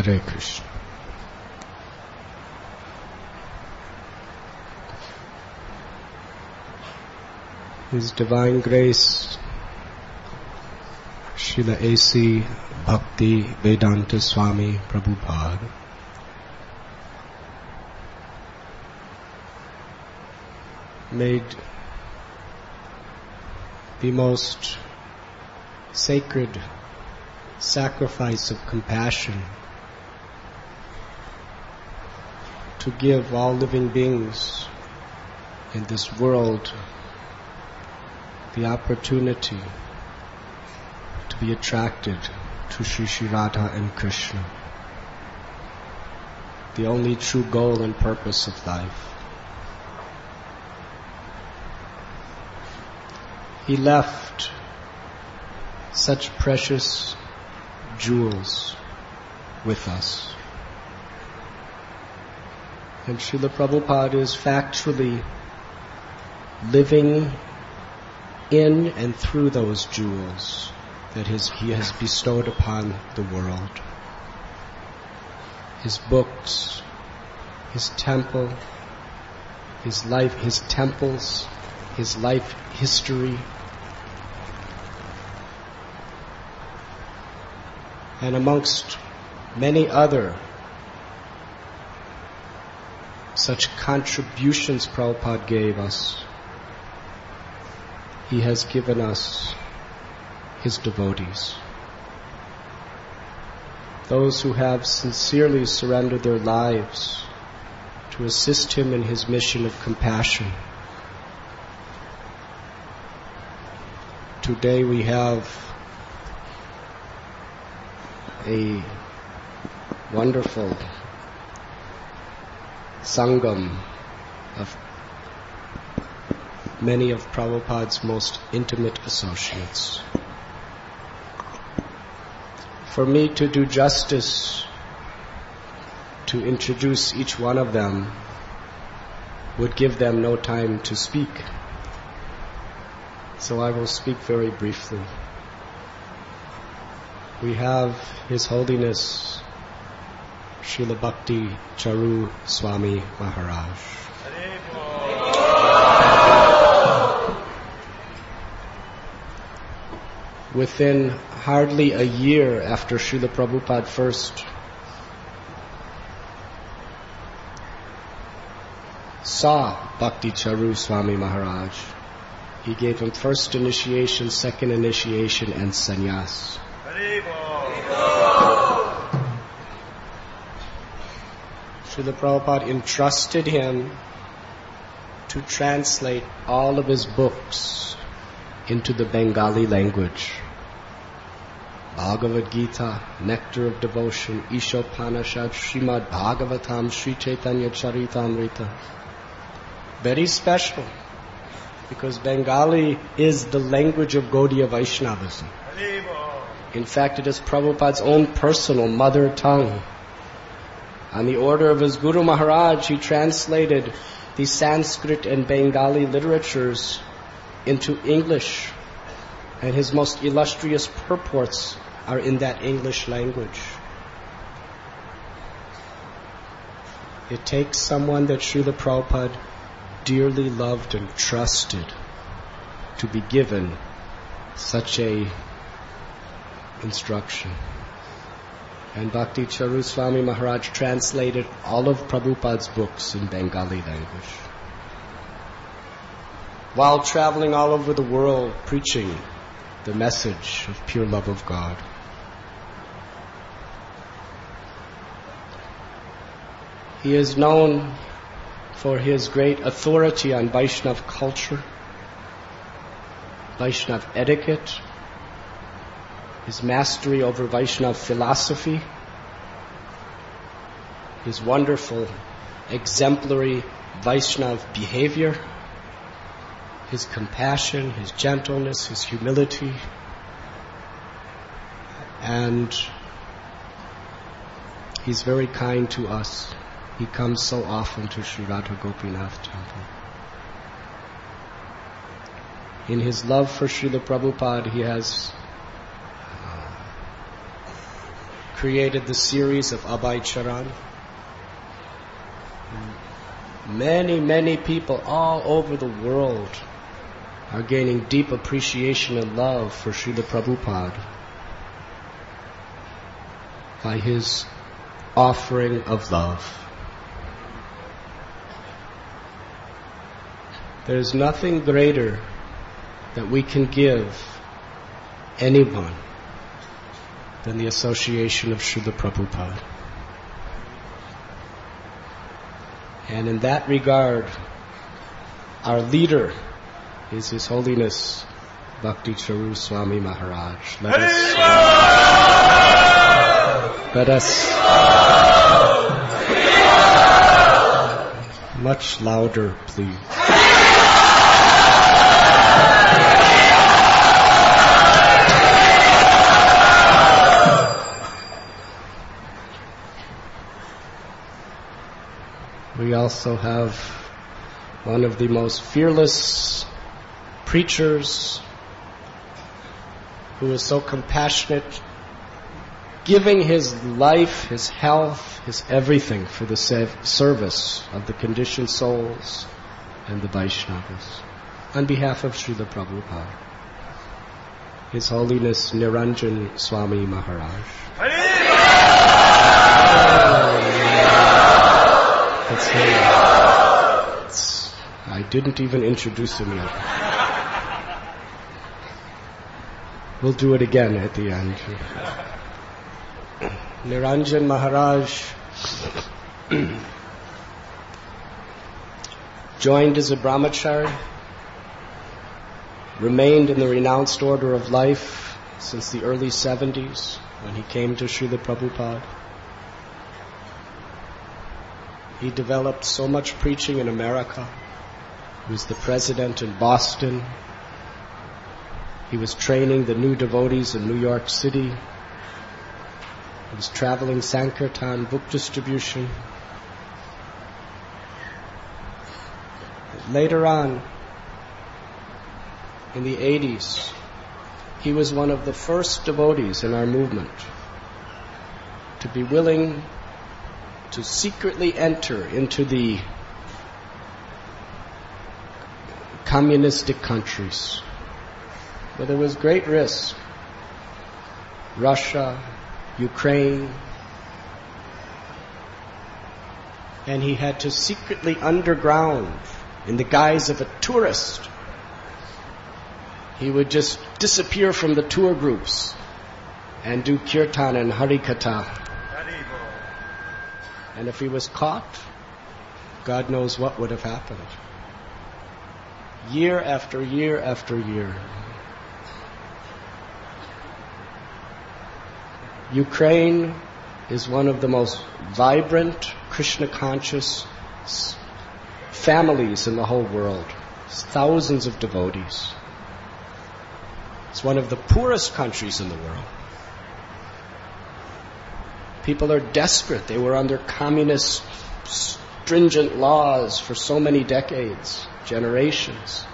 Hare Krishna. His Divine Grace, Srila A.C. Bhakti Vedanta Swami Prabhupada, made the most sacred sacrifice of compassion to give all living beings in this world the opportunity to be attracted to Sri Radha and Krishna, the only true goal and purpose of life. He left such precious jewels with us. And Srila Prabhupada is factually living in and through those jewels that he has bestowed upon the world. His books, his temple, his life, his temples, his life history, and amongst many other such contributions Prabhupada gave us, he has given us his devotees. Those who have sincerely surrendered their lives to assist him in his mission of compassion. Today we have a wonderful sangam of many of Prabhupada's most intimate associates. For me to do justice to introduce each one of them would give them no time to speak. So I will speak very briefly. We have His Holiness Srila Bhakti Charu Swami Maharaj. Within hardly a year after Srila Prabhupada first saw Bhakti Charu Swami Maharaj, he gave him first initiation, second initiation, and sannyas. Srila Prabhupada entrusted him to translate all of his books into the Bengali language. Bhagavad Gita, Nectar of Devotion, Ishopanishad, Srimad Bhagavatam, Sri Chaitanya Charitamrita. Very special, because Bengali is the language of Gaudiya Vaishnavism. In fact, it is Prabhupada's own personal mother tongue. On the order of his Guru Maharaj, he translated the Sanskrit and Bengali literatures into English, and his most illustrious purports are in that English language. It takes someone that Srila Prabhupada dearly loved and trusted to be given such a instruction. And Bhakti Charu Swami Maharaj translated all of Prabhupada's books in Bengali language, while traveling all over the world preaching the message of pure love of God. He is known for his great authority on Vaishnava culture, Vaishnava etiquette, his mastery over Vaishnava philosophy, his wonderful, exemplary Vaishnava behavior, his compassion, his gentleness, his humility, and he's very kind to us. He comes so often to Sri Radha Gopinath temple. In his love for Srila Prabhupada, he has created the series of Abhay Charan. Many, many people all over the world are gaining deep appreciation and love for Srila Prabhupada by his offering of love. There is nothing greater that we can give anyone than the association of Srila Prabhupada. And in that regard, our leader is His Holiness Bhakti Charu Swami Maharaj. Let us much louder, please. We also have one of the most fearless preachers who is so compassionate, giving his life, his health, his everything for the service of the conditioned souls and the Vaishnavas. On behalf of Srila Prabhupada, His Holiness Niranjan Swami Maharaj. I didn't even introduce him yet. We'll do it again at the end. Niranjan Maharaj joined as a brahmachari, remained in the renounced order of life since the early 70s when he came to Srila Prabhupada. He developed so much preaching in America. He was the president in Boston. He was training the new devotees in New York City. He was traveling Sankirtan book distribution. Later on, in the 80s, he was one of the first devotees in our movement to be willing to secretly enter into the communistic countries where there was great risk. Russia, Ukraine. And he had to secretly underground, in the guise of a tourist, he would just disappear from the tour groups and do kirtan and harikatha. And if he was caught, God knows what would have happened. Year after year after year. Ukraine is one of the most vibrant, Krishna-conscious families in the whole world. It's thousands of devotees. It's one of the poorest countries in the world. People are desperate. They were under communist, stringent laws for so many decades, generations.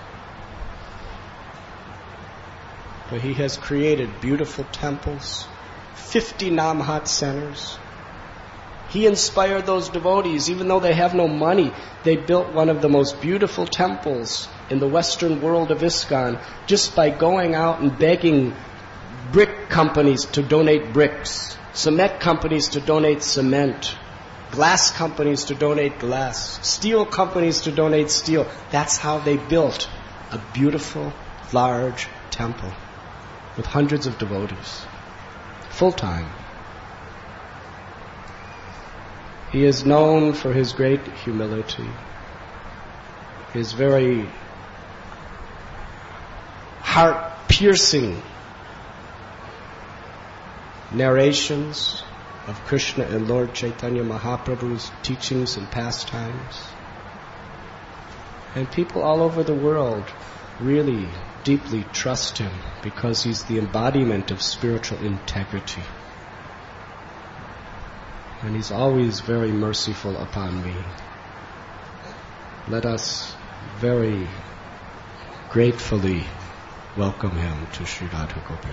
But he has created beautiful temples, 50 Namhat centers. He inspired those devotees, even though they have no money. They built one of the most beautiful temples in the Western world of ISKCON just by going out and begging brick companies to donate bricks, cement companies to donate cement, glass companies to donate glass, steel companies to donate steel. That's how they built a beautiful, large temple with hundreds of devotees, full-time. He is known for his great humility, his very heart-piercing narrations of Krishna and Lord Chaitanya Mahaprabhu's teachings and pastimes. And people all over the world really deeply trust him because he's the embodiment of spiritual integrity. And he's always very merciful upon me. Let us very gratefully welcome him to Sri Radha Gopal.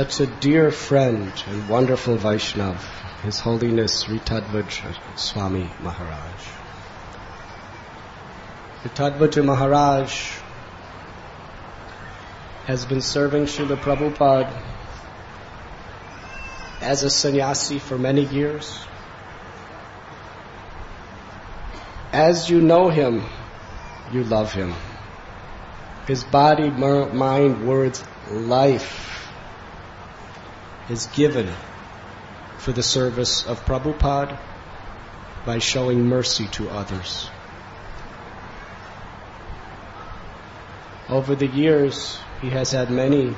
such a dear friend and wonderful Vaishnav, His Holiness Ritadvaja Swami Maharaj. Ritadvaja Maharaj has been serving Srila Prabhupada as a sannyasi for many years. As you know him, you love him. His body, mind, words, life is given for the service of Prabhupada by showing mercy to others. Over the years, he has had many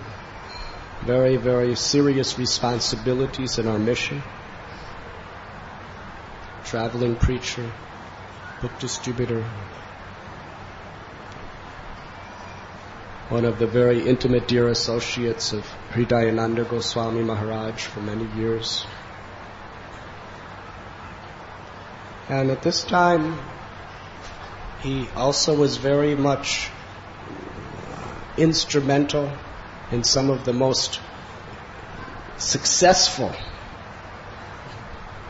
very, very serious responsibilities in our mission. Traveling preacher, book distributor, one of the very intimate dear associates of Hridayananda Goswami Maharaj for many years. And at this time, he also was very much instrumental in some of the most successful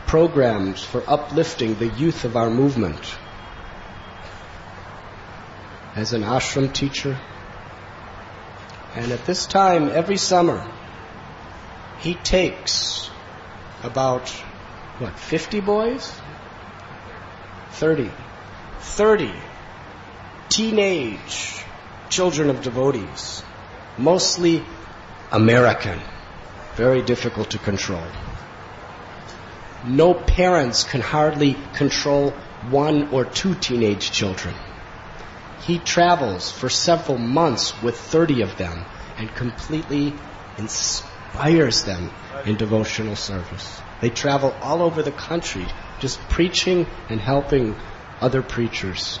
programs for uplifting the youth of our movement. As an ashram teacher, and at this time, every summer, he takes about, 50 boys? 30 teenage children of devotees, mostly American, very difficult to control. No parents can hardly control 1 or 2 teenage children. He travels for several months with 30 of them and completely inspires them in devotional service. They travel all over the country just preaching and helping other preachers.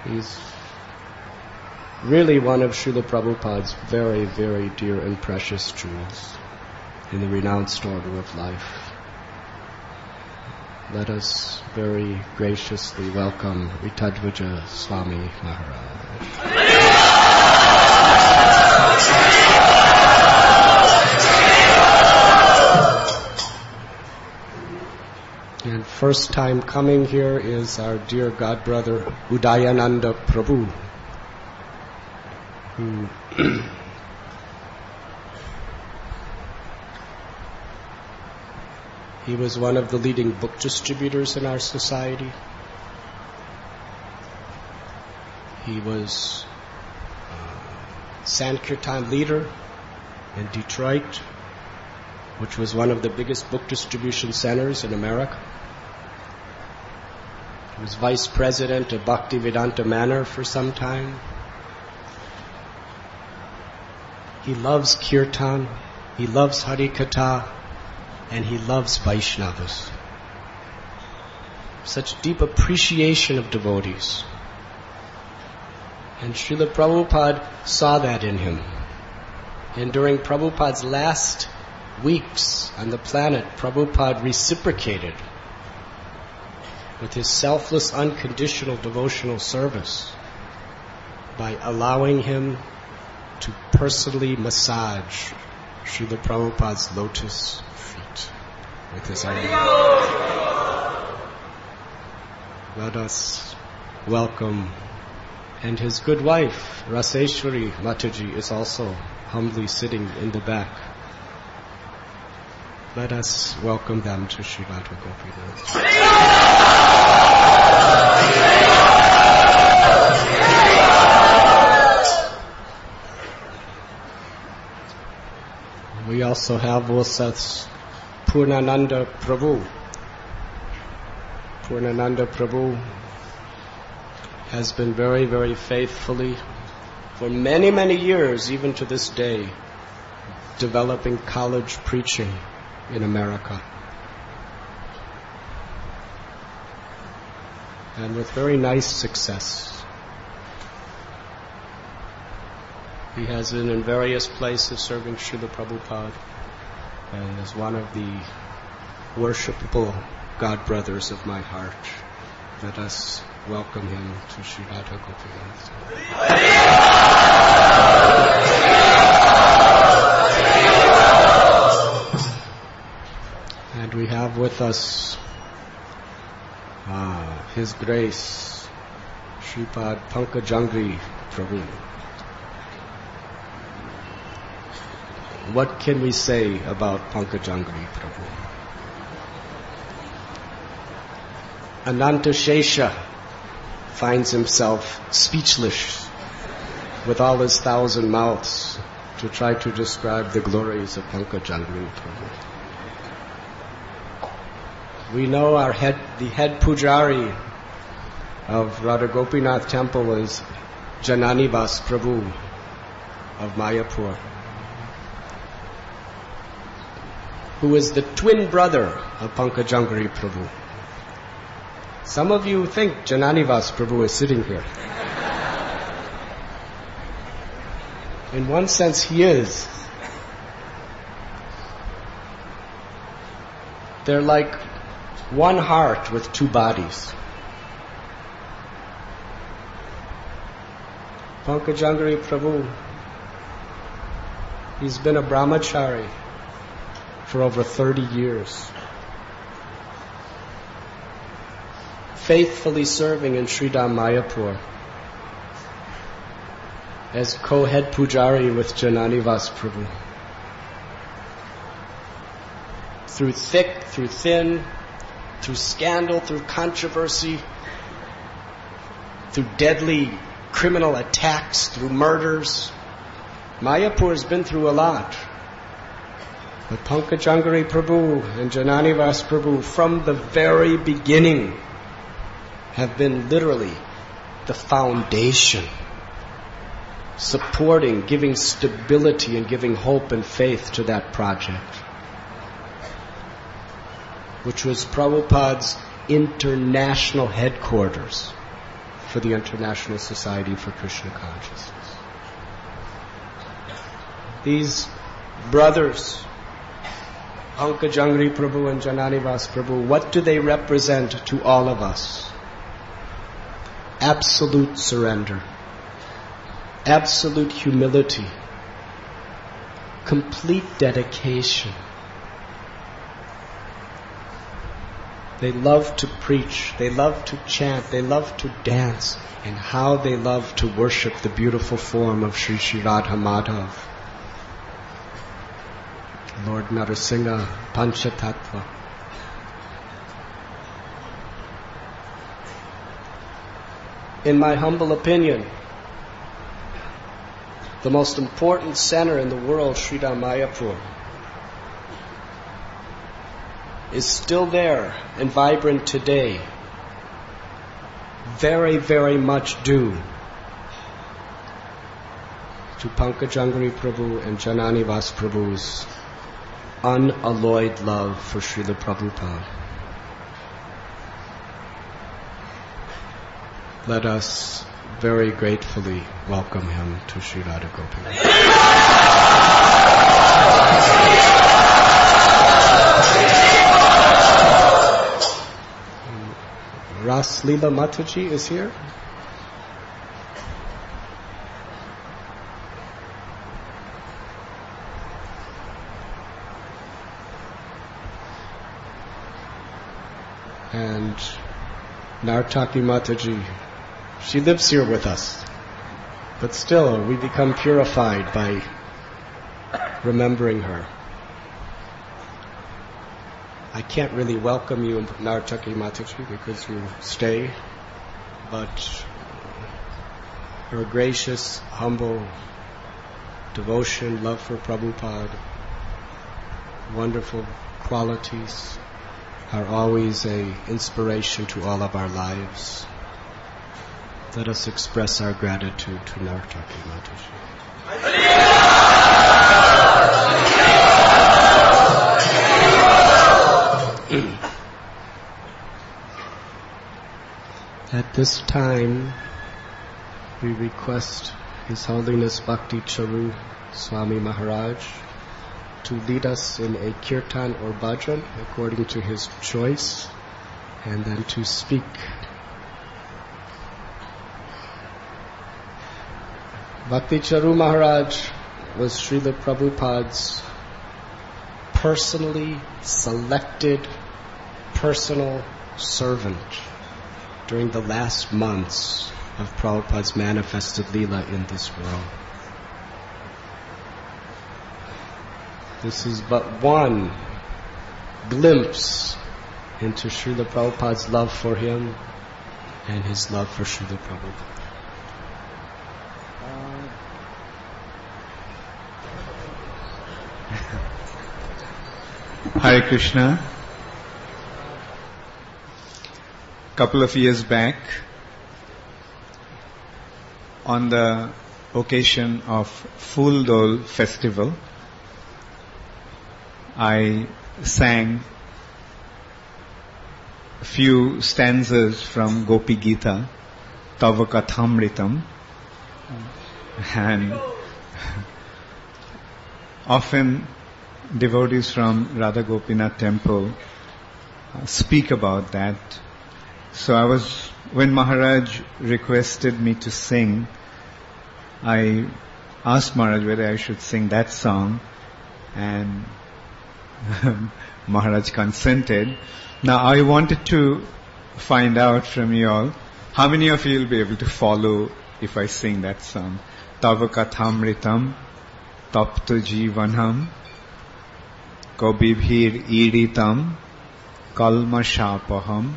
He's really one of Srila Prabhupada's very, very dear and precious jewels in the renounced order of life. Let us very graciously welcome Ritadvaja Swami Maharaj. And first time coming here is our dear godbrother Udayananda Prabhu, who he was one of the leading book distributors in our society. He was Sankirtan leader in Detroit, which was one of the biggest book distribution centers in America. He was vice president of Bhaktivedanta Manor for some time. He loves Kirtan, he loves Harikatha, and he loves Vaishnavas. Such deep appreciation of devotees. And Srila Prabhupada saw that in him. And during Prabhupada's last weeks on the planet, Prabhupada reciprocated with his selfless, unconditional devotional service by allowing him to personally massage Srila Prabhupada's lotus feet with his own hand. Let us welcome, and his good wife, Raseshwari Mataji, is also humbly sitting in the back. Let us welcome them to Sri Radha Gopinath. We also have with us Purnananda Prabhu. Purnananda Prabhu has been very, very faithfully for many, many years, even to this day, developing college preaching in America. And with very nice success. He has been in various places serving Srila Prabhupada and is one of the worshipable godbrothers of my heart. Let us welcome him to Sri Radha Gopinath. And we have with us His Grace Shripad Pankajangri Prabhu. What can we say about Pankajangri Prabhu? Ananta Shesha finds himself speechless with all his 1,000 mouths to try to describe the glories of Pankajangri Prabhu. We know the head pujari of Radha Gopinath temple is Jananivas Prabhu of Mayapur, who is the twin brother of Pankajangri Prabhu. Some of you think Jananivas Prabhu is sitting here. In one sense, he is. They're like one heart with two bodies. Pankajangri Prabhu, he's been a brahmachari for over 30 years, faithfully serving in Sridham Mayapur as co-head pujari with Jananivas Prabhu. Through thick, through thin, through scandal, through controversy, through deadly criminal attacks, through murders, Mayapur has been through a lot. But Pankajangri Prabhu and Jananivas Prabhu, from the very beginning, have been literally the foundation, supporting, giving stability and giving hope and faith to that project, which was Prabhupada's international headquarters for the International Society for Krishna Consciousness. These brothers, Pankajangri Prabhu and Jananivas Prabhu, what do they represent to all of us? Absolute surrender, absolute humility, complete dedication. They love to preach, they love to chant, they love to dance, and how they love to worship the beautiful form of Sri Sri Radha Madhav, Lord Narasingha Panchatattva. In my humble opinion, the most important center in the world, Sridham Mayapur, is still there and vibrant today, very, very much due to Pankajangri Prabhu and Jananivas Prabhu's unalloyed love for Srila Prabhupada. Let us very gratefully welcome him to Sri Radha Gopinath. Ras Leela Mataji is here. And Nartaki Mataji, she lives here with us. But still, we become purified by remembering her. I can't really welcome you, Nartaki Mataji, because you stay, but her gracious, humble devotion, love for Prabhupada, wonderful qualities are always an inspiration to all of our lives. Let us express our gratitude to Nartaki Mataji. At this time, we request His Holiness Bhakti Charu Swami Maharaj to lead us in a kirtan or bhajan according to his choice, and then to speak Bhakti Charu Maharaj was Srila Prabhupada's personally selected personal servant during the last months of Prabhupada's manifested Leela in this world. This is but one glimpse into Srila Prabhupada's love for him and his love for Srila Prabhupada. Hare Krishna. Couple of years back, on the occasion of Phool Dol festival, I sang a few stanzas from Gopi Gita, Tava Kathamritam, and often devotees from Radha Gopinath temple speak about that. So when Maharaj requested me to sing, I asked Maharaj whether I should sing that song, and Maharaj consented. Now I wanted to find out from you all, how many of you will be able to follow if I sing that song? Tava Kathamritam, Tapta Jivanam, Kabibhir Iritam, Kalmashapaham,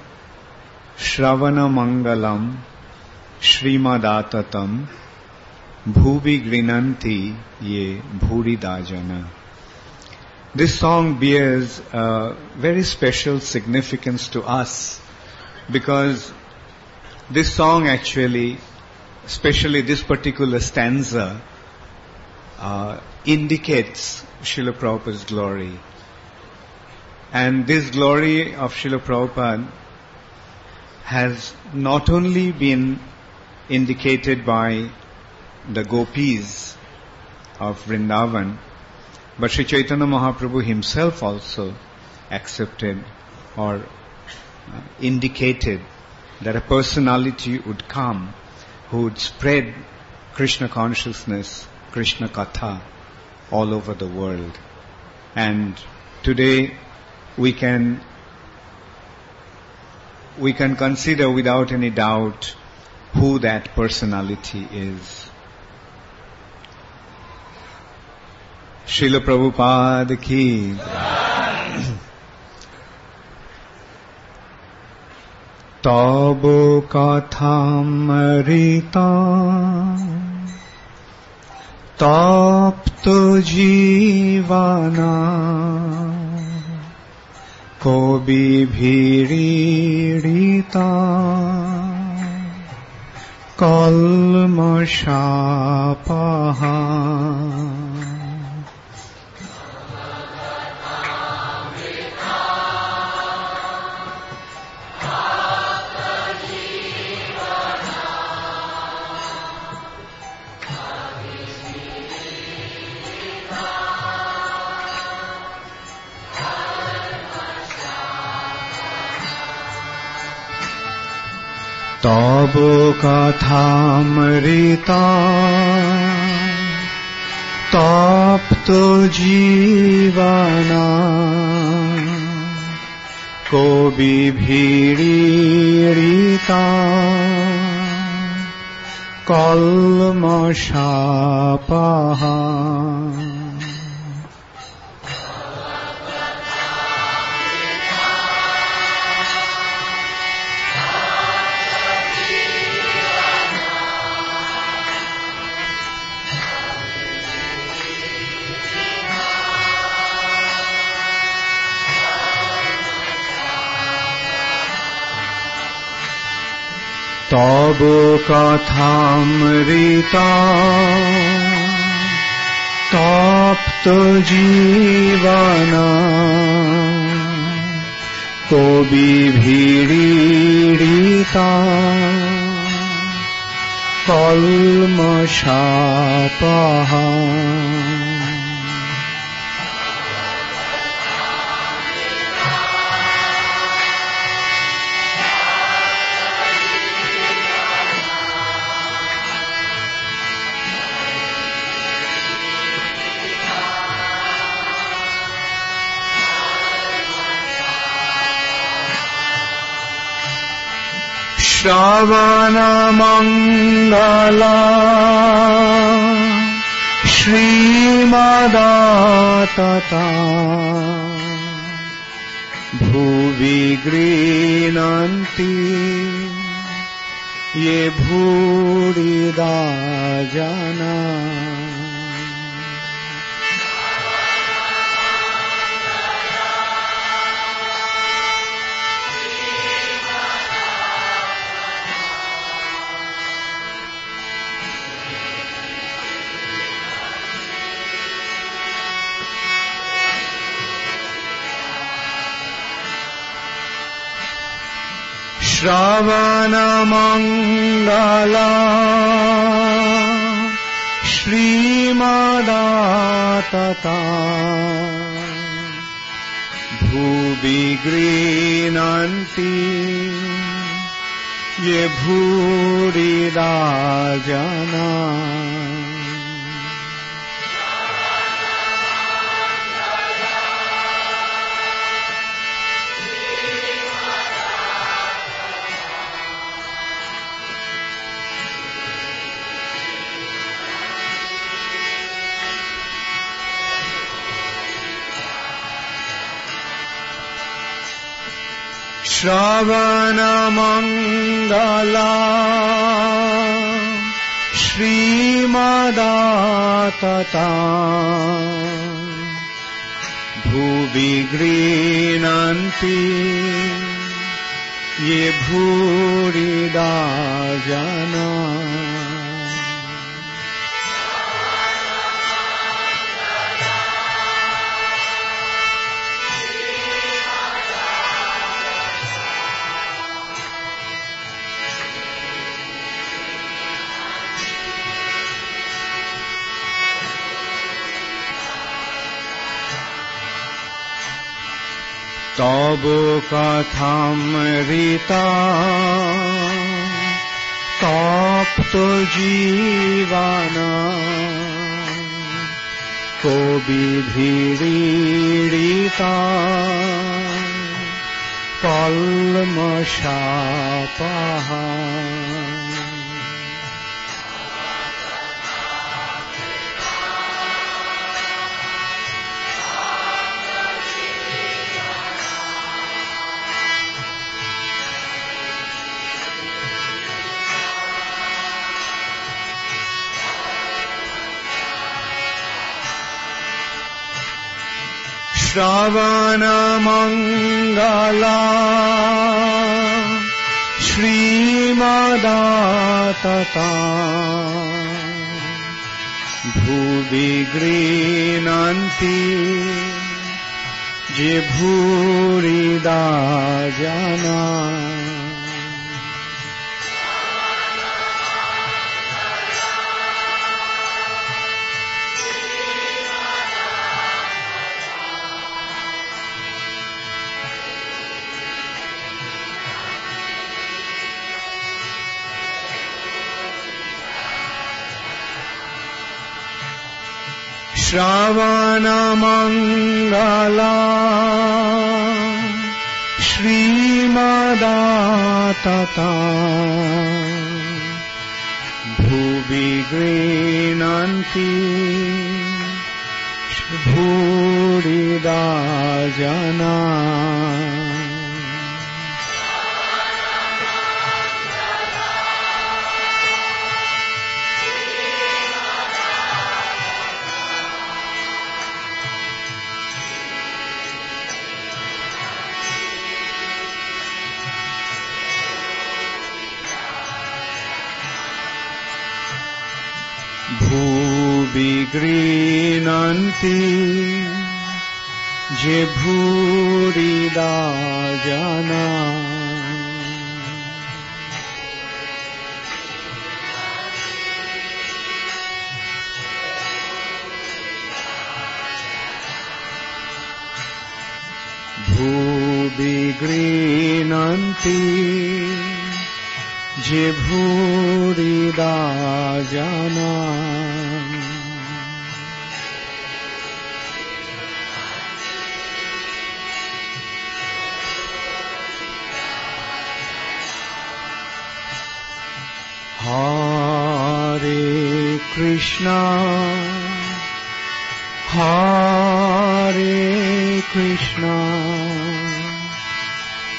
Shravana Mangalam, Srimadattatam, Bhuvi Grinanti Ye Bhuridajana. This song bears a very special significance to us because this song actually, especially this particular stanza, indicates Srila Prabhupada's glory. And this glory of Srila Prabhupada has not only been indicated by the gopis of Vrindavan, but Sri Chaitanya Mahaprabhu himself also accepted or indicated that a personality would come who would spread Krishna consciousness, Krishna Katha all over the world. And today we can consider without any doubt who that personality is. Srila Prabhupada ki Tabo kathamrita tapto jivana Kobi bhiririta kalmashapaha Tabo kathamrita tapto jivana Kobi bhiririta kalmashapaha Tabo kathamrita tapto jivana Kobi bhiririta kalmashapaha Shravanamangala Shrimadatata Bhuvi Grinanti Ye Bhurida Jana Shravanamangala Shrimadatata Bhuvi Grinanti Ye Bhurida Jana Shravanamangala Shrimadatata Bhuvi Grinanti Ye Bhurida Jana Tabu kathamrita tapto jivana kobidhiririta kalmashapaha Shravanamangala Shrimadatata Bhuvi Grinanti Je Bhurida Jana Shravanamangala Shrimadatata Bhuvi Grinanti Bhurida Jana Bhuvi Grinanti Je Bhurida Jana Bhuvi Grinanti Je Bhurida Jana Hare Krishna, Hare Krishna,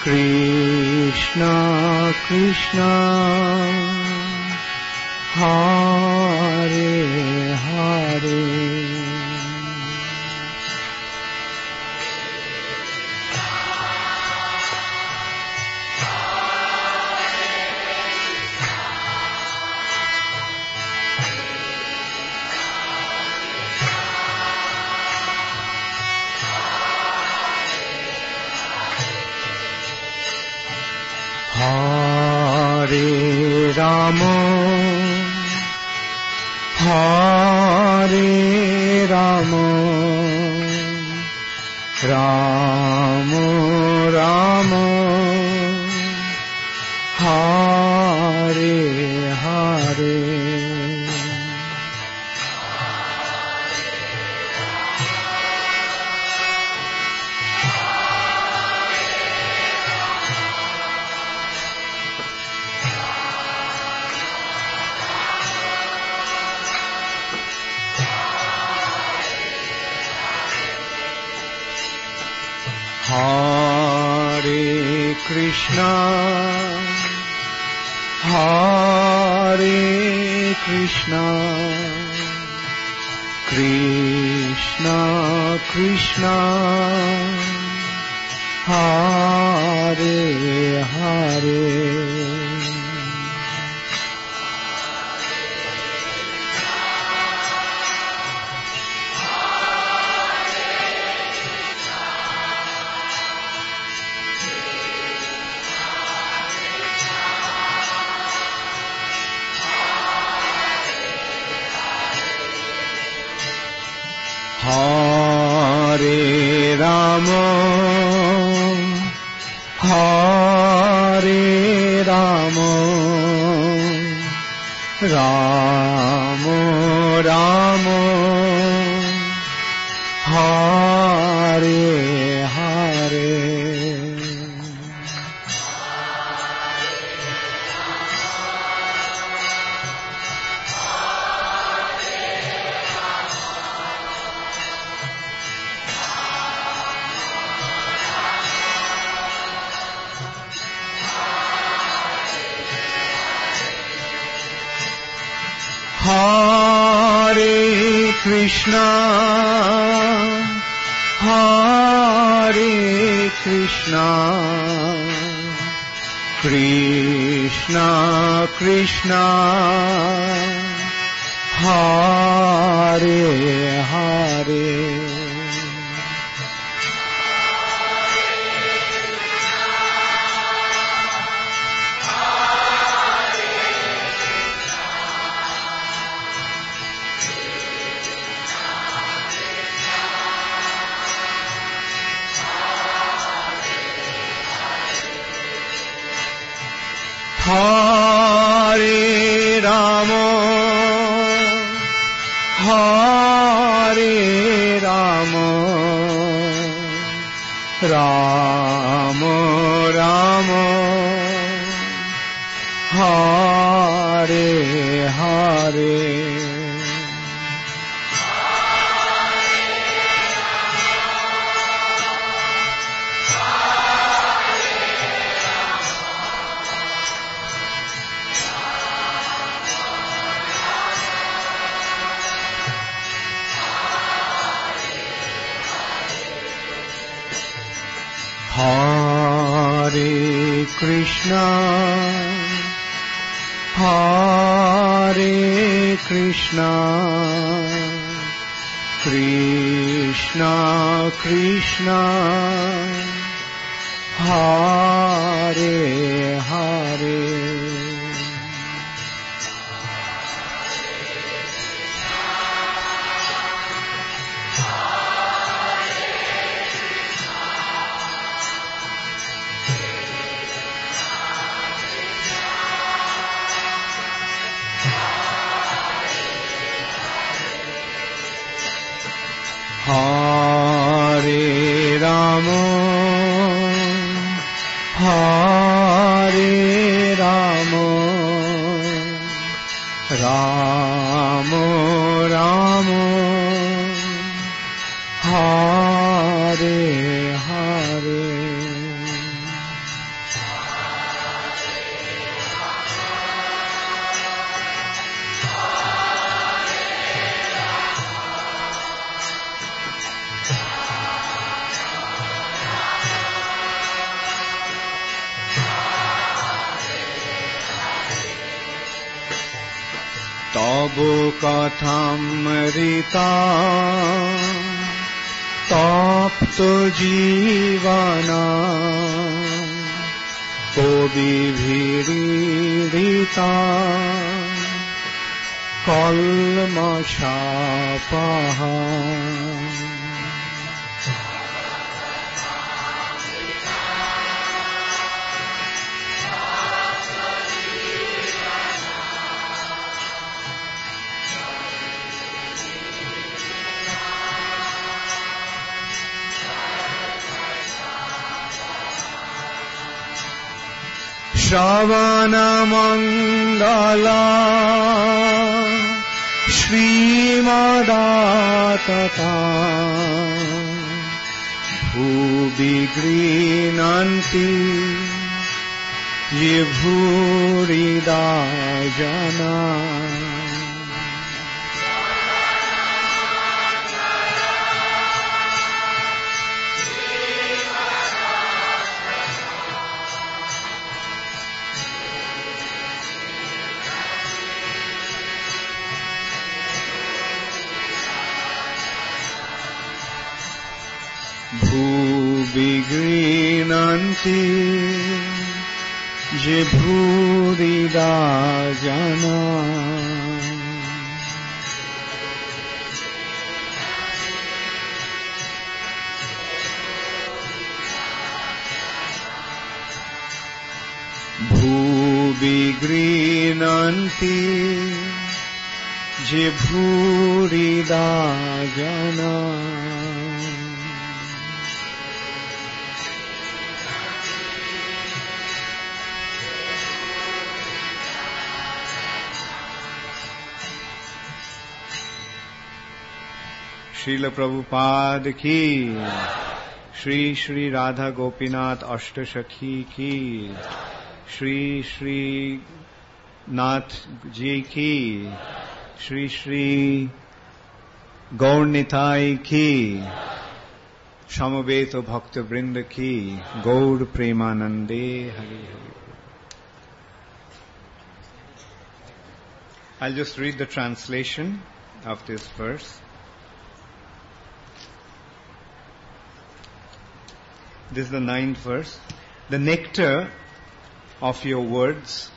Krishna Krishna, Hare Hare. Hare Rama, Hare Rama, Rama Rama, Hare Hare. Hare Krishna, Hare Krishna, Krishna Krishna, Hare Hare. Hare Rama, Hare Rama, Rama Rama, Hare Hare. Hare Krishna, Hare Krishna, Krishna Krishna, Hare Hare. Hare Rama, Hare Rama, Rama Rama, Hare Hare. Hare Krishna, Hare Krishna, Krishna Krishna, Hare Hare. Hare Rama, Hare Rama, Hare Hare Tabu kathamrita tapto jivana kobi bhiridita kalmashapaha Shravana Mangala Shrimadatata Bhubigrinanti Yibhurida Jana Bhubigrinanti Jibhurida Jana Bhubigrinanti Jibhurida Jana Srila Prabhupada ki, Shri Shri Radha Gopinath Ashtashakhi ki, Shri Shri Nath Ji ki, Shri Shri Gaur Nitai ki, Shamaveto Bhakta Vrinda ki, Gaur Premanande Hari Hari. I'll just read the translation of this verse. This is the 9th verse. The nectar of your words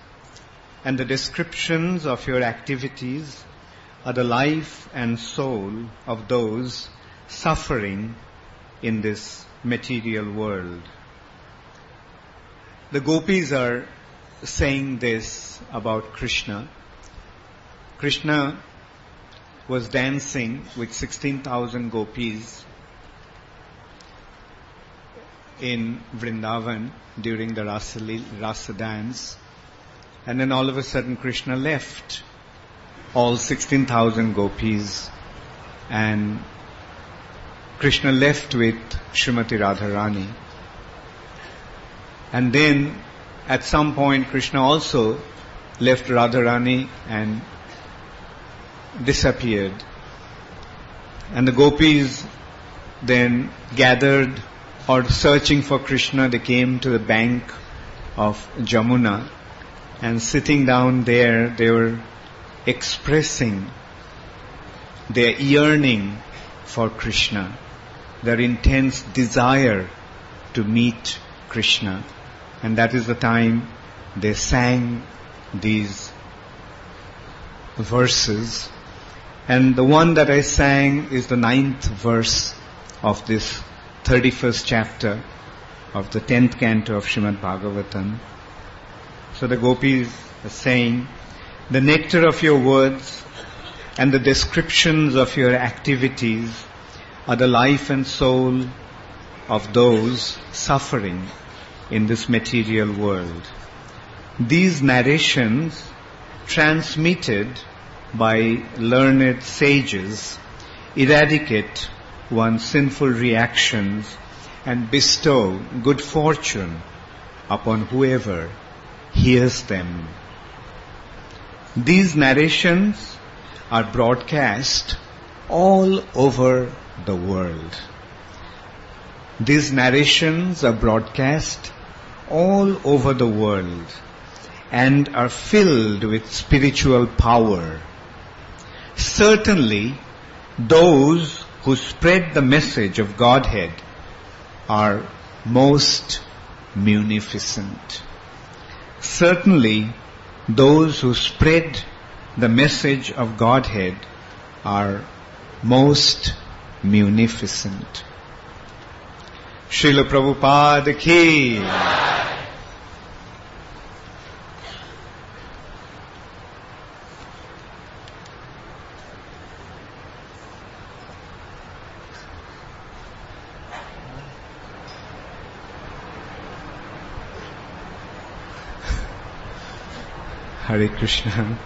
and the descriptions of your activities are the life and soul of those suffering in this material world. The gopis are saying this about Krishna. Krishna was dancing with 16,000 gopis in Vrindavan during the Rasa dance, and then all of a sudden Krishna left all 16,000 gopis, and Krishna left with Srimati Radharani. And then at some point Krishna also left Radharani and disappeared. And the gopis then gathered, or searching for Krishna, they came to the bank of Jamuna, and sitting down there, they were expressing their yearning for Krishna, their intense desire to meet Krishna. And that is the time they sang these verses. And the one that I sang is the 9th verse of this 31st chapter of the 10th canto of Srimad Bhagavatam. So the gopis are saying, the nectar of your words and the descriptions of your activities are the life and soul of those suffering in this material world. These narrations, transmitted by learned sages, eradicate one's sinful reactions and bestow good fortune upon whoever hears them. These narrations are broadcast all over the world. These narrations are broadcast all over the world and are filled with spiritual power. Certainly, those who spread the message of Godhead are most munificent. Certainly, those who spread the message of Godhead are most munificent. Srila Prabhupada ki. Hare Krishna.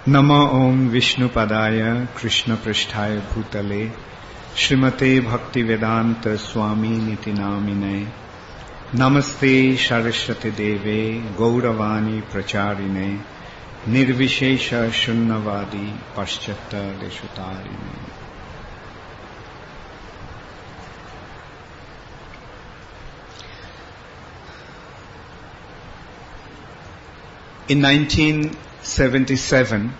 Nama Om Vishnu Padaya Krishna Prishthaya Bhutale Srimate Bhakti Vedanta Swami Niti Namine Namaste Saraswati Deve Gauravani Pracharine Nirvishesha Shunnavadi Paschata Deshutarine. In 1977,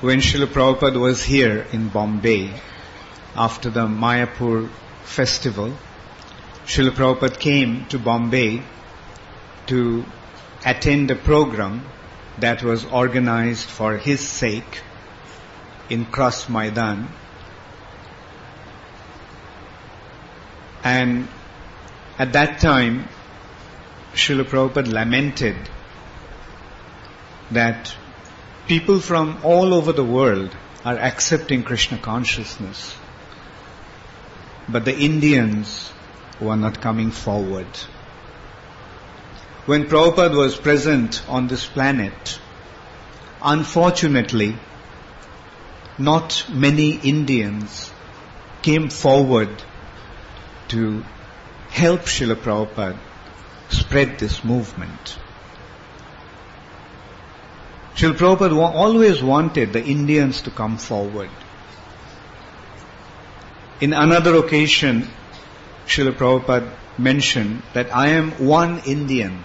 when Srila Prabhupada was here in Bombay, after the Mayapur festival, Srila Prabhupada came to Bombay to attend a program that was organized for his sake in Krsna Maidan. And at that time, Srila Prabhupada lamented that people from all over the world are accepting Krishna consciousness, but the Indians were not coming forward. When Prabhupada was present on this planet, unfortunately, not many Indians came forward to help Srila Prabhupada spread this movement. Srila Prabhupada always wanted the Indians to come forward. In another occasion, Srila Prabhupada mentioned that I am one Indian.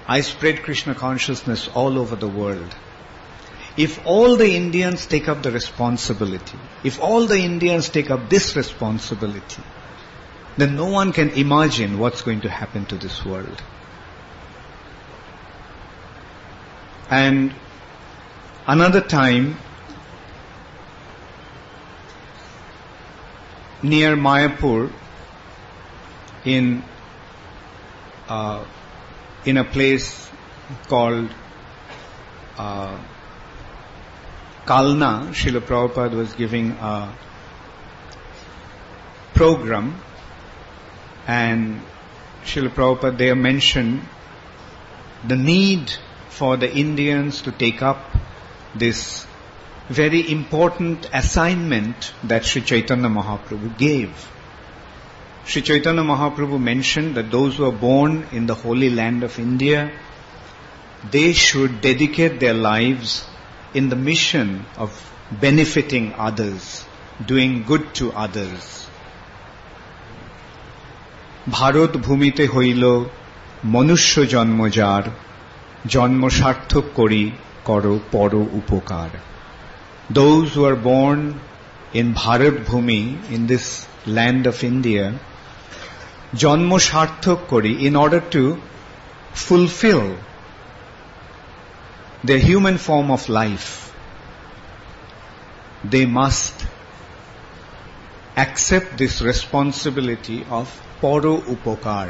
I spread Krishna consciousness all over the world. If all the Indians take up the responsibility, if all the Indians take up this responsibility, then no one can imagine what's going to happen to this world. And another time, near Mayapur, in a place called Kalna, Srila Prabhupada was giving a program, and Srila Prabhupada there mentioned the need for the Indians to take up this very important assignment that Sri Chaitanya Mahaprabhu gave. Sri Chaitanya Mahaprabhu mentioned that those who are born in the holy land of India, they should dedicate their lives in the mission of benefiting others, doing good to others. Bharat ভূমিতে হইল মনুষ্য জন্মজার জন্ম সার্থক করি করো পর উপকার. Those who are born in Bharat Bhumi, in this land of India, জন্ম সার্থক করি, in order to fulfill their human form of life, they must accept this responsibility of paro upokar,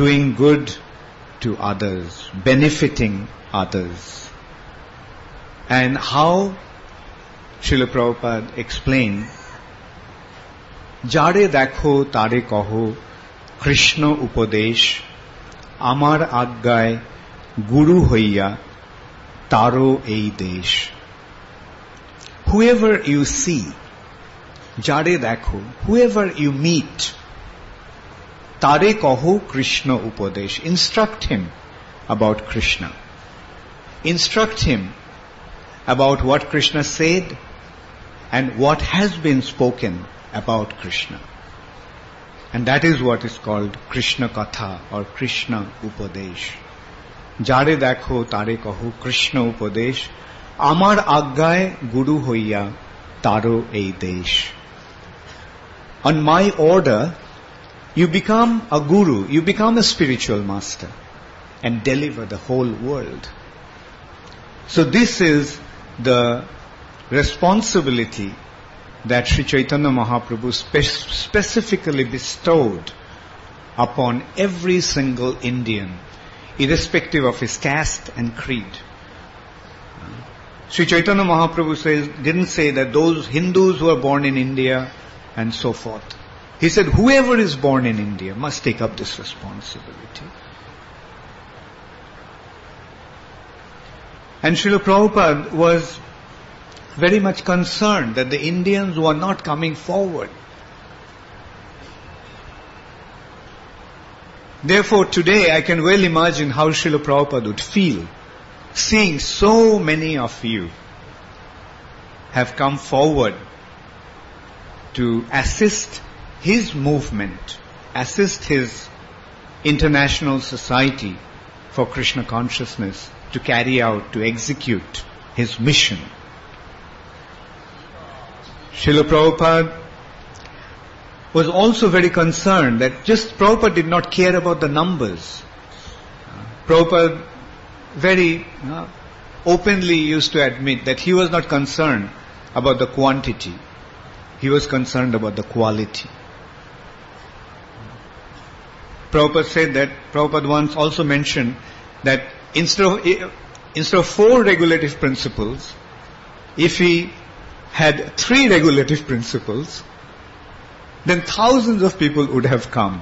doing good to others, benefiting others. And how Srila Prabhupada explained, Jare dekho tare kaho Krishna upadesh amar aggay guru hoiya taro ei desh. whoever you see, jare dekho, whoever you meet, tare kaho Krishna upadesh. Instruct him about Krishna. Instruct him about what Krishna said and what has been spoken about Krishna. And that is what is called Krishna Katha or Krishna Upadesh. Jare dekho tare kaho Krishna Upadesh. Amar aggay guru hoiya taro ei desh. On my order, you become a guru, you become a spiritual master and deliver the whole world. So this is the responsibility that Sri Chaitanya Mahaprabhu specifically bestowed upon every single Indian, irrespective of his caste and creed. Sri Chaitanya Mahaprabhu didn't say that those Hindus who are born in India and so forth. He said whoever is born in India must take up this responsibility. And Srila Prabhupada was very much concerned that the Indians were not coming forward. Therefore, today I can well imagine how Srila Prabhupada would feel seeing so many of you have come forward to assist his movement, assist his international society for Krishna consciousness to carry out, to execute his mission. Srila Prabhupada was also very concerned that just Prabhupada did not care about the numbers. Prabhupada very openly used to admit that he was not concerned about the quantity. He was concerned about the quality. Prabhupada said that, Prabhupada once also mentioned that instead of 4 regulative principles, if he had 3 regulative principles, then thousands of people would have come.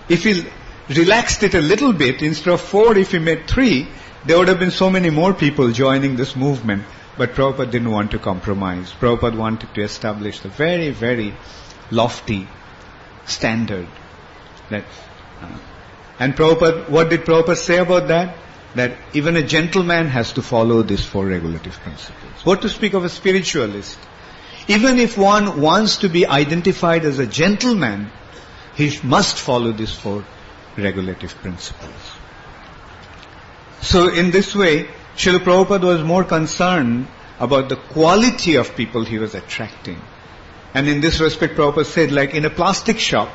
If he relaxed it a little bit, instead of 4, if he made 3, there would have been so many more people joining this movement. But Prabhupada didn't want to compromise. Prabhupada wanted to establish the very, very lofty standard. And Prabhupada, what did Prabhupada say about that? That even a gentleman has to follow these 4 regulative principles. What to speak of a spiritualist? Even if one wants to be identified as a gentleman, he must follow these 4 regulative principles. So in this way, Srila Prabhupada was more concerned about the quality of people he was attracting. And in this respect, Prabhupada said, like in a plastic shop,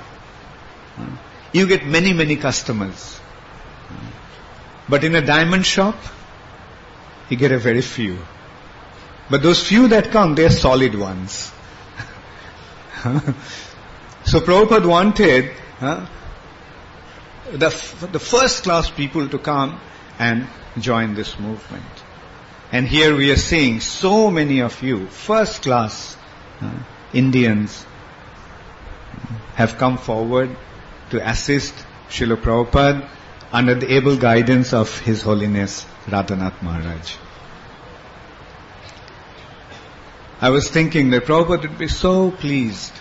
you get many, many customers. But in a diamond shop, you get a very few. But those few that come, they are solid ones. So Prabhupada wanted the first class people to come and join this movement. And here we are seeing so many of you, first class Indians, have come forward to assist Srila Prabhupada under the able guidance of His Holiness Radhanath Maharaj. I was thinking that Prabhupada would be so pleased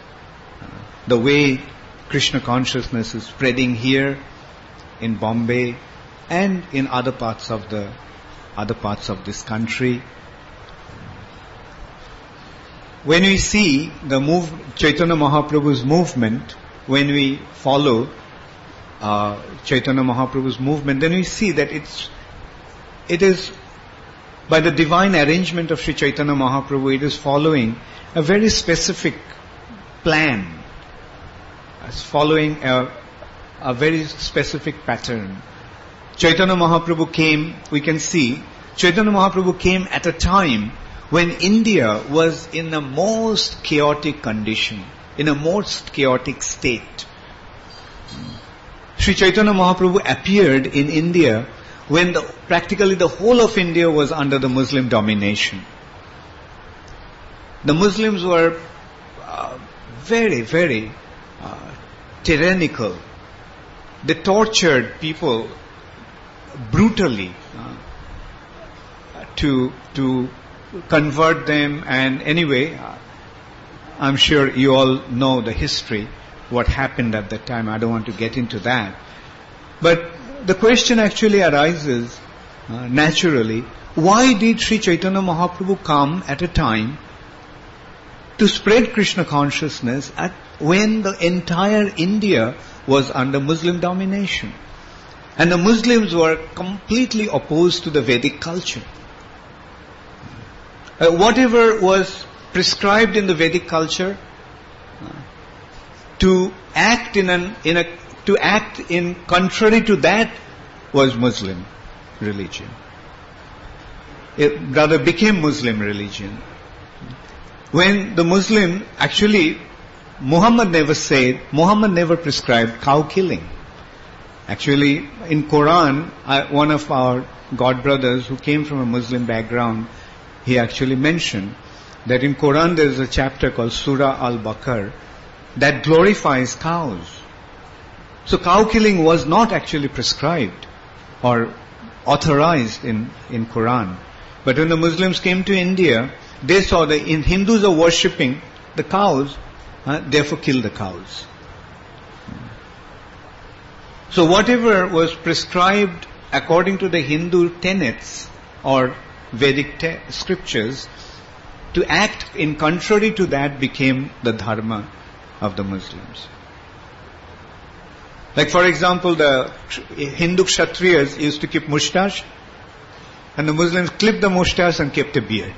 the way Krishna consciousness is spreading here in Bombay and in other parts of this country. When we see the Chaitanya Mahaprabhu's movement, when we follow Chaitanya Mahaprabhu's movement, then we see that it is by the divine arrangement of Sri Chaitanya Mahaprabhu, it is following a very specific plan. It's following a very specific pattern. Chaitanya Mahaprabhu came, we can see, Chaitanya Mahaprabhu came at a time when India was in the most chaotic condition, in a most chaotic state. Sri Chaitanya Mahaprabhu appeared in India when practically the whole of India was under the Muslim domination. The Muslims were very, very tyrannical. They tortured people brutally to convert them, and anyway, I'm sure you all know the history, what happened at that time. I don't want to get into that. But the question actually arises naturally, why did Sri Chaitanya Mahaprabhu come at a time to spread Krishna consciousness when the entire India was under Muslim domination? And the Muslims were completely opposed to the Vedic culture. Whatever was prescribed in the Vedic culture, to act in contrary to that was Muslim religion. It rather became Muslim religion. When the Muslim, actually, Muhammad never prescribed cow killing. Actually, in Quran, one of our god brothers who came from a Muslim background, he actually mentioned that in Quran there is a chapter called Surah Al-Baqarah that glorifies cows. So cow killing was not actually prescribed or authorized in Quran. But when the Muslims came to India, they saw that in Hindus are worshipping the cows, therefore kill the cows. So whatever was prescribed according to the Hindu tenets or Vedic scriptures, to act in contrary to that became the dharma of the Muslims. Like for example, the Hindu Kshatriyas used to keep mustache, and the Muslims clipped the mustache and kept a beard.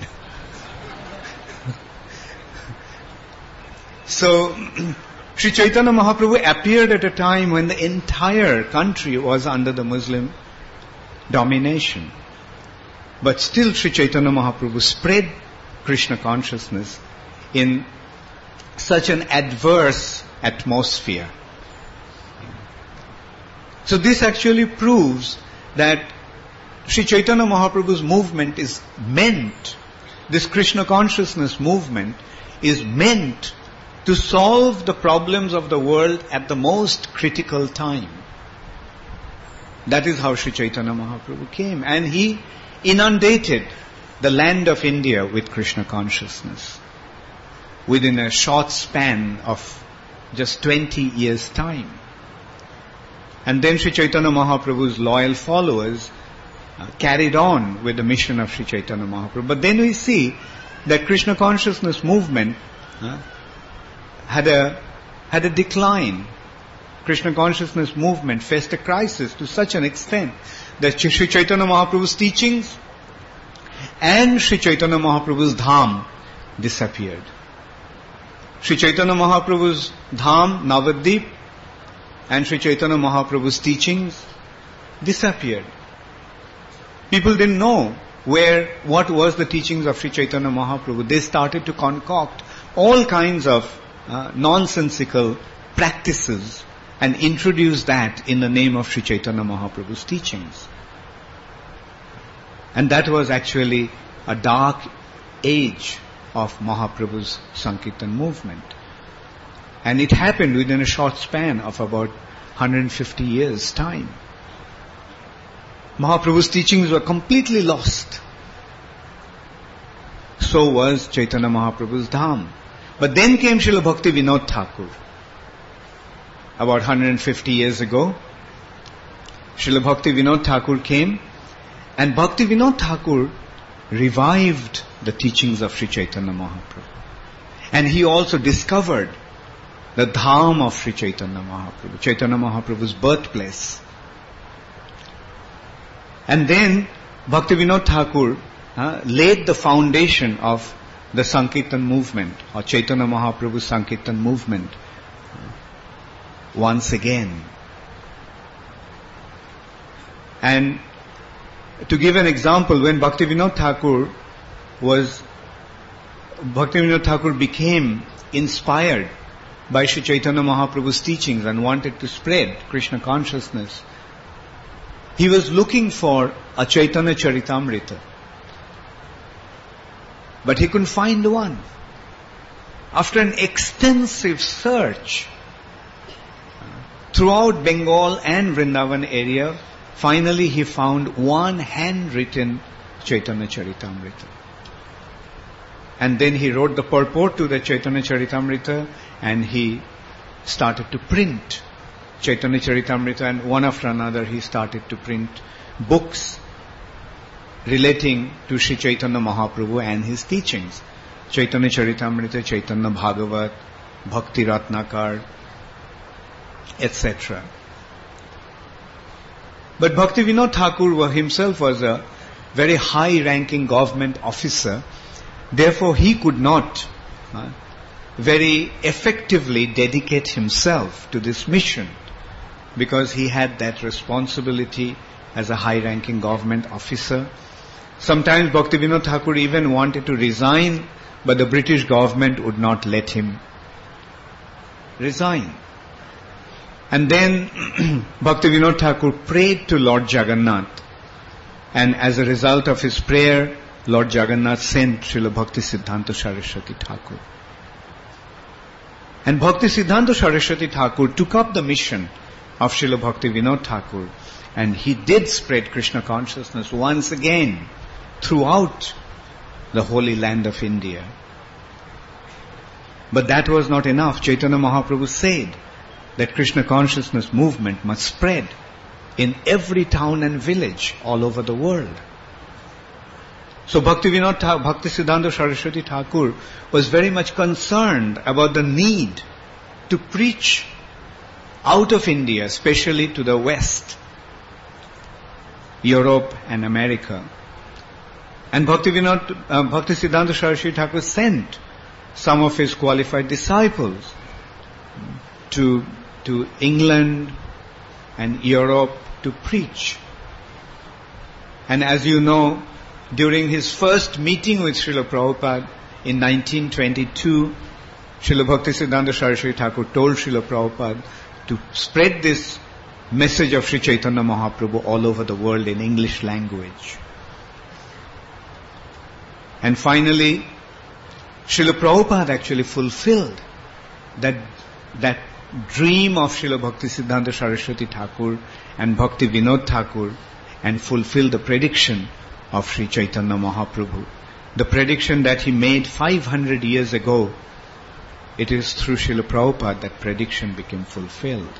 So, Sri Chaitanya Mahaprabhu appeared at a time when the entire country was under the Muslim domination. But still Sri Chaitanya Mahaprabhu spread Krishna consciousness in such an adverse atmosphere. So this actually proves that Sri Chaitanya Mahaprabhu's movement is meant, this Krishna consciousness movement is meant to solve the problems of the world at the most critical time. That is how Sri Chaitanya Mahaprabhu came, and he inundated the land of India with Krishna consciousness within a short span of just 20 years' time. And then Sri Chaitanya Mahaprabhu's loyal followers carried on with the mission of Sri Chaitanya Mahaprabhu. But then we see that Krishna consciousness movement had a decline. Krishna consciousness movement faced a crisis to such an extent that Sri Chaitanya Mahaprabhu's teachings and Sri Chaitanya Mahaprabhu's dham disappeared. Sri Chaitanya Mahaprabhu's dham, Navadvip, and Sri Chaitanya Mahaprabhu's teachings disappeared. People didn't know what was the teachings of Sri Chaitanya Mahaprabhu. They started to concoct all kinds of nonsensical practices and introduce that in the name of Sri Chaitanya Mahaprabhu's teachings. And that was actually a dark age of Mahaprabhu's Sankirtan movement. And it happened within a short span of about 150 years' time. Mahaprabhu's teachings were completely lost. So was Chaitanya Mahaprabhu's dham. But then came Srila Bhakti Vinod Thakur. About 150 years ago, Srila Bhakti Vinod Thakur came, and Bhakti Vinod Thakur revived the teachings of Sri Chaitanya Mahaprabhu. And he also discovered the dham of Sri Chaitanya Mahaprabhu, Chaitanya Mahaprabhu's birthplace. And then Bhakti Vinod Thakur laid the foundation of the Sankirtan movement, or Chaitanya Mahaprabhu's Sankirtan movement, once again. And to give an example, when Bhakti Vinod Thakur became inspired by Sri Chaitanya Mahaprabhu's teachings and wanted to spread Krishna consciousness, he was looking for a Chaitanya Charitamrita. But he couldn't find one. After an extensive search throughout Bengal and Vrindavan area, finally he found one handwritten Chaitanya Charitamrita. And then he wrote the purport to the Chaitanya Charitamrita, and he started to print Chaitanya Charitamrita, and one after another he started to print books relating to Sri Chaitanya Mahaprabhu and his teachings. Chaitanya Charitamrita, Chaitanya Bhagavat, Bhakti Ratnakar, etc. But Bhaktivinoda Thakur himself was a very high-ranking government officer. Therefore, he could not very effectively dedicate himself to this mission, because he had that responsibility as a high-ranking government officer. Sometimes Bhaktivinoda Thakur even wanted to resign, but the British government would not let him resign. And then Bhaktivinoda Thakur prayed to Lord Jagannath, and as a result of his prayer, Lord Jagannath sent Srila Bhakti Siddhanta Saraswati Thakur. And Bhakti Siddhanta Saraswati Thakur took up the mission of Srila Bhaktivinoda Thakur, and he did spread Krishna consciousness once again throughout the holy land of India. But that was not enough. Chaitanya Mahaprabhu said that Krishna consciousness movement must spread in every town and village all over the world. So Bhakti Siddhanta Saraswati Thakur was very much concerned about the need to preach out of India, especially to the West, Europe and America. And Bhakti Siddhanta Saraswati Thakur sent some of his qualified disciples to England and Europe to preach. And as you know, during his first meeting with Srila Prabhupada in 1922, Srila Bhakti Siddhanta Saraswati Thakur told Srila Prabhupada to spread this message of Sri Chaitanya Mahaprabhu all over the world in English language. And finally, Srila Prabhupada actually fulfilled that dream of Srila Bhakti Siddhanta Saraswati Thakur and Bhakti Vinod Thakur, and fulfilled the prediction of Sri Chaitanya Mahaprabhu. The prediction that he made 500 years ago, it is through Srila Prabhupada that prediction became fulfilled.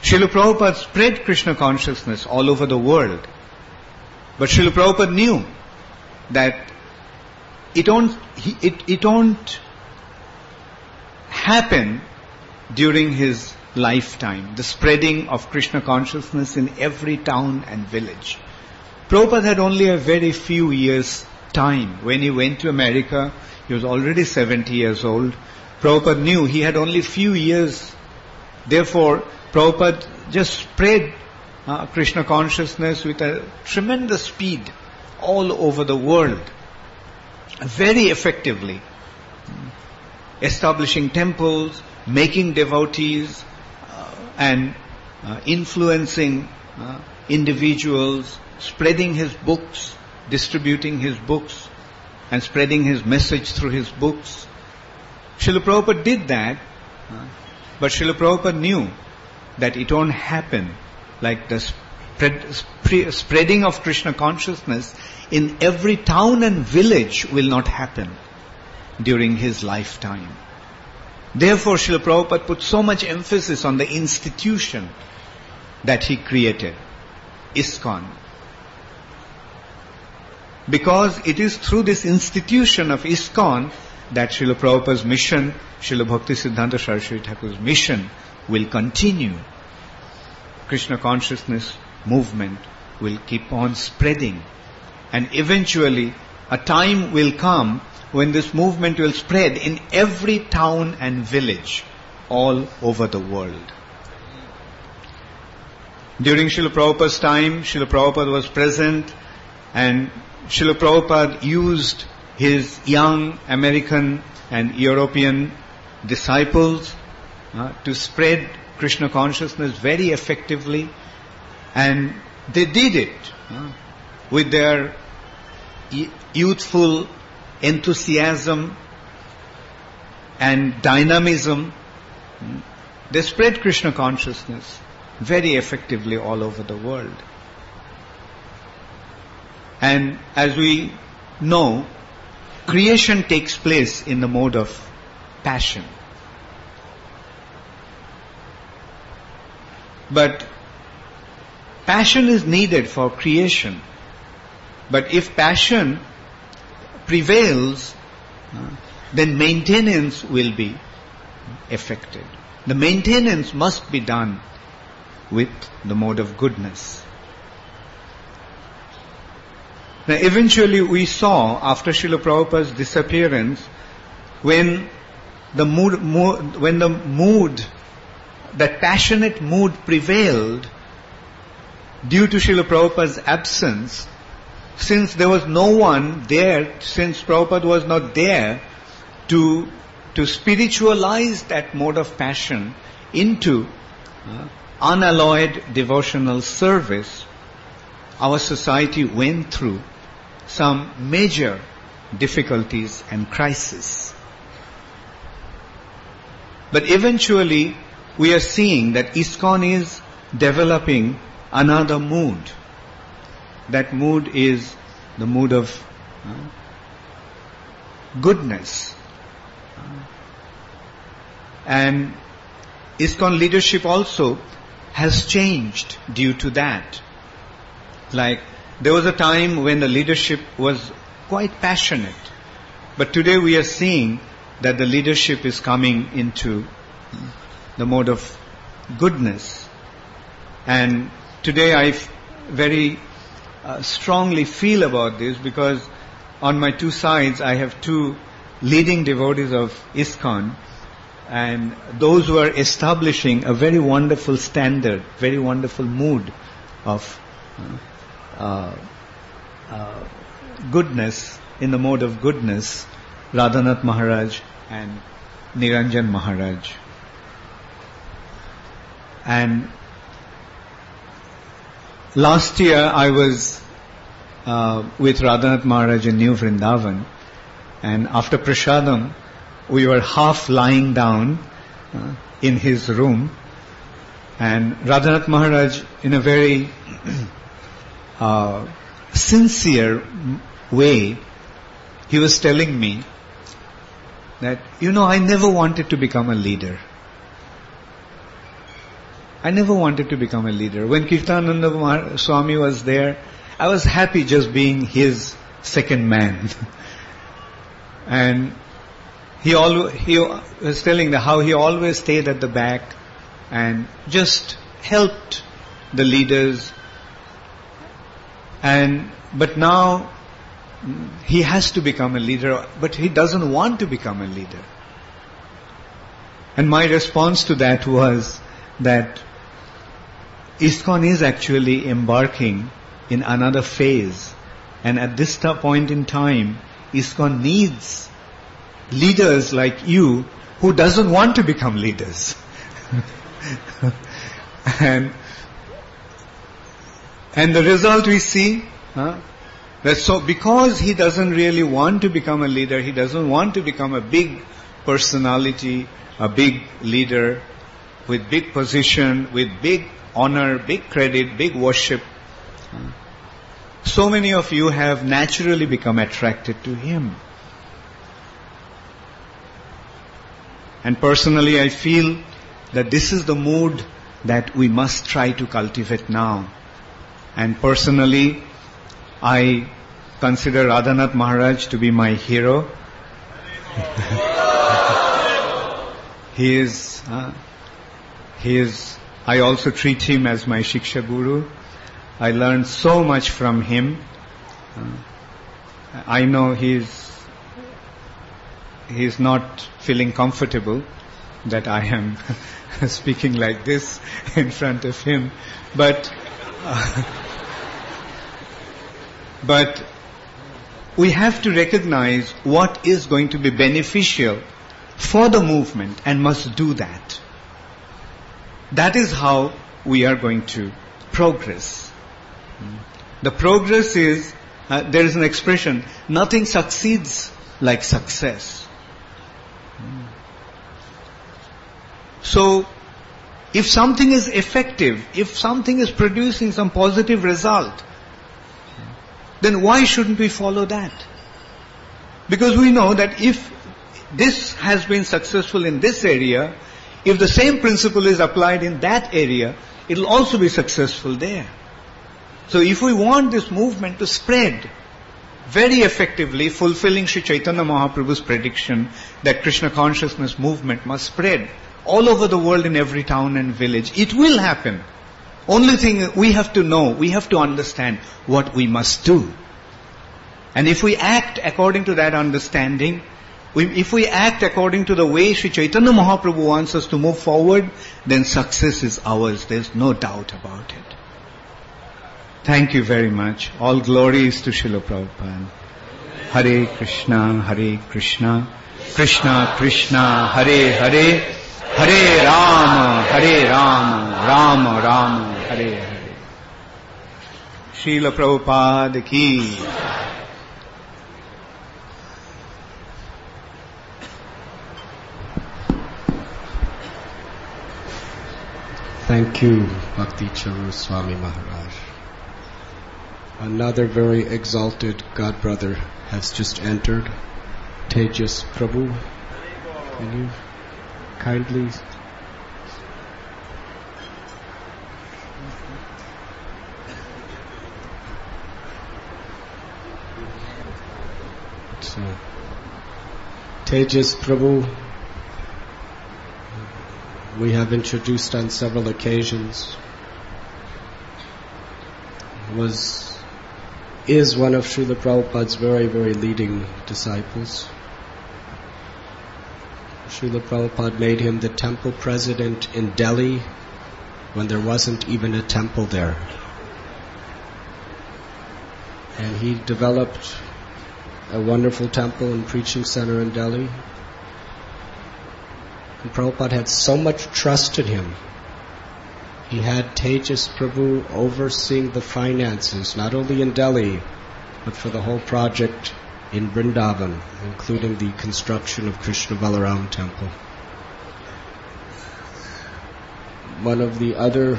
Srila Prabhupada spread Krishna consciousness all over the world. But Srila Prabhupada knew that it don't happen during his lifetime, the spreading of Krishna consciousness in every town and village. Prabhupada had only a very few years' time. When he went to America, he was already 70 years old. Prabhupada knew he had only few years. Therefore, Prabhupada just spread Krishna consciousness with a tremendous speed all over the world, very effectively, establishing temples, making devotees, and influencing individuals, spreading his books, distributing his books, and spreading his message through his books. Srila Prabhupada did that, but Srila Prabhupada knew that it won't happen like the spreading of Krishna consciousness in every town and village will not happen during his lifetime. Therefore, Srila Prabhupada put so much emphasis on the institution that he created, ISKCON. Because it is through this institution of ISKCON that Srila Prabhupada's mission, Srila Bhakti Siddhanta Saraswati Thakur's mission, will continue. Krishna consciousness movement will keep on spreading. And eventually, a time will come when this movement will spread in every town and village all over the world. During Srila Prabhupada's time, Srila Prabhupada was present, and Srila Prabhupada used his young American and European disciples to spread Krishna consciousness very effectively, and they did it with their youthful enthusiasm and dynamism. They spread Krishna consciousness very effectively all over the world. And as we No, creation takes place in the mode of passion. But passion is needed for creation. But if passion prevails, then maintenance will be affected. The maintenance must be done with the mode of goodness. Now eventually we saw, after Srila Prabhupada's disappearance, when the mood, that passionate mood prevailed due to Srila Prabhupada's absence, since there was no one there, since Prabhupada was not there to spiritualize that mode of passion into unalloyed devotional service, our society went through some major difficulties and crises. But eventually we are seeing that ISKCON is developing another mood. That mood is the mood of goodness. And ISKCON leadership also has changed due to that. Like, there was a time when the leadership was quite passionate. But today we are seeing that the leadership is coming into the mode of goodness. And today I very strongly feel about this, because on my two sides I have two leading devotees of ISKCON, and those who are establishing a very wonderful standard, very wonderful mood of goodness, in the mode of goodness, Radhanath Maharaj and Niranjan Maharaj. And last year I was with Radhanath Maharaj in New Vrindavan, and after Prasadam we were half lying down in his room, and Radhanath Maharaj, in a very sincere way, he was telling me that, I never wanted to become a leader. I never wanted to become a leader. When Kirtananda Swami was there, I was happy just being his second man. And he was telling how he always stayed at the back and just helped the leaders. But now he has to become a leader, but he doesn't want to become a leader. And my response to that was that ISKCON is actually embarking in another phase, and at this point in time, ISKCON needs leaders like you who doesn't want to become leaders. and the result we see, that so because he doesn't really want to become a leader, he doesn't want to become a big personality, a big leader with big position, with big honor, big credit, big worship. So many of you have naturally become attracted to him. And personally I feel that this is the mood that we must try to cultivate now. And personally, I consider Radhanath Maharaj to be my hero. He is, I also treat him as my Shiksha Guru. I learned so much from him. I know he's not feeling comfortable that I am speaking like this in front of him. But we have to recognize what is going to be beneficial for the movement and must do that. That is how we are going to progress. The progress is, there is an expression, nothing succeeds like success. So, if something is effective, if something is producing some positive result, then why shouldn't we follow that? Because we know that if this has been successful in this area, if the same principle is applied in that area, it will also be successful there. So if we want this movement to spread very effectively, fulfilling Sri Chaitanya Mahaprabhu's prediction that Krishna consciousness movement must spread all over the world in every town and village, it will happen. Only thing we have to know, we have to understand what we must do. And if we act according to that understanding, if we act according to the way Sri Chaitanya Mahaprabhu wants us to move forward, then success is ours. There's no doubt about it. Thank you very much. All glories to Srila Prabhupada. Hare Krishna, Krishna Krishna, Hare Hare, Hare Rama, Rama Rama, Hare Hare. Srila Prabhupada ki. Thank you, Bhakti Charu Swami Maharaj. Another very exalted God brother has just entered. Tejas Prabhu, can you kindly... So, Tejas Prabhu, we have introduced on several occasions, is one of Srila Prabhupada's very, very leading disciples. Srila Prabhupada made him the temple president in Delhi when there wasn't even a temple there. And he developed a wonderful temple and preaching center in Delhi. And Prabhupada had so much trust in him. He had Tejas Prabhu overseeing the finances, not only in Delhi, but for the whole project in Vrindavan, including the construction of Krishna Balaram Temple. One of the other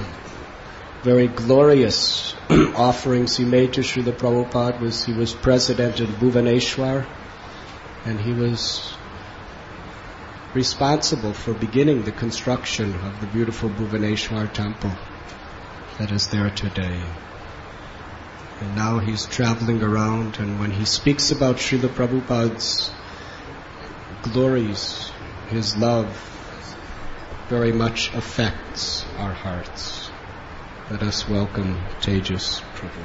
very glorious offerings he made to Srila Prabhupada was he was president in Bhuvaneshwar, and he was responsible for beginning the construction of the beautiful Bhuvaneshwar temple that is there today. And now he's traveling around, and when he speaks about Srila Prabhupada's glories, his love very much affects our hearts. Let us welcome Tejas Prabhu.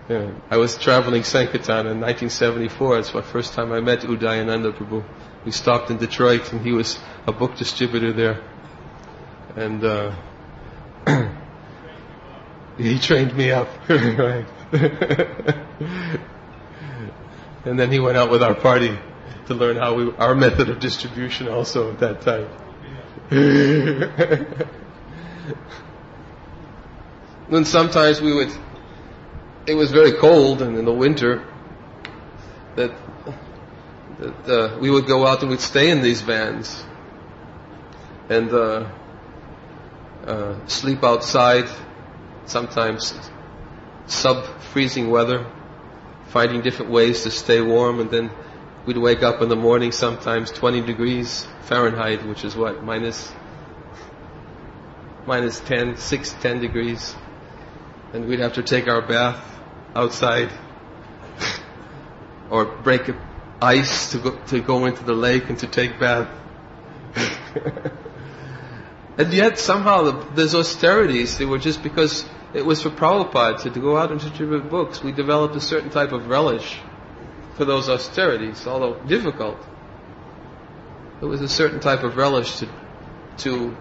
Yeah, I was traveling Sankirtan in 1974. It's my first time I met Udayananda Prabhu. We stopped in Detroit, and he was a book distributor there. And he trained me up. Right. And then he went out with our party to learn our method of distribution also at that time. Then sometimes it was very cold, and in the winter that we would go out and we'd stay in these vans and sleep outside, sometimes sub-freezing weather, finding different ways to stay warm, and then we'd wake up in the morning, sometimes 20 degrees Fahrenheit, which is what, minus 10 degrees, and we'd have to take our bath outside or break ice to go into the lake and to take bath. And yet somehow those austerities, they were just because it was for Prabhupada to go out and distribute books. We developed a certain type of relish for those austerities, although difficult. It was a certain type of relish to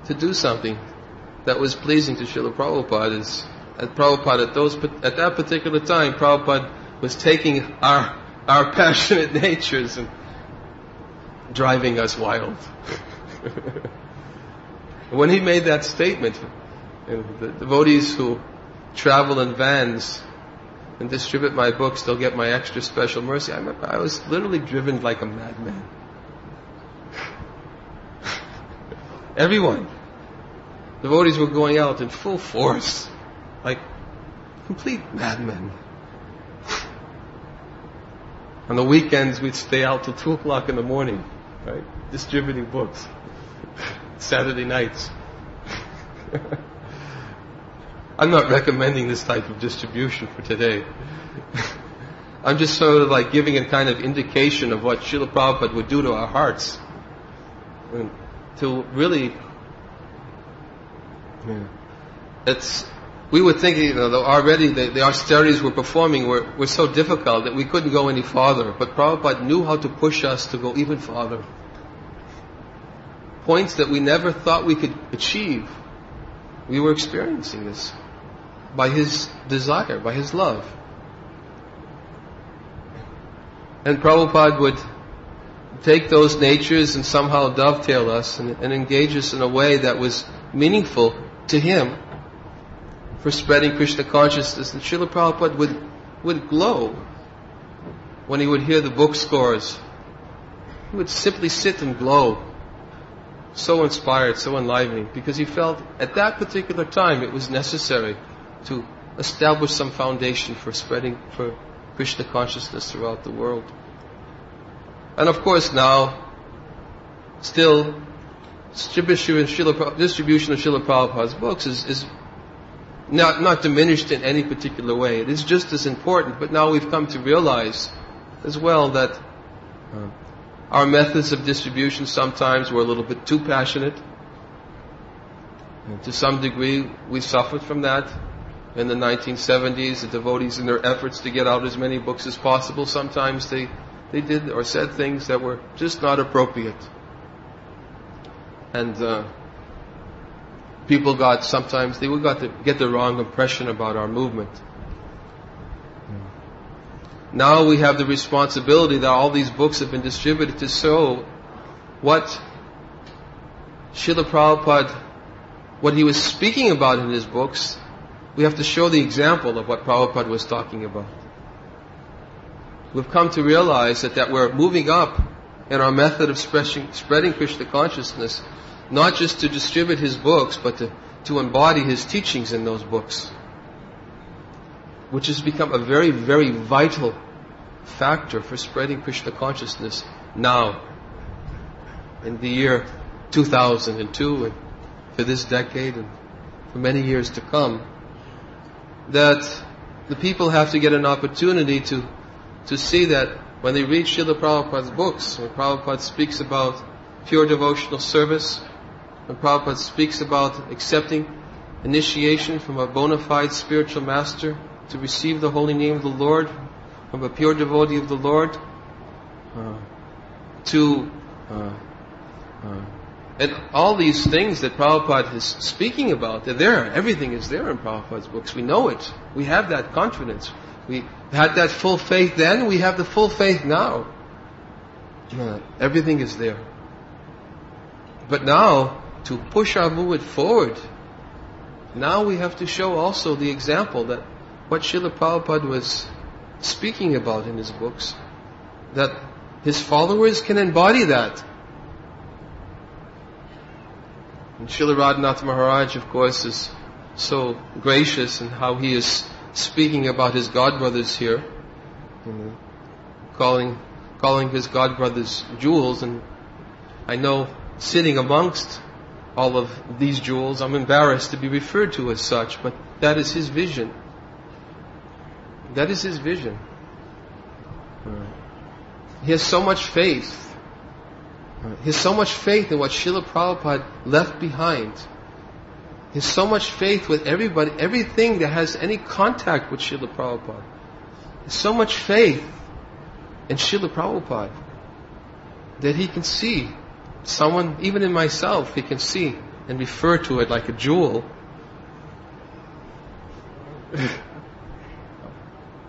do something that was pleasing to Srila Prabhupada. At that particular time, Prabhupada was taking our passionate natures and driving us wild. When he made that statement, the devotees who travel in vans and distribute my books, they'll get my extra special mercy. I remember I was literally driven like a madman. Everyone. Devotees were going out in full force, like complete madmen. On the weekends, we'd stay out till 2 o'clock in the morning, right, distributing books. Saturday nights. I'm not recommending this type of distribution for today. I'm just sort of like giving a kind of indication of what Srila Prabhupada would do to our hearts. And to really, we would think, already the austerities we're performing were so difficult that we couldn't go any farther. But Prabhupada knew how to push us to go even farther. Points that we never thought we could achieve. We were experiencing this by his desire, by his love. And Prabhupada would take those natures and somehow dovetail us and engage us in a way that was meaningful to him for spreading Krishna consciousness. And Srila Prabhupada would glow when he would hear the book scores. He would simply sit and glow. So inspired, so enlivening, because he felt at that particular time it was necessary to establish some foundation for spreading for Krishna consciousness throughout the world. And of course now, still, distribution of Srila Prabhupada's books is not diminished in any particular way. It is just as important, but now we've come to realize as well that our methods of distribution sometimes were a little bit too passionate. And to some degree, we suffered from that. In the 1970s, the devotees, in their efforts to get out as many books as possible, sometimes they did or said things that were just not appropriate. And people got to get the wrong impression about our movement. Now we have the responsibility that all these books have been distributed to show what Srila Prabhupada, what he was speaking about in his books. We have to show the example of what Prabhupada was talking about. We've come to realize that we're moving up in our method of spreading Krishna consciousness, not just to distribute his books, but to embody his teachings in those books, which has become a very, very vital factor for spreading Krishna consciousness now, in the year 2002, and for this decade, and for many years to come, that the people have to get an opportunity to see that when they read Srila Prabhupada's books, when Prabhupada speaks about pure devotional service, when Prabhupada speaks about accepting initiation from a bona fide spiritual master to receive the holy name of the Lord, from a pure devotee of the Lord, and all these things that Prabhupada is speaking about, they're there. Everything is there in Prabhupada's books. We know it. We have that confidence. We had that full faith then. We have the full faith now. Everything is there. But now, to push our movement forward, now we have to show also the example that what Srila Prabhupada was speaking about in his books, that his followers can embody that. And Srila Radhanath Maharaj, of course, is so gracious in how he is speaking about his godbrothers here, calling his godbrothers jewels. And I know, sitting amongst all of these jewels, I'm embarrassed to be referred to as such, but that is his vision. That is his vision. He has so much faith. He has so much faith in what Srila Prabhupada left behind. He has so much faith with everybody, everything that has any contact with Srila Prabhupada. He has so much faith in Srila Prabhupada that he can see someone, even in myself, he can see and refer to it like a jewel.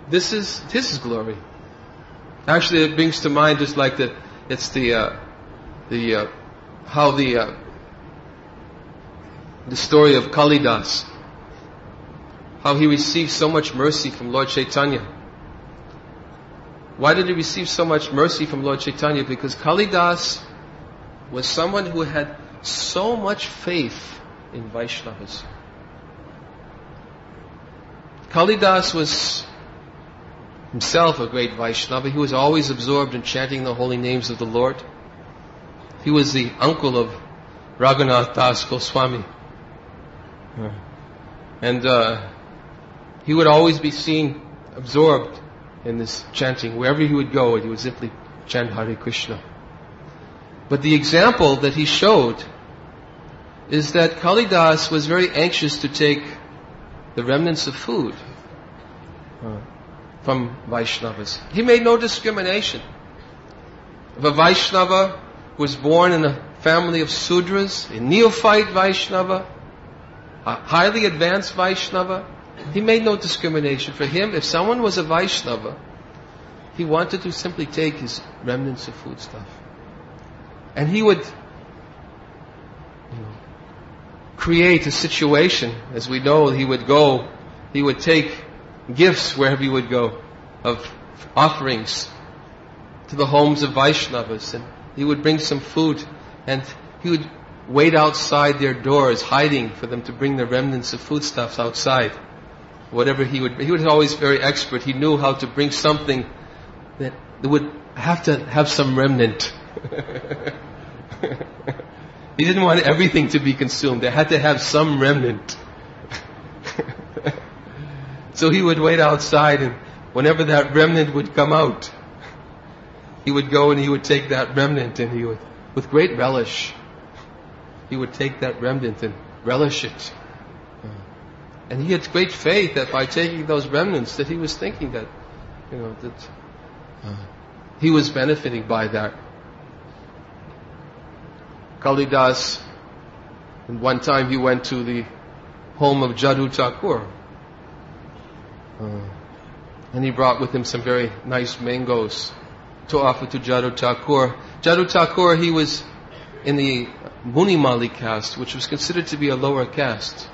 This is his glory. Actually, it brings to mind just like it's the how the story of Kalidas, how he received so much mercy from Lord Chaitanya. Why did he receive so much mercy from Lord Chaitanya? Because Kalidas was someone who had so much faith in Vaishnavas. Kalidas was himself a great Vaishnava. He was always absorbed in chanting the holy names of the Lord. He was the uncle of Raghunath Das Goswami. And he would always be seen absorbed in this chanting. Wherever he would go, he would simply chant Hare Krishna. But the example that he showed is that Kalidas was very anxious to take the remnants of food from Vaishnavas. He made no discrimination. If a Vaishnava was born in a family of Sudras, a neophyte Vaishnava, a highly advanced Vaishnava, he made no discrimination. For him, if someone was a Vaishnava, he wanted to simply take his remnants of foodstuff. And he would create a situation. As we know, he would take gifts wherever he would go, of offerings to the homes of Vaishnavas, and he would bring some food, and he would wait outside their doors, hiding for them to bring the remnants of foodstuffs outside. Whatever he was always very expert. He knew how to bring something that would have to have some remnant. He didn't want everything to be consumed. They had to have some remnant. So he would wait outside, and whenever that remnant would come out, he would go and he would take that remnant, and he would, with great relish, he would take that remnant and relish it. And he had great faith that by taking those remnants, that he was thinking that, he was benefiting by that. Kalidas, and one time he went to the home of Jadu Thakur, and he brought with him some very nice mangoes to offer to Jadu Thakur. Jadu Thakur, he was in the Munimali caste, which was considered to be a lower caste.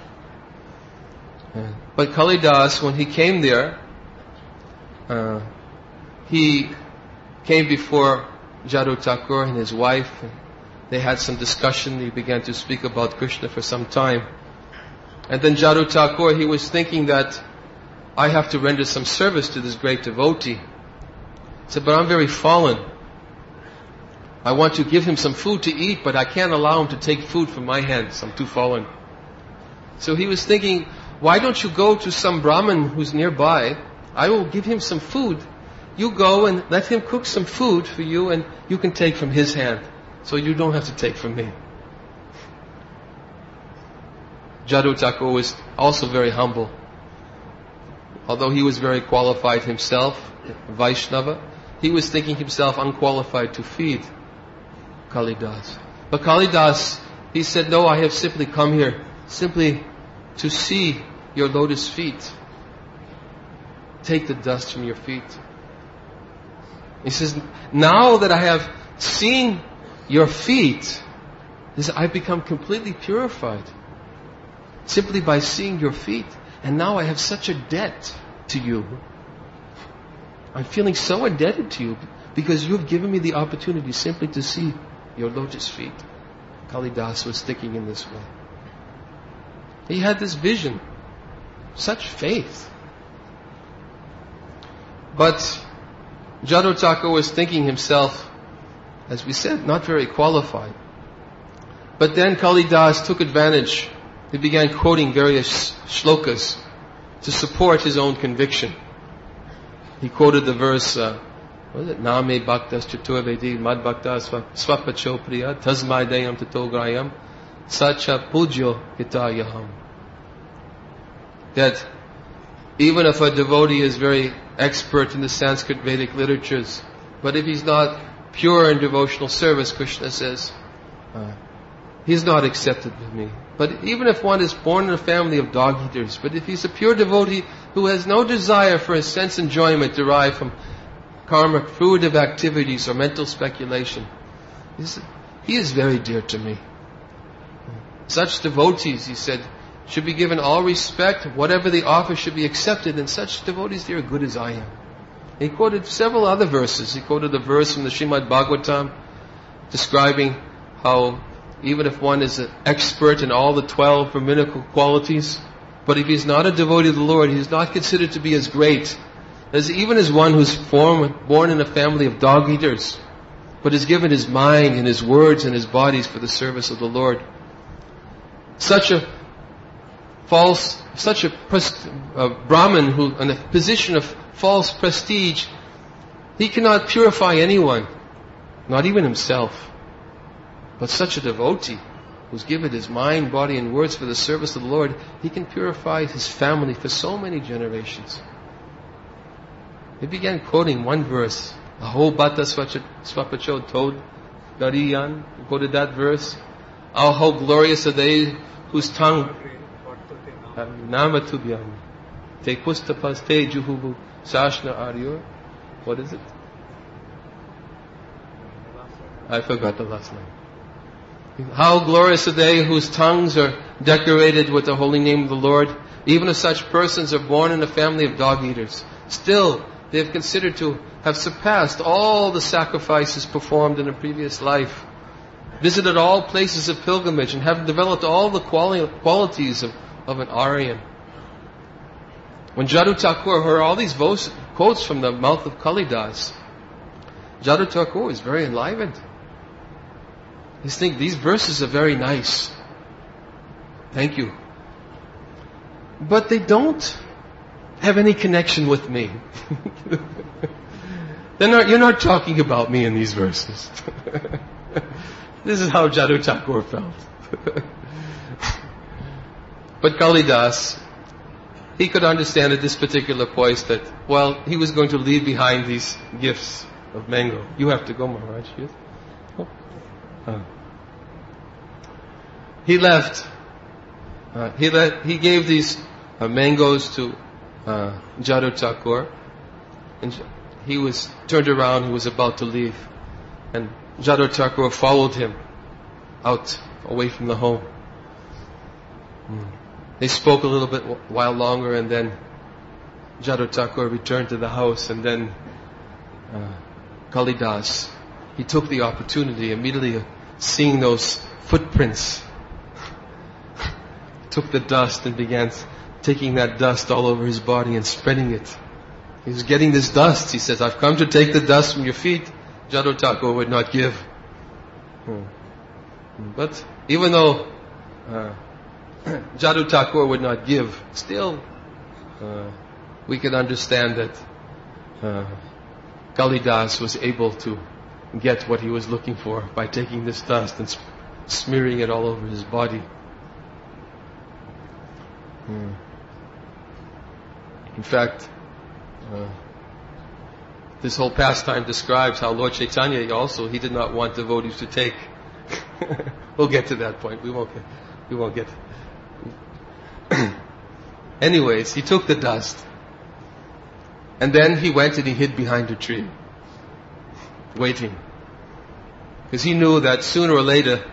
But Kalidas, when he came there, he came before Jadu Thakur and his wife. And they had some discussion. He began to speak about Krishna for some time. And then Jadu Thakur, he was thinking that I have to render some service to this great devotee. He said, but I'm very fallen. I want to give him some food to eat, but I can't allow him to take food from my hands. I'm too fallen. So he was thinking, why don't you go to some Brahmin who's nearby? I will give him some food. You go and let him cook some food for you, and you can take from his hand. So you don't have to take from me. Jadu Thakur was also very humble. Although he was very qualified himself, Vaishnava, he was thinking himself unqualified to feed Kalidas. But Kalidas, he said, no, I have simply come here simply to see your lotus feet. Take the dust from your feet. He says, now that I have seen your feet, I've become completely purified simply by seeing your feet. And now I have such a debt to you. I'm feeling so indebted to you because you've given me the opportunity simply to see your lotus feet. Kalidas was thinking in this way. He had this vision, such faith. But Jadu Thakur was thinking himself, as we said, not very qualified. But then Kalidas took advantage. He began quoting various shlokas to support his own conviction. He quoted the verse, what is it? Name bhaktas chaturvedi mad bhaktas swapacho priya tasmai dayam tato grayam sacha pujyo hitayaham. That even if a devotee is very expert in the Sanskrit Vedic literatures, but if he's not pure in devotional service, Krishna says, he's not accepted with me. But even if one is born in a family of dog eaters, but if he's a pure devotee who has no desire for his sense enjoyment derived from karma, fruitive activities or mental speculation, he is very dear to me. Such devotees, he said, should be given all respect. Whatever they offer should be accepted, and such devotees, they are good as I am. He quoted several other verses. He quoted a verse from the Srimad Bhagavatam describing how even if one is an expert in all the 12 brahminical qualities, but if he's not a devotee of the Lord, he is not considered to be as great as even as one who's born in a family of dog eaters, but has given his mind and his words and his bodies for the service of the Lord. Such a Brahmin who, in a position of false prestige, he cannot purify anyone, not even himself. But such a devotee who's given his mind, body, and words for the service of the Lord, he can purify his family for so many generations. He began quoting one verse, Aho Bata Swapacho Tod Dariyan, he quoted that verse. Oh, how glorious are they whose tongue Namatubhyam Te Kustapas Te Juhubu Sashna Aryor. What is it? I forgot the last line. How glorious are they whose tongues are decorated with the holy name of the Lord. Even if such persons are born in a family of dog eaters, still they have considered to have surpassed all the sacrifices performed in a previous life, visited all places of pilgrimage, and have developed all the qualities of an Aryan. When Jadu Thakur heard all these quotes from the mouth of Kalidas, Jadu Thakur is very enlivened. He's thinking, these verses are very nice. Thank you. But they don't have any connection with me. You're not talking about me in these verses. This is how Jadu Thakur felt. But Kalidas, he could understand at this particular point that, well, he was going to leave behind these gifts of mango. You have to go, Maharaj. Yes? He left. He gave these mangoes to Jadu Thakur, and he was turned around. He was about to leave, and Jadu Thakur followed him out, away from the home. They spoke a little bit while longer, and then Jadu Thakur returned to the house, and then Kalidas, he took the opportunity immediately, seeing those footprints, took the dust and began taking that dust all over his body and spreading it. He was getting this dust. He says, I've come to take the dust from your feet. Jadu Thakur would not give. But even though Jadu Thakur would not give, still we can understand that Kalidas was able to get what he was looking for by taking this dust and smearing it all over his body. In fact, this whole pastime describes how Lord Chaitanya also, he did not want devotees to take. We'll get to that point. We won't get. Anyways, he took the dust, and then he went and he hid behind a tree, waiting, because he knew that sooner or later,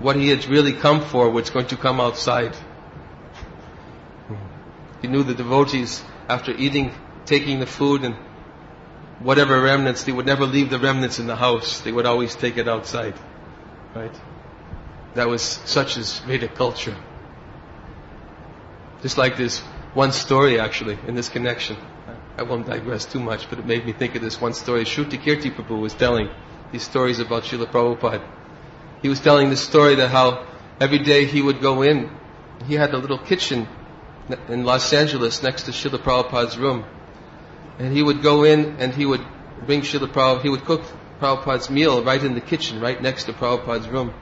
what he had really come for was going to come outside. He knew the devotees, after eating, taking the food and whatever remnants, they would never leave the remnants in the house. They would always take it outside. Right? That was such as Vedic culture. Just like this one story actually, in this connection. I won't digress too much, but it made me think of this one story. Shruti Kirti Prabhu was telling these stories about Srila Prabhupada. He was telling this story that how every day he would go in, he had a little kitchen in Los Angeles next to Srila Prabhupada's room. And he would go in and he would bring Srila Prabhupada, he would cook Prabhupada's meal right in the kitchen, right next to Prabhupada's room.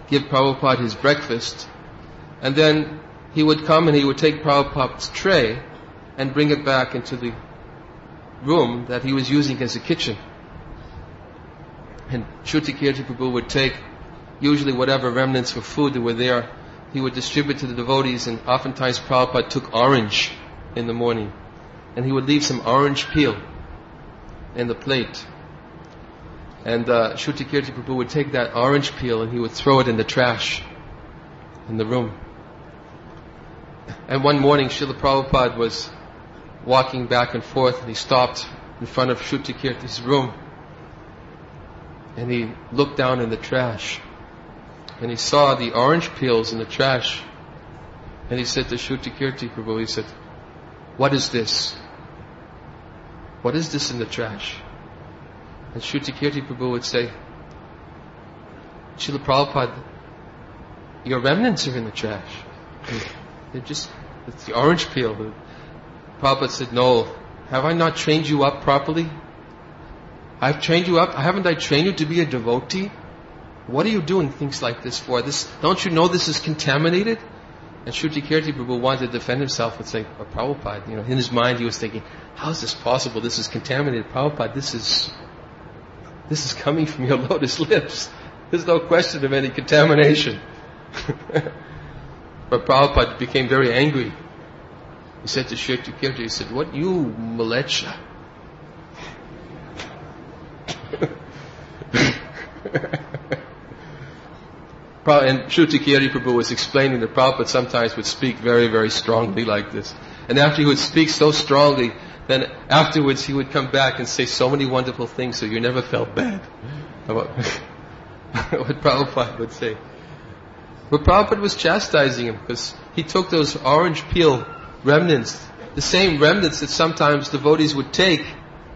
Give Prabhupada his breakfast. And then he would come and he would take Prabhupada's tray and bring it back into the room that he was using as a kitchen. And Shruti Kirti Prabhu would take usually whatever remnants of food that were there, he would distribute to the devotees, and oftentimes Prabhupada took orange in the morning, and he would leave some orange peel in the plate. And Shrutikirti Prabhu would take that orange peel and he would throw it in the trash in the room. And one morning Srila Prabhupada was walking back and forth and he stopped in front of Shrutikirti's room. And he looked down in the trash. And he saw the orange peels in the trash. And he said to Shrutikirti Prabhu, he said, "What is this? What is this in the trash?" And Shrutikirti Prabhu would say, "Srila Prabhupada, your remnants are in the trash. It's the orange peel." Prabhupada said, "No, have I not trained you up properly? I've trained you up. Haven't I trained you to be a devotee? What are you doing things like this for? Don't you know this is contaminated?" And Shrutikirti Prabhu wanted to defend himself and say, "Oh, Prabhupada," in his mind he was thinking, "How is this possible? This is contaminated. Prabhupada, this is coming from your lotus lips. There's no question of any contamination." But Prabhupada became very angry. He said to Shrutikirti, he said, "What, you Malecha?" And Shrutikirti Prabhu was explaining that Prabhupada sometimes would speak very, very strongly like this. And after he would speak so strongly, then afterwards he would come back and say so many wonderful things so you never felt bad about what Prabhupada would say. But Prabhupada was chastising him because he took those orange peel remnants, the same remnants that sometimes devotees would take.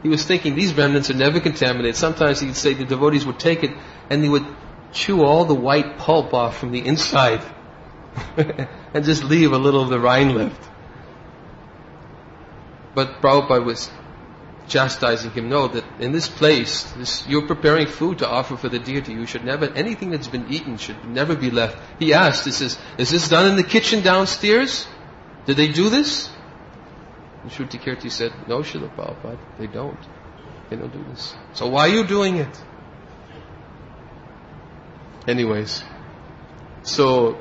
He was thinking these remnants are never contaminated. Sometimes he'd say the devotees would take it and they would chew all the white pulp off from the inside and just leave a little of the rind left. But Prabhupada was chastising him, "No, that in this place, you're preparing food to offer for the deity. You should never, anything that's been eaten should never be left." He asked, "Is this done in the kitchen downstairs? Did they do this?" And Shrutikirti said, "No, Srila Prabhupada, they don't. They don't do this. So why are you doing it?" Anyways, so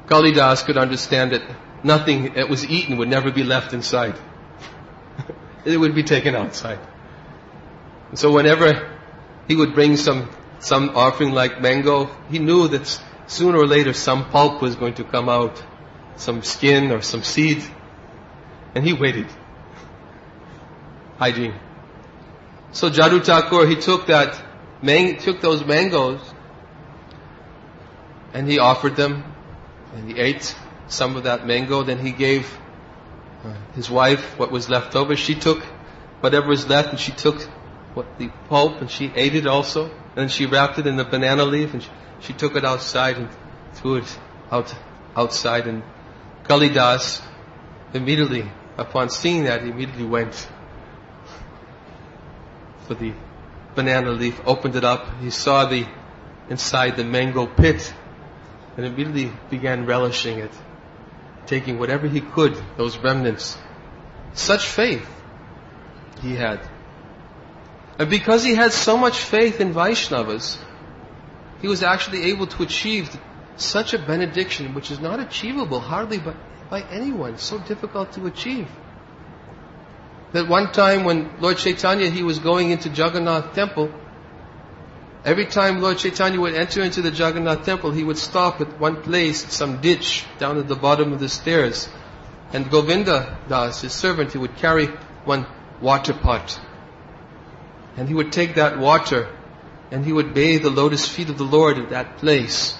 Kalidas could understand that nothing that was eaten would never be left inside. It would be taken outside. And so whenever he would bring some offering like mango, he knew that sooner or later some pulp was going to come out, some skin or some seed, and he waited. Hygiene. So Jadu Thakur, he took those mangoes and he offered them and he ate some of that mango. Then he gave his wife what was left over. She took whatever was left and she took the pulp and she ate it also. And she wrapped it in a banana leaf and she took it outside and threw it outside. And Kalidas immediately, upon seeing that, he immediately went for the banana leaf, opened it up. He saw inside the mango pit and immediately began relishing it, taking whatever he could, those remnants. Such faith he had. And because he had so much faith in Vaishnavas, he was actually able to achieve such a benediction which is not achievable hardly by anyone. So difficult to achieve. That one time when Lord Chaitanya, he was going into Jagannath temple, every time Lord Chaitanya would enter into the Jagannath temple, he would stop at one place, some ditch down at the bottom of the stairs. And Govinda Das, his servant, he would carry one water pot. And he would take that water and he would bathe the lotus feet of the Lord at that place.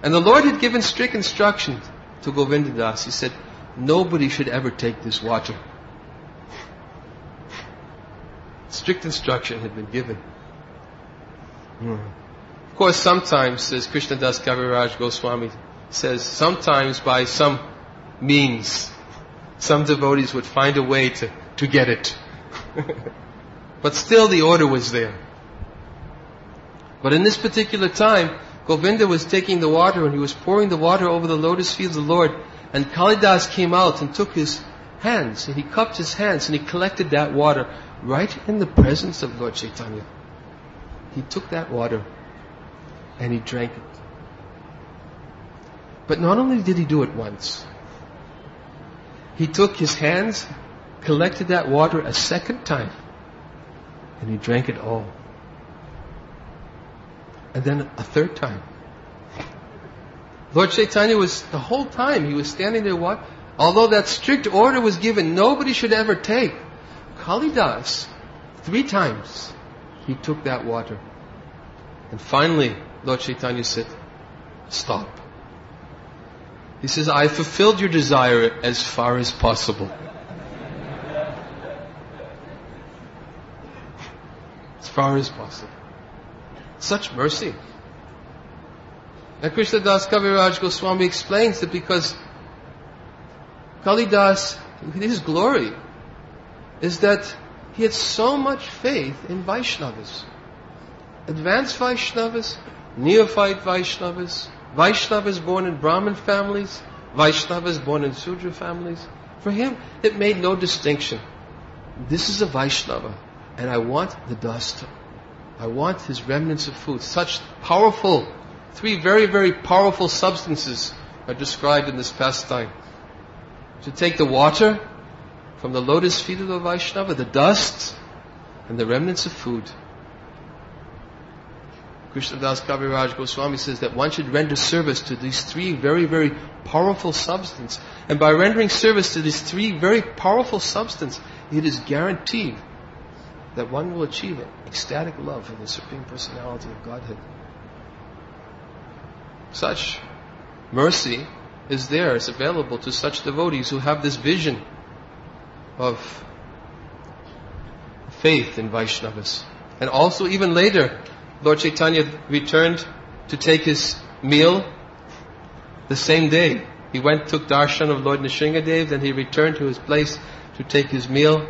And the Lord had given strict instructions to Govinda Das. He said, "Nobody should ever take this water." Strict instruction had been given. Of course, sometimes, says Krishnadas Kaviraj Goswami, says, sometimes by some means, some devotees would find a way to get it. But still the order was there. But in this particular time, Govinda was taking the water and he was pouring the water over the lotus feet of the Lord. And Kalidas came out and took his hands and he cupped his hands and he collected that water right in the presence of Lord Chaitanya. He took that water and he drank it. But not only did he do it once, he took his hands, collected that water a second time, and he drank it all. And then a third time. Lord Chaitanya was, the whole time, he was standing there, what? Although that strict order was given, nobody should ever take. Kalidas, 3 times, he took that water. And finally, Lord Chaitanya said, stop. He says, I fulfilled your desire as far as possible. As far as possible. Such mercy. And Krishna Das Kaviraj Goswami explains that because Kalidas, his glory is that he had so much faith in Vaishnavas. Advanced Vaishnavas, neophyte Vaishnavas, Vaishnavas born in Brahmin families, Vaishnavas born in Sudra families. For him, it made no distinction. This is a Vaishnava, and I want the dust. I want his remnants of food. Such powerful, 3 very, very powerful substances are described in this pastime. To take the water from the lotus feet of the Vaishnava, the dust, and the remnants of food. Krishnadas Kaviraj Goswami says that one should render service to these 3 very, very powerful substances. And by rendering service to these 3 very powerful substances, it is guaranteed that one will achieve an ecstatic love for the Supreme Personality of Godhead. Such mercy is there, is available to such devotees who have this vision of faith in Vaishnavas. And also even later, Lord Chaitanya returned to take his meal the same day. He went, took darshan of Lord Nrsingadev, then he returned to his place to take his meal.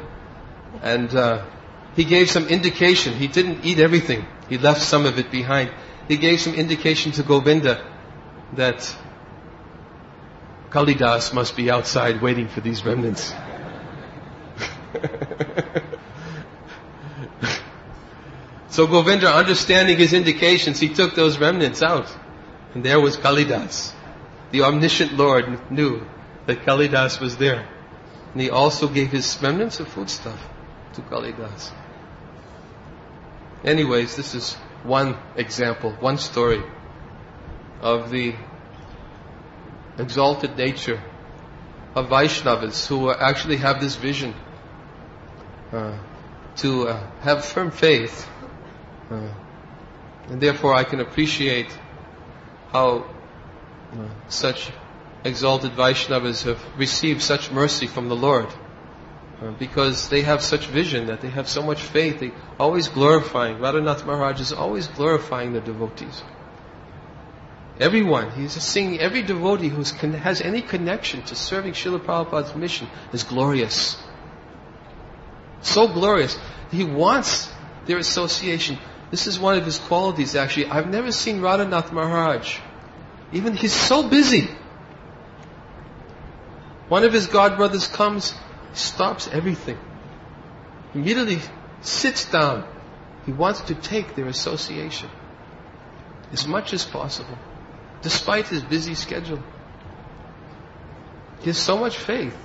And he gave some indication. He didn't eat everything. He left some of it behind. He gave some indication to Govinda that Kalidas must be outside waiting for these remnants. So Govinda, understanding his indications, he took those remnants out. And there was Kalidas. The omniscient Lord knew that Kalidas was there. And he also gave his remnants of foodstuff to Kalidas. Anyways, this is one example, one story of the exalted nature of Vaishnavas who actually have this vision to have firm faith. And therefore I can appreciate how such exalted Vaishnavas have received such mercy from the Lord. Because they have such vision, that they have so much faith, they always glorifying. Radhanath Maharaj is always glorifying the devotees. Everyone, he's seeing every devotee who has any connection to serving Srila Prabhupada's mission is glorious. So glorious. He wants their association. This is one of his qualities actually. I've never seen Radhanath Maharaj. Even he's so busy. One of his godbrothers comes, stops everything. Immediately sits down. He wants to take their association as much as possible, despite his busy schedule. He has so much faith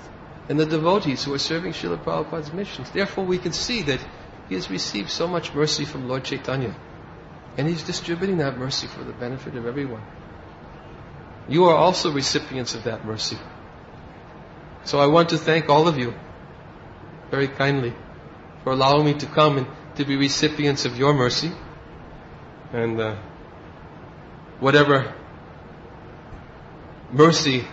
in the devotees who are serving Srila Prabhupada's missions. Therefore we can see that he has received so much mercy from Lord Chaitanya. And he's distributing that mercy for the benefit of everyone. You are also recipients of that mercy. So I want to thank all of you very kindly for allowing me to come and to be recipients of your mercy. And whatever mercy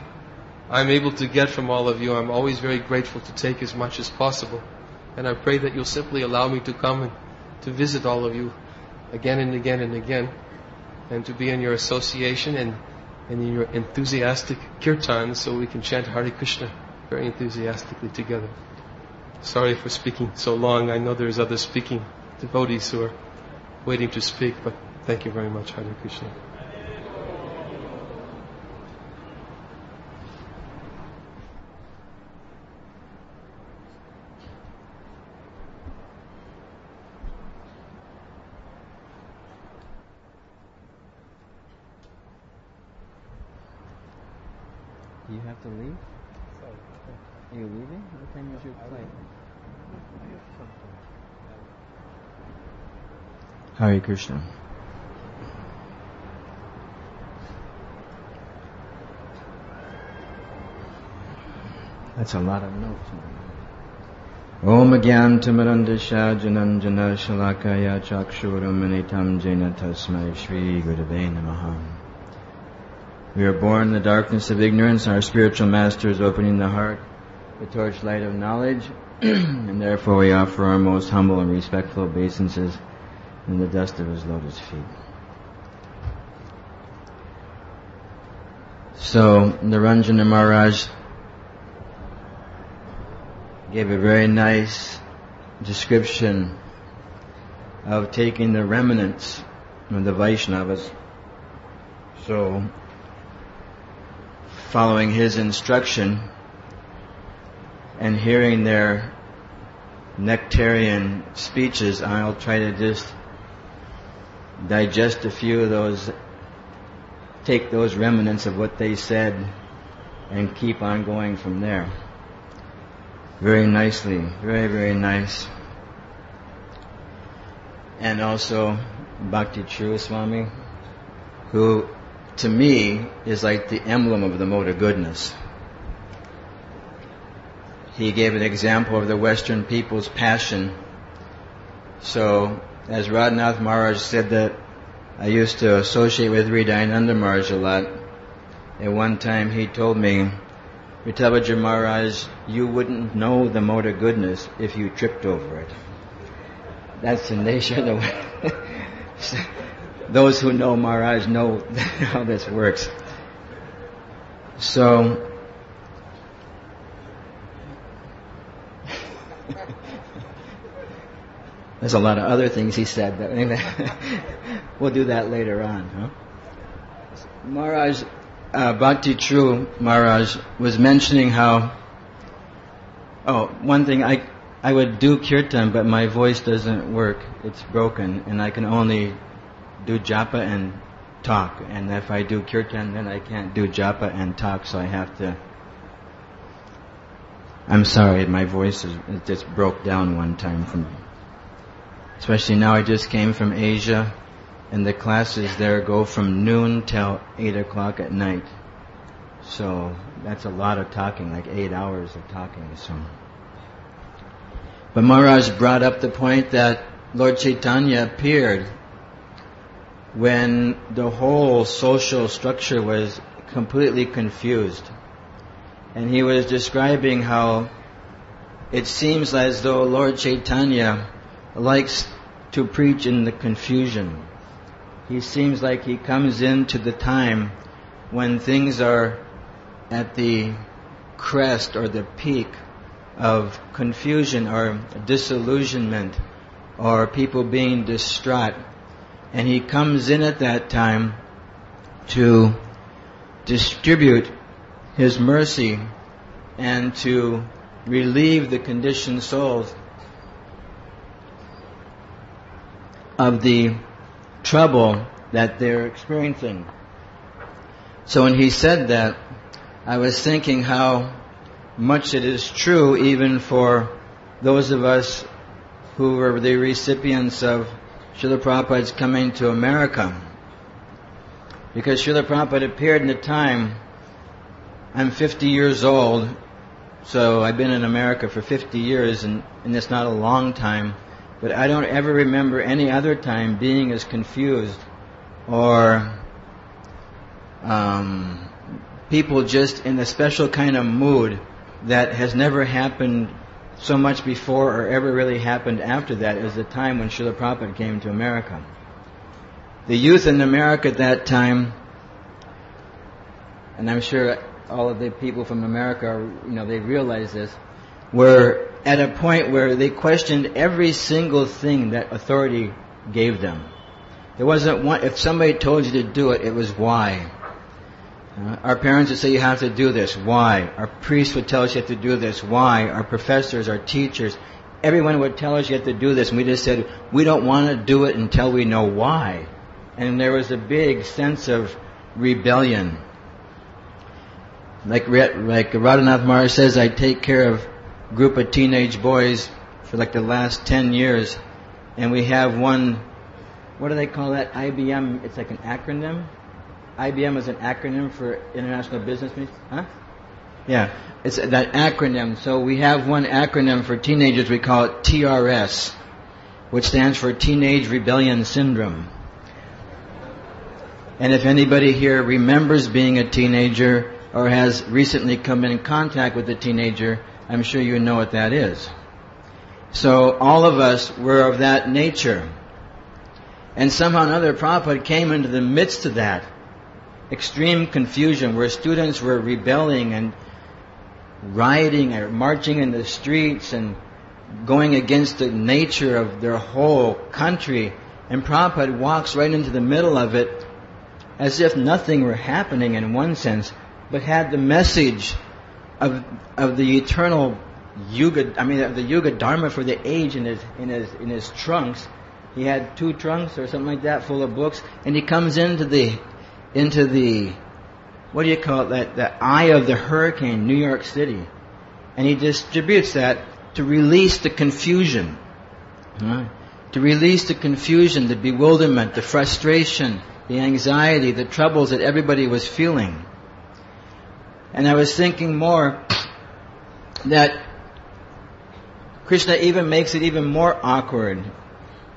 I'm able to get from all of you, I'm always very grateful to take as much as possible. And I pray that you'll simply allow me to come and to visit all of you again and again and again, and to be in your association and in your enthusiastic kirtan, so we can chant Hare Krishna very enthusiastically together. Sorry for speaking so long. I know there's other speaking devotees who are waiting to speak, but thank you very much. Hare Krishna. You have to leave? Are you leaving? What time is your flight? Hare Krishna. That's a lot of notes. Om Agyantamarandasha Jananjana Shalakaya Chakshuramanitam Jena Tasmai Shri Gurave Namaha. We are born in the darkness of ignorance. Our spiritual master is opening the heart, the torchlight of knowledge, and therefore we offer our most humble and respectful obeisances in the dust of his lotus feet. So, Niranjana Maharaj gave a very nice description of taking the remnants of the Vaishnavas. So, following his instruction and hearing their nectarian speeches, I'll try to just digest a few of those, take those remnants of what they said and keep on going from there. Very nicely, very, very nice. And also Bhakti True Swami, who to me is like the emblem of the mode of goodness. He gave an example of the Western people's passion. So, as Radhanath Maharaj said that I used to associate with Hridayananda Maharaj a lot. At one time he told me, Vitabhaja Maharaj, you wouldn't know the mode of goodness if you tripped over it. That's the nature of the way. Those who know Maharaj know how this works. So, there's a lot of other things he said, but we'll do that later on. Huh? Maharaj, Bhakti True Maharaj was mentioning how, one thing, I would do kirtan, but my voice doesn't work. It's broken, and I can only do japa and talk. And if I do kirtan, then I can't do japa and talk, so I have to... I'm sorry, my voice it just broke down one time especially now I just came from Asia, and the classes there go from noon till 8 o'clock at night. So that's a lot of talking, like 8 hours of talking. So, but Maharaj brought up the point that Lord Chaitanya appeared when the whole social structure was completely confused. And he was describing how it seems as though Lord Chaitanya likes to preach in the confusion. He seems like he comes into the time when things are at the crest or the peak of confusion or disillusionment or people being distraught. And he comes in at that time to distribute his mercy and to relieve the conditioned souls of the trouble that they're experiencing. So when he said that, I was thinking how much it is true even for those of us who were the recipients of Srila Prabhupada's coming to America. Because Srila Prabhupada appeared in a time, I'm 50 years old, so I've been in America for 50 years, and it's not a long time, but I don't ever remember any other time being as confused or people just in a special kind of mood that has never happened so much before or ever really happened after that as the time when Srila Prabhupada came to America. The youth in America at that time, and I'm sure all of the people from America, they realize this, were at a point where they questioned every single thing that authority gave them. There wasn't one, if somebody told you to do it, it was why. Our parents would say you have to do this, why? Our priests would tell us you have to do this, why? Our professors, our teachers, everyone would tell us you have to do this, and we just said, we don't want to do it until we know why. And there was a big sense of rebellion. Like Radhanath Maharaj says, I take care of a group of teenage boys for like the last 10 years, and we have one, what do they call that? IBM, it's like an acronym. IBM is an acronym for International Business Meetings. Huh? Yeah, it's that acronym. So we have one acronym for teenagers. We call it TRS, which stands for Teenage Rebellion Syndrome. And if anybody here remembers being a teenager or has recently come in contact with a teenager, I'm sure you know what that is. So all of us were of that nature. And somehow or another, Prabhupada came into the midst of that extreme confusion where students were rebelling and rioting or marching in the streets and going against the nature of their whole country. And Prabhupada walks right into the middle of it as if nothing were happening in one sense, but had the message of the eternal Yuga, the Yuga Dharma for the age in his trunks. He had 2 trunks or something like that full of books, and he comes into the what do you call it, the eye of the hurricane, New York City, and he distributes that to release the confusion, to release the confusion, the bewilderment, the frustration, the anxiety, the troubles that everybody was feeling. And I was thinking more that Krishna even makes it even more awkward.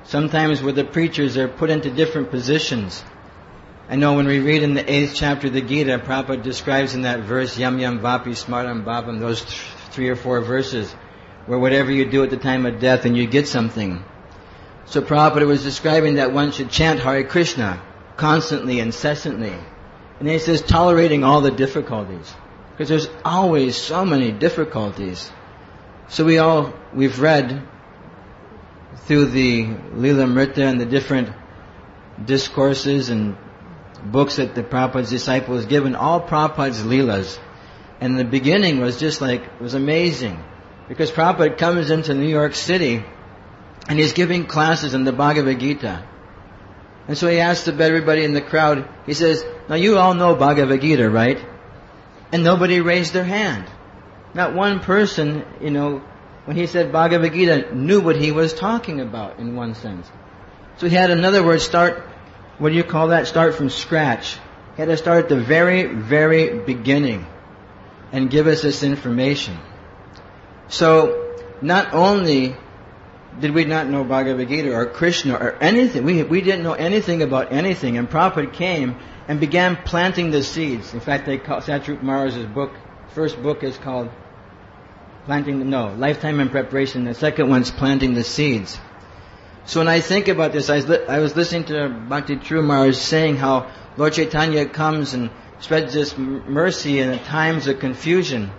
Sometimes where the preachers are put into different positions. I know when we read in the 8th chapter of the Gita, Prabhupada describes in that verse, Yam Yam Vapi Smaram Bhavam, those 3 or 4 verses, where whatever you do at the time of death and you get something. So Prabhupada was describing that one should chant Hare Krishna constantly, incessantly. And he says, tolerating all the difficulties. Because there's always so many difficulties. So we've read through the Lila Mrita and the different discourses and books that the Prabhupada's disciples given, all Prabhupada's Leelas. And the beginning was just like, it was amazing. Because Prabhupada comes into New York City and he's giving classes in the Bhagavad Gita. And so he asked everybody in the crowd, he says, now you all know Bhagavad Gita, right? And nobody raised their hand. Not one person, when he said Bhagavad Gita, knew what he was talking about in one sense. So he had, in other words, start from scratch. He had to start at the very, very beginning and give us this information. So, not only did we not know Bhagavad Gita or Krishna or anything, we didn't know anything about anything, and Prabhupada came and began planting the seeds. In fact, Satrup Maharaj's first book is called Lifetime in Preparation. The second one's Planting the Seeds. So when I think about this, I was listening to Bhakti True Maharaj saying how Lord Chaitanya comes and spreads this mercy in the times of confusion.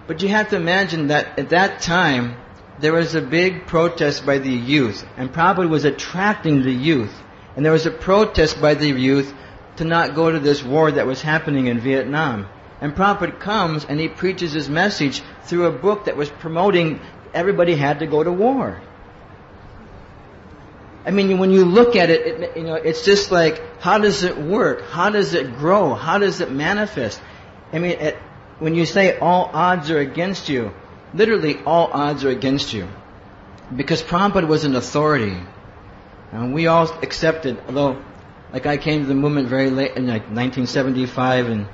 But you have to imagine that at that time, there was a big protest by the youth, and Prabhupada was attracting the youth. And there was a protest by the youth to not go to this war that was happening in Vietnam. And Prabhupada comes and he preaches his message through a book that was promoting everybody had to go to war. I mean, when you look at it, it's just like, how does it work? How does it grow? How does it manifest? I mean, when you say all odds are against you, literally all odds are against you. Because Prabhupada was an authority. And we all accepted, although, like I came to the movement very late in 1975, and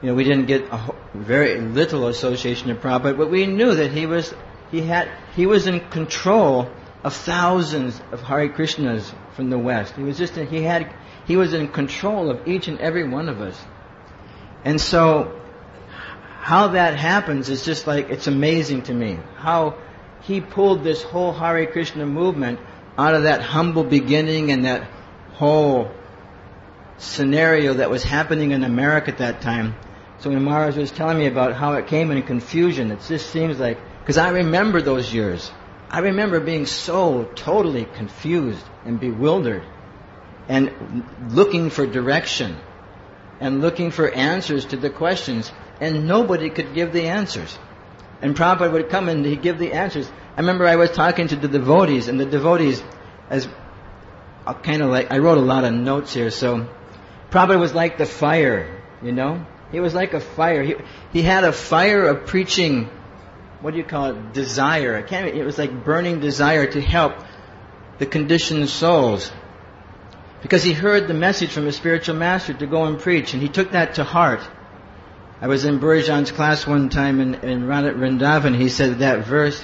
we didn't get very little association of Prabhupada, but we knew that he was in control of thousands of Hare Krishnas from the West. He was in control of each and every one of us. And so, how that happens is just like, it's amazing to me. How he pulled this whole Hare Krishna movement out of that humble beginning and that whole scenario that was happening in America at that time. So when Maharaj was telling me about how it came in confusion, it just seems like, because I remember those years. I remember being so totally confused and bewildered and looking for direction and looking for answers to the questions, and nobody could give the answers. And Prabhupada would come and he'd give the answers. I remember I was talking to the devotees, and the devotees, I wrote a lot of notes here, so Prabhupada was like the fire, He was like a fire. He had a fire of preaching, desire. It was like burning desire to help the conditioned souls. Because he heard the message from a spiritual master to go and preach, and he took that to heart. I was in Burjan's class one time in Vrindavan. He said that verse,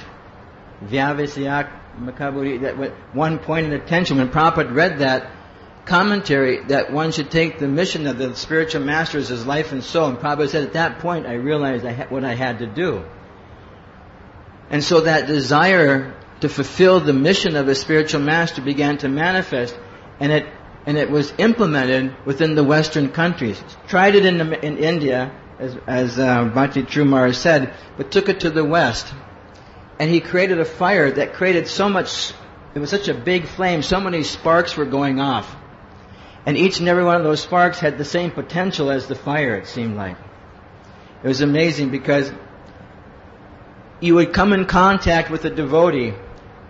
Vyavasyak Makaburi, that one pointed attention. When Prabhupada read that commentary, that one should take the mission of the spiritual masters as life and soul. And Prabhupada said, at that point, I realized what I had to do. And so that desire to fulfill the mission of a spiritual master began to manifest, and it was implemented within the Western countries. Tried it in India, as Bhakti Trumar said, but took it to the West. And he created a fire that created so much, it was such a big flame, so many sparks were going off. And each and every one of those sparks had the same potential as the fire, it seemed like. It was amazing because you would come in contact with a devotee,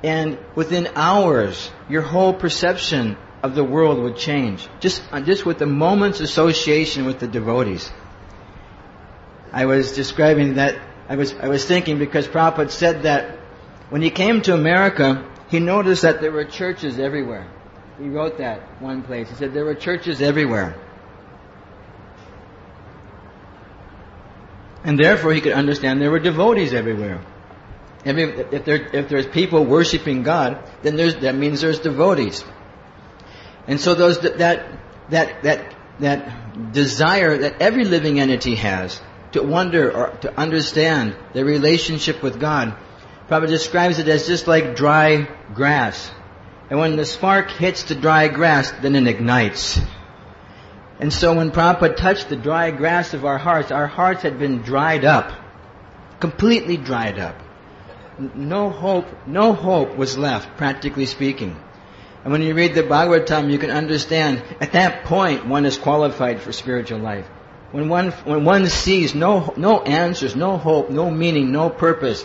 and within hours, your whole perception of the world would change. Just with a moment's association with the devotees. I was describing that, I was thinking because Prabhupada said that when he came to America, he noticed that there were churches everywhere. He wrote that one place. He said there were churches everywhere. And therefore he could understand there were devotees everywhere. If there's people worshiping God, then that means there's devotees. And so that desire that every living entity has to wonder or to understand their relationship with God, Prabhupada describes it as just like dry grass. And when the spark hits the dry grass, then it ignites. And so when Prabhupada touched the dry grass of our hearts had been dried up, completely dried up. No hope was left, practically speaking. And when you read the Bhagavatam, you can understand, at that point, one is qualified for spiritual life. When one sees no answers, no hope, no meaning, no purpose,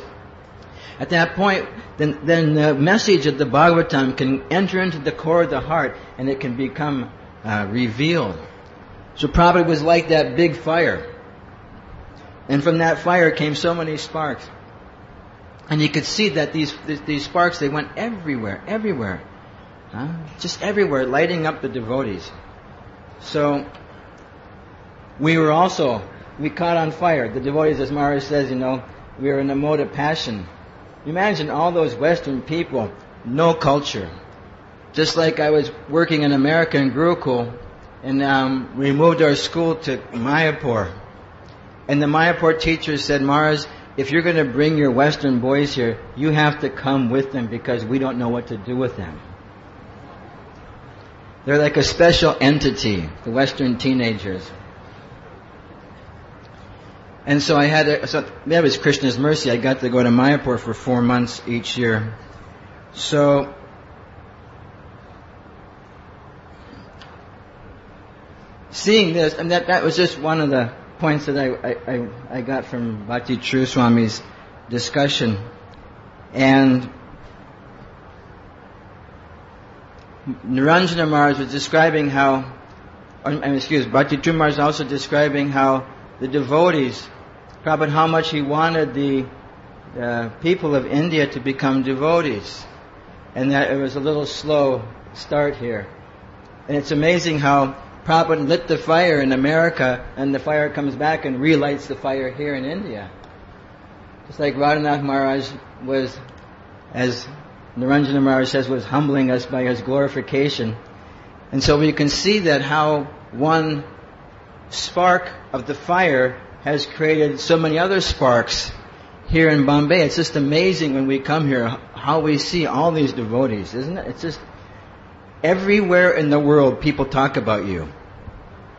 at that point, then the message of the Bhagavatam can enter into the core of the heart, and it can become revealed. So Prabhupada was like that big fire. And from that fire came so many sparks. And you could see that these sparks, they went everywhere. Just everywhere, lighting up the devotees. So we caught on fire. The devotees, as Maharaj says, we were in a mode of passion. Imagine all those Western people, no culture. Just like I was working in America in Gurukul, and we moved our school to Mayapur. And the Mayapur teacher said, Maharaj, if you're going to bring your Western boys here, you have to come with them because we don't know what to do with them. They're like a special entity, the Western teenagers. And so that was Krishna's mercy. I got to go to Mayapur for 4 months each year. So, seeing this, and that was just one of the points that I got from Bhakti True Swami's discussion. And Niranjana Maharaj was describing Bhakti True Maharaj was also describing how the devotees, Prabhupada, how much he wanted the people of India to become devotees. And that it was a little slow start here. And it's amazing how Prabhupada lit the fire in America, and the fire comes back and relights the fire here in India. Just like Radhanath Maharaj was, as Niranjana Maharaj says, was humbling us by his glorification. And so we can see that how one spark of the fire has created so many other sparks here in Bombay. It's just amazing when we come here how we see all these devotees, isn't it? It's just everywhere in the world people talk about you.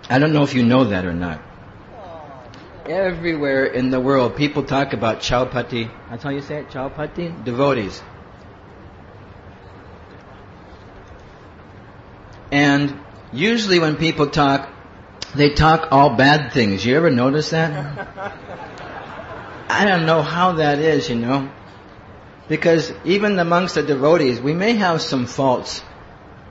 I don't know if you know that or not. Everywhere in the world people talk about Chaupati. That's how you say it? Chaupati? Devotees. And usually when people talk, they talk all bad things. You ever notice that? I don't know how that is, Because even amongst the devotees, we may have some faults.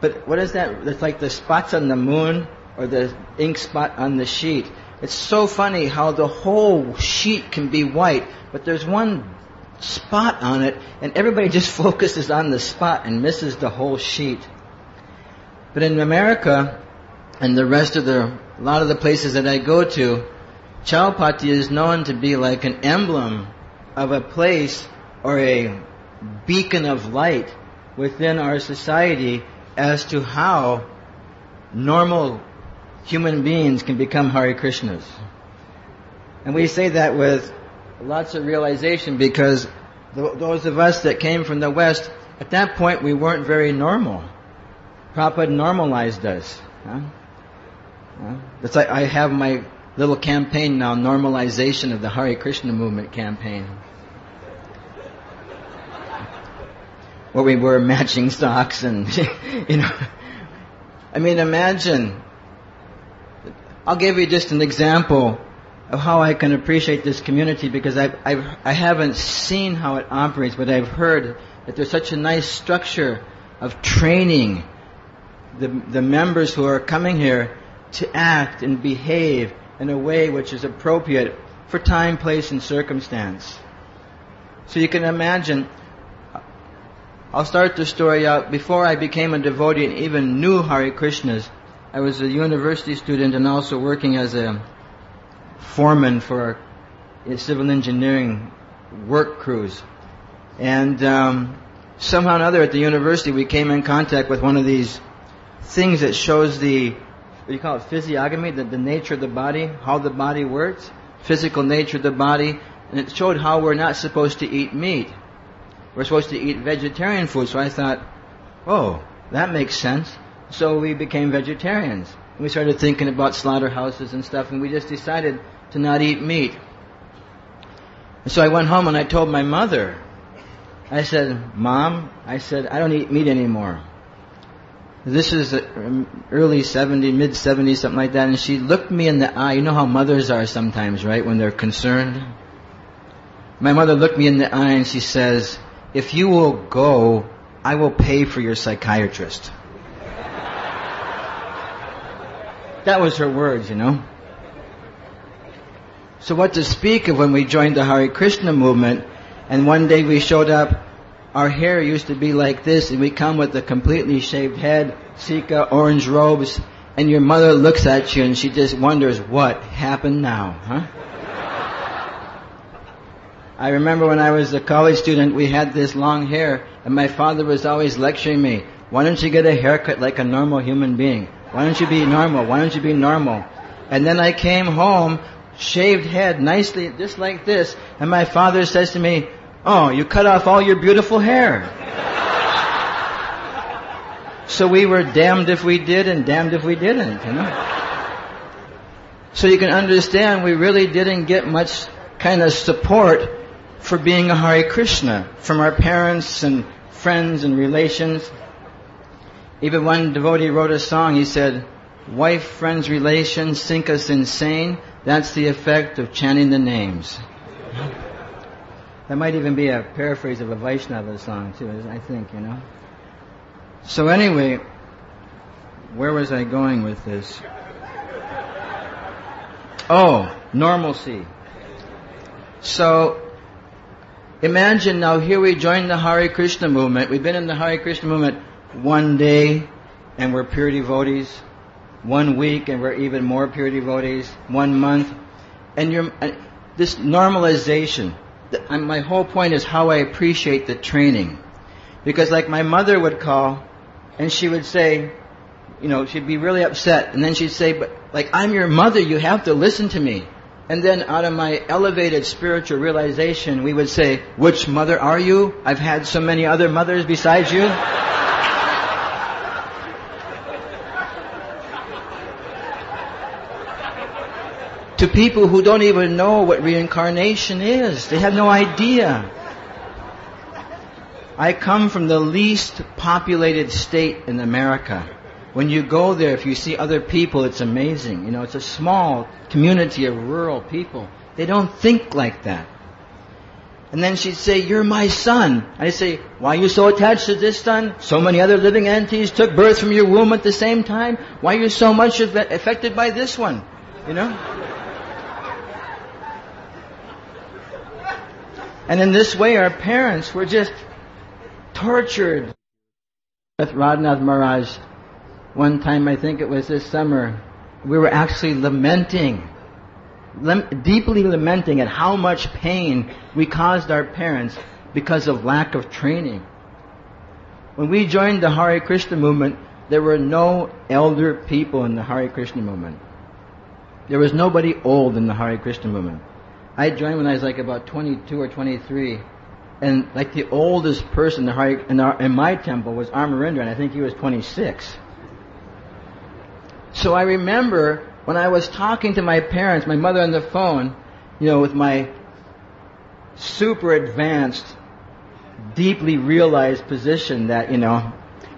But what is that? It's like the spots on the moon or the ink spot on the sheet. It's so funny how the whole sheet can be white, but there's one spot on it, and everybody just focuses on the spot and misses the whole sheet. But in America and a lot of the places that I go to, Chowpatty is known to be like an emblem of a place or a beacon of light within our society as to how normal human beings can become Hare Krishnas. And we say that with lots of realization because those of us that came from the West, at that point we weren't very normal. Prabhupada normalized us. It's like I have my little campaign now, normalization of the Hare Krishna movement campaign. Where we wear matching socks and, I mean, imagine. I'll give you just an example of how I can appreciate this community because I haven't seen how it operates, but I've heard that there's such a nice structure of training the members who are coming here to act and behave in a way which is appropriate for time, place, and circumstance. So you can imagine, I'll start the story out. Before I became a devotee and even knew Hare Krishnas, I was a university student and also working as a foreman for civil engineering work crews. And somehow or another at the university we came in contact with one of these things that shows the, what do you call it, physiognomy, the nature of the body, how the body works, physical nature of the body, and it showed how we're not supposed to eat meat. We're supposed to eat vegetarian food. So I thought, oh, that makes sense. So we became vegetarians. We started thinking about slaughterhouses and stuff, and we just decided to not eat meat. And so I went home and I told my mother, I said, Mom, I don't eat meat anymore. This is early 70s, mid 70s, something like that, and she looked me in the eye. You know how mothers are sometimes, right, when they're concerned? My mother looked me in the eye and she says, if you will go, I will pay for your psychiatrist. That was her words, So what to speak of when we joined the Hare Krishna movement, and one day we showed up, our hair used to be like this, and we come with a completely shaved head, Sika, orange robes, and your mother looks at you and she just wonders, what happened now, I remember when I was a college student, we had this long hair, and my father was always lecturing me, why don't you get a haircut like a normal human being? Why don't you be normal? Why don't you be normal? And then I came home, shaved head, nicely, just like this, and my father says to me, oh, you cut off all your beautiful hair. So we were damned if we did and damned if we didn't, So you can understand we really didn't get much kind of support for being a Hare Krishna from our parents and friends and relations. Even one devotee wrote a song, he said, wife, friends, relations think us insane. That's the effect of chanting the names. That might even be a paraphrase of a Vaishnava song too, I think, So anyway, where was I going with this? Oh, normalcy. So, imagine now here we joined the Hare Krishna movement. We've been in the Hare Krishna movement one day and we're pure devotees. 1 week and we're even more pure devotees. 1 month. And this normalization, my whole point is how I appreciate the training. Because like my mother would call and she would say, she'd be really upset. And then she'd say, but like, I'm your mother, you have to listen to me. And then out of my elevated spiritual realization, we would say, which mother are you? I've had so many other mothers besides you. To people who don't even know what reincarnation is. They have no idea. I come from the least populated state in America. When you go there, if you see other people, it's amazing. It's a small community of rural people. They don't think like that. And then she'd say, you're my son. I'd say, why are you so attached to this son? So many other living entities took birth from your womb at the same time. Why are you so much affected by this one? And in this way, our parents were just tortured. With Radhanath Maharaj, one time, I think it was this summer, we were actually lamenting deeply lamenting at how much pain we caused our parents because of lack of training. When we joined the Hare Krishna movement, there were no elder people in the Hare Krishna movement. There was nobody old in the Hare Krishna movement. I joined when I was like about 22 or 23, and like the oldest person in my temple was Amarindra, and I think he was 26. So I remember when I was talking to my parents, my mother on the phone, with my super advanced, deeply realized position that,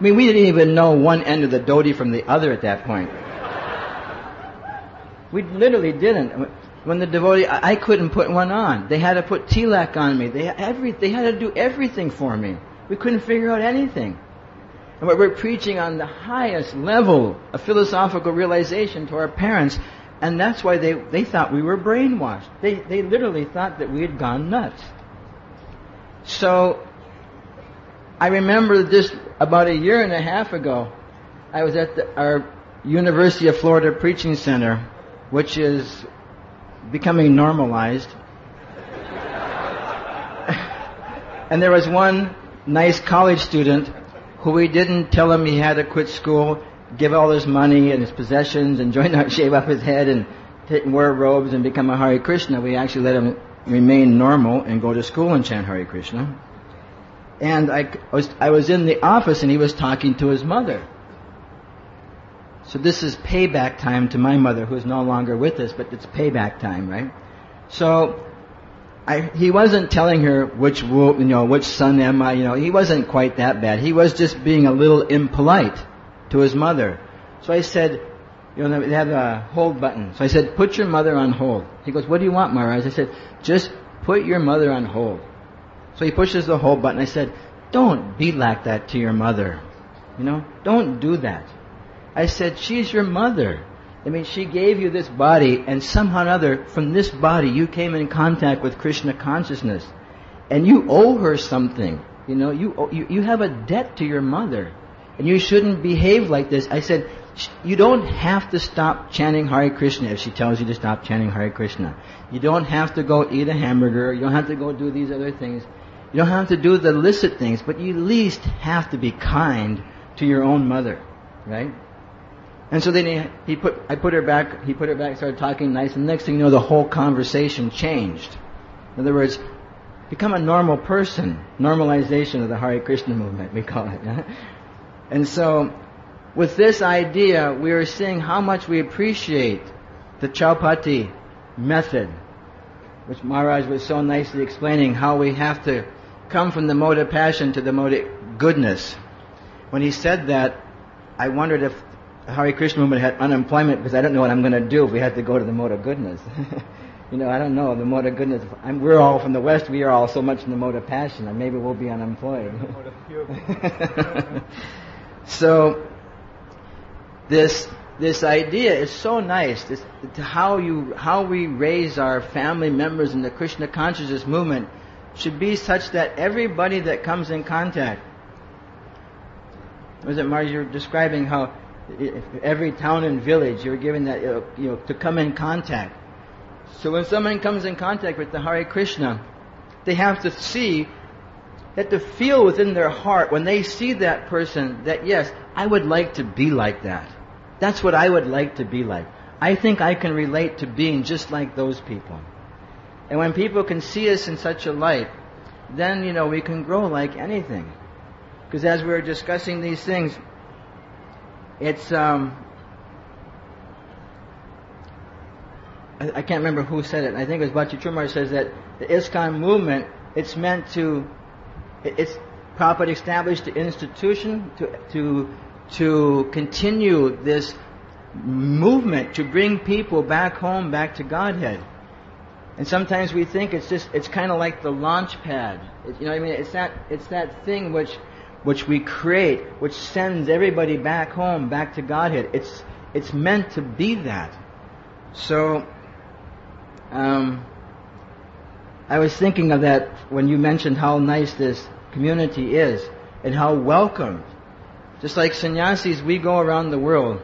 we didn't even know one end of the dhoti from the other at that point. We literally didn't. When the devotee, I couldn't put one on. They had to put tilak on me. They had to do everything for me. We couldn't figure out anything. And we're preaching on the highest level of philosophical realization to our parents, and that's why they thought we were brainwashed. They literally thought that we had gone nuts. So, I remember this about a year and a half ago. I was at our University of Florida Preaching Center, which is becoming normalized. And there was one nice college student who we didn't tell him he had to quit school, give all his money and his possessions and shave up his head and wear robes and become a Hare Krishna. We actually let him remain normal and go to school and chant Hare Krishna. And I was in the office and he was talking to his mother. So this is payback time to my mother, who is no longer with us, but it's payback time, right? So he wasn't telling her which son am I, he wasn't quite that bad. He was just being a little impolite to his mother. So I said, they have a hold button. So I said, put your mother on hold. He goes, what do you want, Maharaj? I said, just put your mother on hold. So he pushes the hold button. I said, don't be like that to your mother. Don't do that. I said, she's your mother. She gave you this body, and somehow or another, from this body, you came in contact with Krishna consciousness. And you owe her something. You have a debt to your mother. And you shouldn't behave like this. I said, you don't have to stop chanting Hare Krishna if she tells you to stop chanting Hare Krishna. You don't have to go eat a hamburger. You don't have to go do these other things. You don't have to do the illicit things, but you at least have to be kind to your own mother, right? And so then he put her back, started talking nice, and the next thing you know, the whole conversation changed. In other words, become a normal person. Normalization of the Hare Krishna movement, we call it. Yeah? And so, with this idea, we are seeing how much we appreciate the Chaupati method, which Maharaj was so nicely explaining, how we have to come from the mode of passion to the mode of goodness. When he said that, I wondered if the Hare Krishna movement had unemployment, because I don't know what I'm going to do if we had to go to the mode of goodness. I don't know, the mode of goodness. We're all from the West, we are all so much in the mode of passion, and maybe we'll be unemployed. So, this idea is so nice. How we raise our family members in the Krishna consciousness movement should be such that everybody that comes in contact. Was it Marge? You're describing how every town and village you're giving that to come in contact. So when someone comes in contact with the Hare Krishna, they have to feel within their heart when they see that person that yes, I would like to be like that. That's what I would like to be like. I think I can relate to being just like those people. And when people can see us in such a light, then, we can grow like anything. Because as we were discussing these things, it's, I can't remember who said it. I think it was Bhakti Trumar says that the ISKCON movement, it's Prabhupada established the institution to continue this movement to bring people back home, back to Godhead. And sometimes we think it's kind of like the launch pad. It's that thing which we create, which sends everybody back home, back to Godhead. It's meant to be that. So, I was thinking of that when you mentioned how nice this community is and how welcomed. Just like sannyasis, we go around the world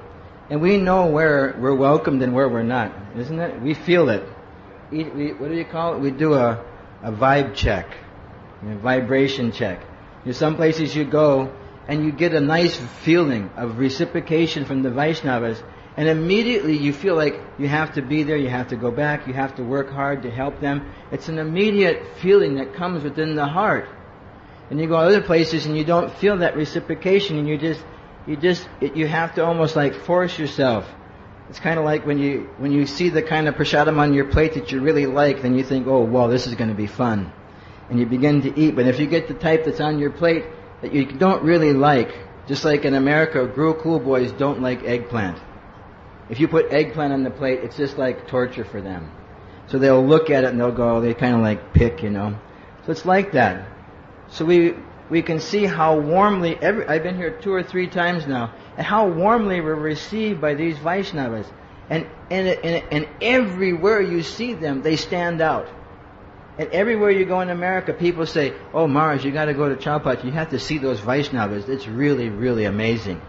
and we know where we're welcomed and where we're not, isn't it? We feel it. what do you call it? We do a vibe check, a vibration check. There's some places you go and you get a nice feeling of reciprocation from the Vaishnavas, and immediately you feel like you have to be there, you have to go back, you have to work hard to help them. It's an immediate feeling that comes within the heart. And you go other places and you don't feel that reciprocation, and you have to almost like force yourself. It's kind of like when you see the kind of prasadam on your plate that you really like, then you think, oh, well, this is going to be fun. And you begin to eat. But if you get the type that's on your plate that you don't really like, just like in America, Guru Cool Boys don't like eggplant. If you put eggplant on the plate, it's just like torture for them. So they'll look at it and they'll go, they kind of like pick, So it's like that. So we can see how warmly, I've been here 2 or 3 times now, and how warmly we're received by these Vaishnavas. And everywhere you see them, they stand out. And everywhere you go in America, people say, oh, Maharaj, you got to go to Chowpatty. You have to see those Vaishnavas. It's really, really amazing.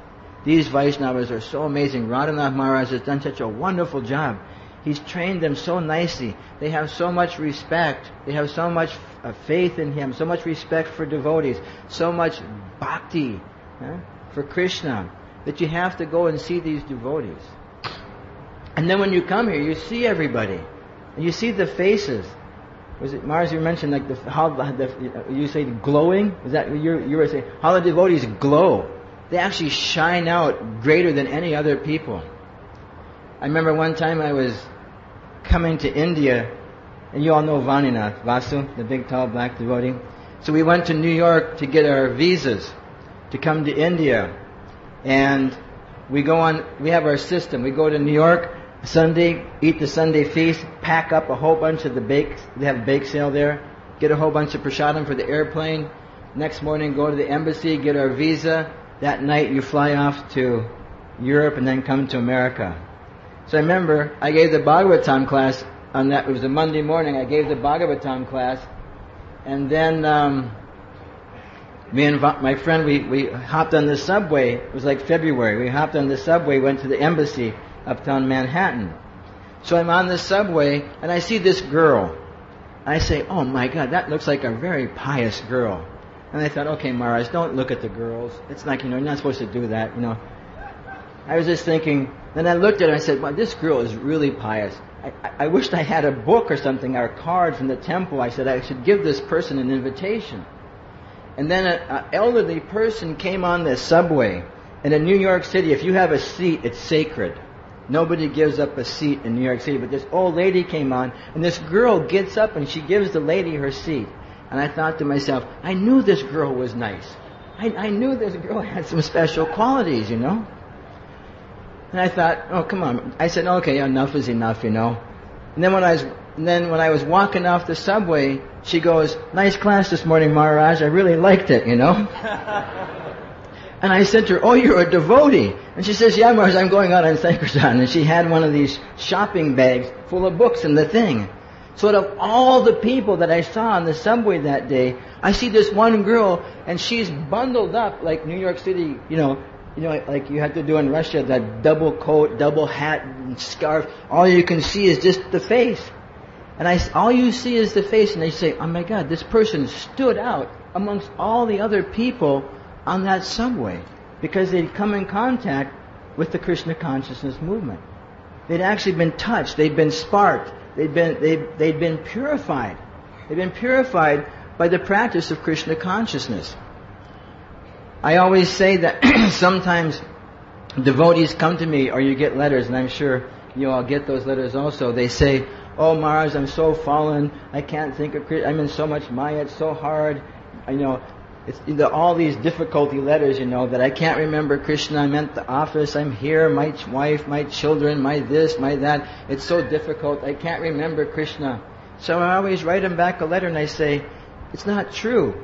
These Vaishnavas are so amazing. Radhanath Maharaj has done such a wonderful job. He's trained them so nicely. They have so much respect. They have so much faith in him, so much respect for devotees, so much bhakti for Krishna, that you have to go and see these devotees. And then when you come here, you see everybody. And you see the faces. Was it, Mars, you mentioned like you say glowing? Is that you were saying? How the devotees glow. They actually shine out greater than any other people. I remember one time I was coming to India, and you all know Vaninath, Vasu, the big tall black devotee. So we went to New York to get our visas to come to India. And we have our system. We go to New York Sunday, eat the Sunday feast, pack up a whole bunch of the bakes. They have a bake sale there. Get a whole bunch of prasadam for the airplane. Next morning, go to the embassy, get our visa. That night, you fly off to Europe and then come to America. So I remember I gave the Bhagavatam class on that. It was a Monday morning. I gave the Bhagavatam class. And then me and my friend, we hopped on the subway. It was like February. We hopped on the subway, went to the embassy uptown Manhattan. So I'm on the subway, and I see this girl. I say, oh my God, that looks like a very pious girl. And I thought, okay, Maharaj, don't look at the girls. It's like, you're not supposed to do that, I was just thinking, then I looked at her and I said, well, this girl is really pious. I wished I had a book or something, or a card from the temple. I said, I should give this person an invitation. And then an elderly person came on the subway. And in New York City, if you have a seat, it's sacred. Nobody gives up a seat in New York City. But this old lady came on, and this girl gets up and she gives the lady her seat. And I thought to myself, I knew this girl was nice. I knew this girl had some special qualities, And I thought, oh, come on. I said, okay, enough is enough, And then when I was walking off the subway, she goes, nice class this morning, Maharaj. I really liked it, And I said to her, oh, you're a devotee. And she says, yeah, Maharaj, I'm going out on Sankirtan. And she had one of these shopping bags full of books in the thing. So out of all the people that I saw on the subway that day, I see this one girl, and she's bundled up like New York City, like you have to do in Russia, that double coat, double hat, and scarf. All you can see is just the face. And all you see is the face, and they say, oh my God, this person stood out amongst all the other people on that subway, because they'd come in contact with the Krishna consciousness movement. They'd actually been touched. They'd been sparked. They'd been purified. They'd been purified by the practice of Krishna consciousness. I always say that sometimes devotees come to me, or you get letters, and I'm sure you all get those letters also. They say, oh Maharaj, I'm so fallen. I can't think of Krishna. I'm in so much Maya. It's so hard. It's all these difficulty letters, that I can't remember Krishna. I'm at the office. I'm here. My wife, my children, my this, my that. It's so difficult. I can't remember Krishna. So I always write them back a letter and I say, it's not true.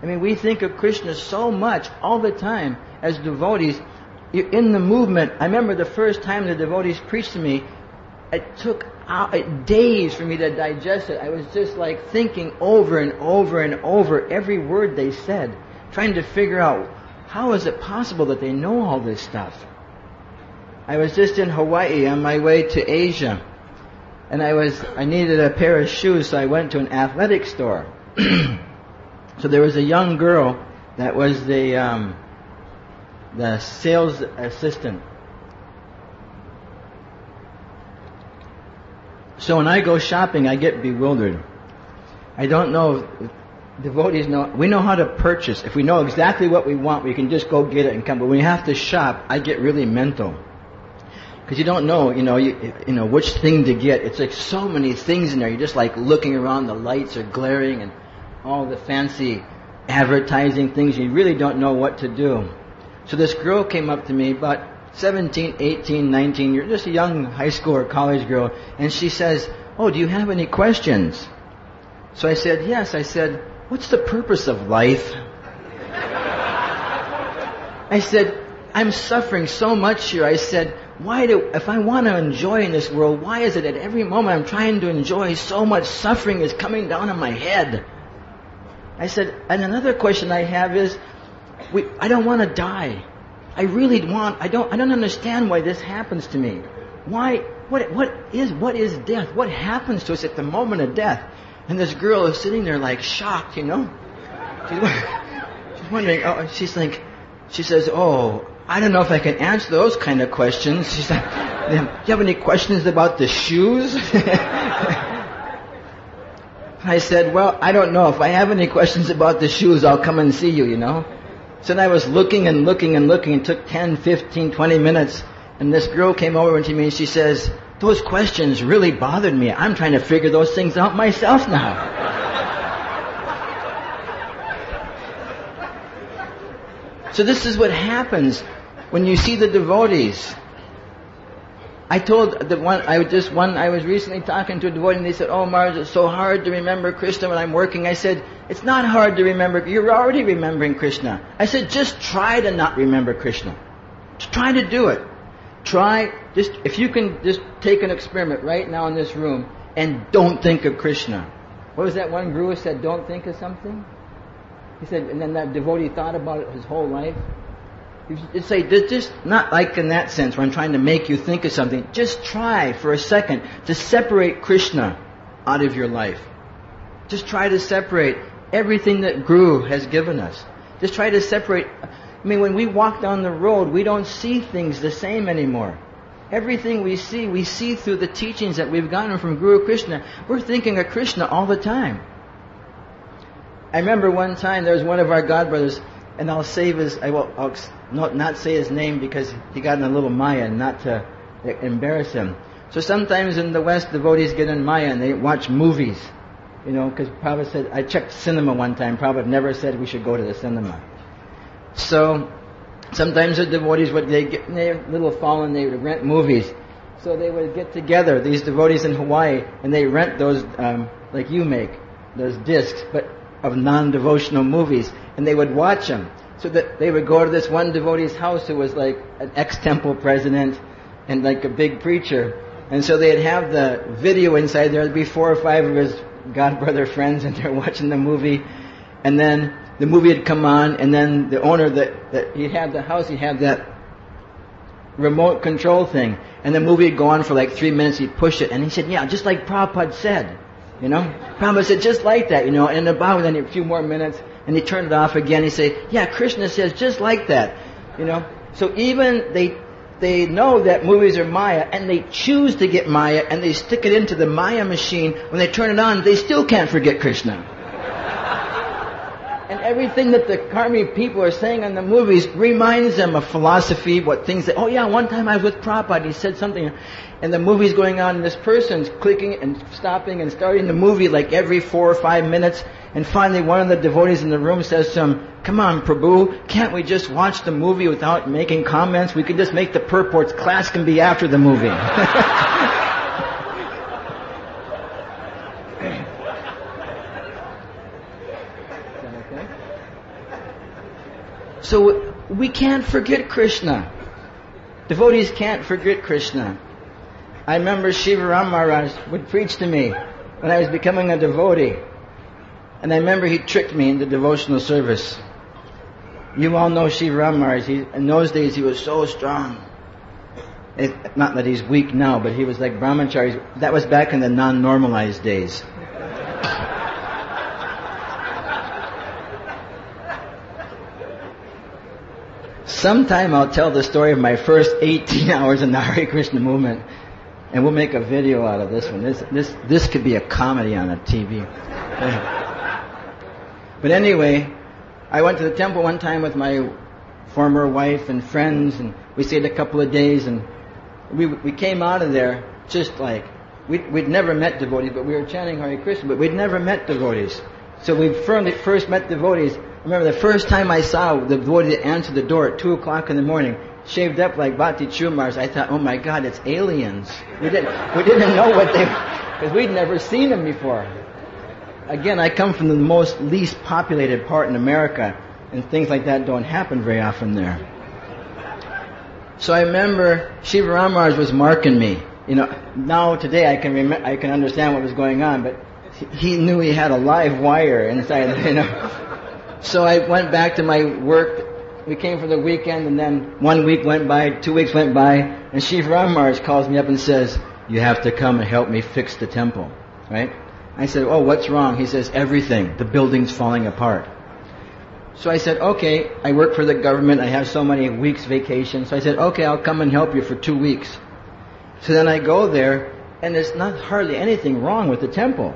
We think of Krishna so much all the time as devotees. In the movement, I remember the first time the devotees preached to me, it took days for me to digest it. I was just like thinking over and over and over every word they said, trying to figure out how is it possible that they know all this stuff. I was just in Hawaii on my way to Asia, And I needed a pair of shoes, so I went to an athletic store. So there was a young girl that was the sales assistant. So when I go shopping, I get bewildered. I don't know. Devotees know. We know how to purchase. If we know exactly what we want, we can just go get it and come. But when we have to shop, I get really mental. Because you don't know, which thing to get. It's like so many things in there. You're just like looking around, the lights are glaring and all the fancy advertising things. You really don't know what to do. So this girl came up to me, about 17, 18, 19 years, just a young high school or college girl, and she says, "Oh, do you have any questions?" So I said, "Yes." I said, "What's the purpose of life?" I said, "I'm suffering so much here." I said, if I want to enjoy in this world, why is it at every moment I'm trying to enjoy, so much suffering is coming down on my head? I said, and another question I have is, I don't want to die. I don't understand why this happens to me. Why, what is death? What happens to us at the moment of death? And this girl is sitting there like shocked, She's wondering, she says, "Oh, I don't know if I can answer those kind of questions." She's like, "Do you have any questions about the shoes?" I said, "Well, I don't know. If I have any questions about the shoes, I'll come and see you, So then I was looking and looking and looking. It took 10, 15, 20 minutes. And this girl came over to me and she says, "Those questions really bothered me. I'm trying to figure those things out myself now." So this is what happens when you see the devotees. I told the one, I was recently talking to a devotee and they said, "Oh, Maharaj, it's so hard to remember Krishna when I'm working." I said, "It's not hard to remember. You're already remembering Krishna." I said, "Just try to not remember Krishna. Just try to do it. If you can just take an experiment right now in this room and don't think of Krishna." What was that one guru said, "Don't think of something"? He said, and then that devotee thought about it his whole life. You'd say, just not like in that sense where I'm trying to make you think of something. Just try for a second to separate Krishna out of your life. Just try to separate everything that Guru has given us. Just try to separate. When we walk down the road, we don't see things the same anymore. Everything we see through the teachings that we've gotten from Guru Krishna. We're thinking of Krishna all the time. I remember one time there was one of our godbrothers, and I'll not say his name because he got in a little Maya, not to embarrass him. So sometimes in the West, devotees get in Maya and they watch movies. Because Prabhupada said, I checked cinema one time, Prabhupada never said we should go to the cinema. So sometimes the devotees they're a little fallen, they would rent movies. So they would get together, these devotees in Hawaii, and they rent those, like you make, those discs, but of non-devotional movies, and they would watch them. So that they would go to this one devotee's house who was like an ex-temple president and like a big preacher. And so they'd have the video inside there. There'd be 4 or 5 of his godbrother friends, and they're watching the movie. And then the movie had come on, and then the owner that he had the house, he had that remote control thing. And the movie would go on for like 3 minutes, he'd push it, and he said, "Yeah, just like Prabhupada said." Prabhupada said, "Just like that," and about then a few more minutes, and he turned it off again. He said, "Yeah, Krishna says just like that," So even they know that movies are Maya, and they choose to get Maya, and they stick it into the Maya machine. When they turn it on, they still can't forget Krishna. And everything that the karmi people are saying in the movies reminds them of philosophy, oh yeah, one time I was with Prabhupada, he said something, and the movie's going on, and this person's clicking and stopping and starting the movie like every 4 or 5 minutes, and finally one of the devotees in the room says to him, "Come on, Prabhu, can't we just watch the movie without making comments? We could just make the purports, class can be after the movie." So we can't forget Krishna. Devotees can't forget Krishna. I remember Shivaram Maharaj would preach to me when I was becoming a devotee. And I remember he tricked me into devotional service. You all know Shivaram Maharaj. In those days he was so strong. Not that he's weak now, but he was like brahmacharis. That was back in the non-normalized days. Sometime I'll tell the story of my first 18 hours in the Hare Krishna movement, and we'll make a video out of this one. This could be a comedy on a TV. But anyway, I went to the temple one time with my former wife and friends, and we stayed a couple of days, and we came out of there just like, we'd never met devotees, but we were chanting Hare Krishna, but we'd never met devotees. So we first met devotees. I remember the first time I saw the devotee that answered the door at 2 o'clock in the morning, shaved up like Bhakti Chumars, I thought, oh my God, it's aliens. We didn't know what they, because we'd never seen them before. Again, I come from the most least populated part in America, and things like that don't happen very often there. So I remember Shiva Ram Maharaj was marking me. Now today I can understand what was going on, but he knew he had a live wire inside. So I went back to my work. We came for the weekend, and then 1 week went by, 2 weeks went by, and Shiva Ram Maharaj calls me up and says, "You have to come and help me fix the temple." Right? I said, "Oh, what's wrong?" He says, "Everything. The building's falling apart." So I said, "Okay, I work for the government. I have so many weeks vacation." So I said, "Okay, I'll come and help you for 2 weeks." So then I go there, and there's not hardly anything wrong with the temple.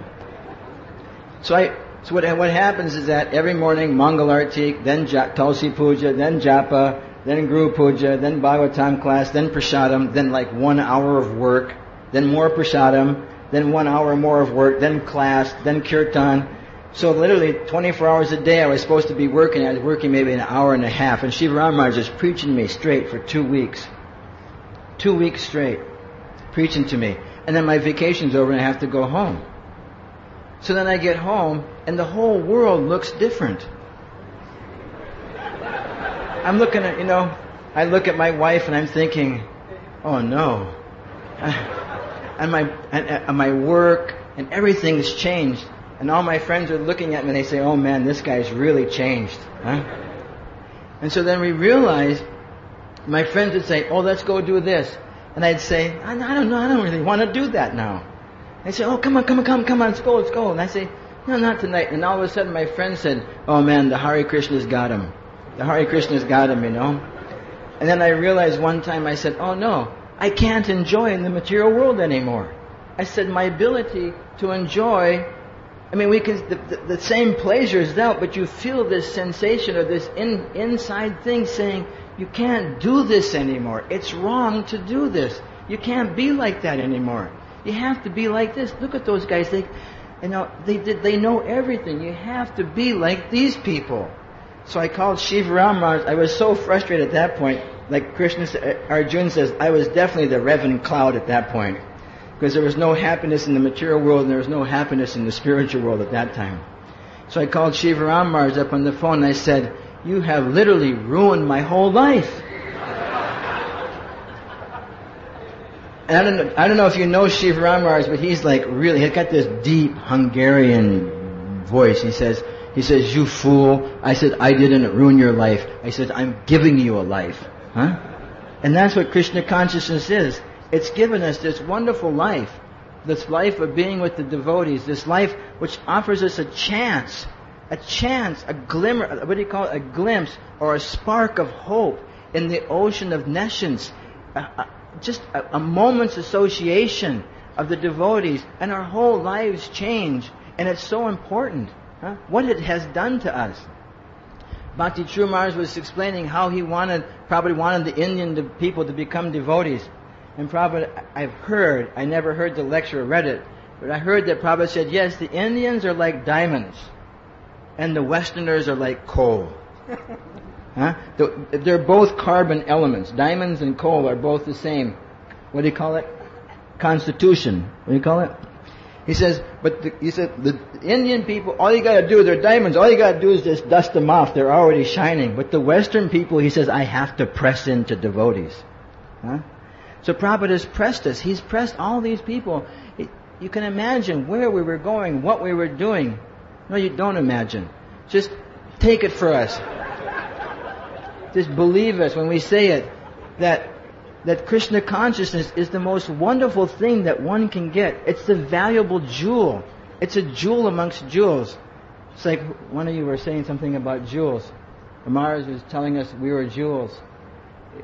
So what happens is that every morning, Mangal Arti, then Tulsi Puja, then Japa, then Guru Puja, then Bhagavatam class, then Prasadam, then like 1 hour of work, then more Prasadam, then 1 hour more of work, then class, then Kirtan. So literally 24 hours a day I was supposed to be working. I was working maybe an hour and a half. And Shiva Ram Maharaj is preaching to me straight for 2 weeks. 2 weeks straight. Preaching to me. And then my vacation's over and I have to go home. So then I get home and the whole world looks different. I'm looking at, I look at my wife and I'm thinking, oh no. And my work and everything's changed. And all my friends are looking at me and they say, oh man, this guy's really changed. Huh? And so then we realize, my friends would say, oh, let's go do this. And I'd say, I don't know, I don't really want to do that now. They'd say, oh, come on, let's go. And I say, no, not tonight. And all of a sudden my friend said, oh man, the Hare Krishna's got him. The Hare Krishna's got him, And then I realized one time I said, oh no, I can't enjoy in the material world anymore. I said, my ability to enjoy, we can, the same pleasure is out, but you feel this sensation or this inside thing saying, you can't do this anymore. It's wrong to do this. You can't be like that anymore. You have to be like this. Look at those guys. They know everything. You have to be like these people. So I called Shiva Ram Maharaj. I was so frustrated at that point. Like Arjuna says, I was definitely the Reverend Cloud at that point. Because there was no happiness in the material world and there was no happiness in the spiritual world at that time. So I called Shiva Ram Maharaj up on the phone and I said, you have literally ruined my whole life. And I don't know if you know Shiva Ram Maharaj, but he's like really, he's got this deep Hungarian voice. He says, you fool. I said, I didn't ruin your life. I said, I'm giving you a life. Huh? And that's what Krishna consciousness is. It's given us this wonderful life. This life of being with the devotees. This life which offers us a chance, a glimmer, what do you call it? A glimpse or a spark of hope in the ocean of nescience. Just a moment's association of the devotees, and our whole lives change. And it's so important, what it has done to us. Bhakti Chumars was explaining how he probably wanted the Indian people to become devotees. And Prabhupada, I never heard the lecture or read it, but I heard that Prabhupada said, yes, the Indians are like diamonds, and the Westerners are like coal. They're both carbon elements. Diamonds and coal are both the same. What do you call it? Constitution. What do you call it? He says, the Indian people, all you got to do, they're diamonds, all you got to do is just dust them off. They're already shining. But the Western people, he says, I have to press into devotees. So Prabhupada has pressed us. He's pressed all these people. You can imagine where we were going, what we were doing. No, you don't imagine. Just take it for us. Just believe us when we say it, that that Krishna consciousness is the most wonderful thing that one can get. It's the valuable jewel. It's a jewel amongst jewels. It's like one of you were saying something about jewels. Maharaj was telling us we were jewels.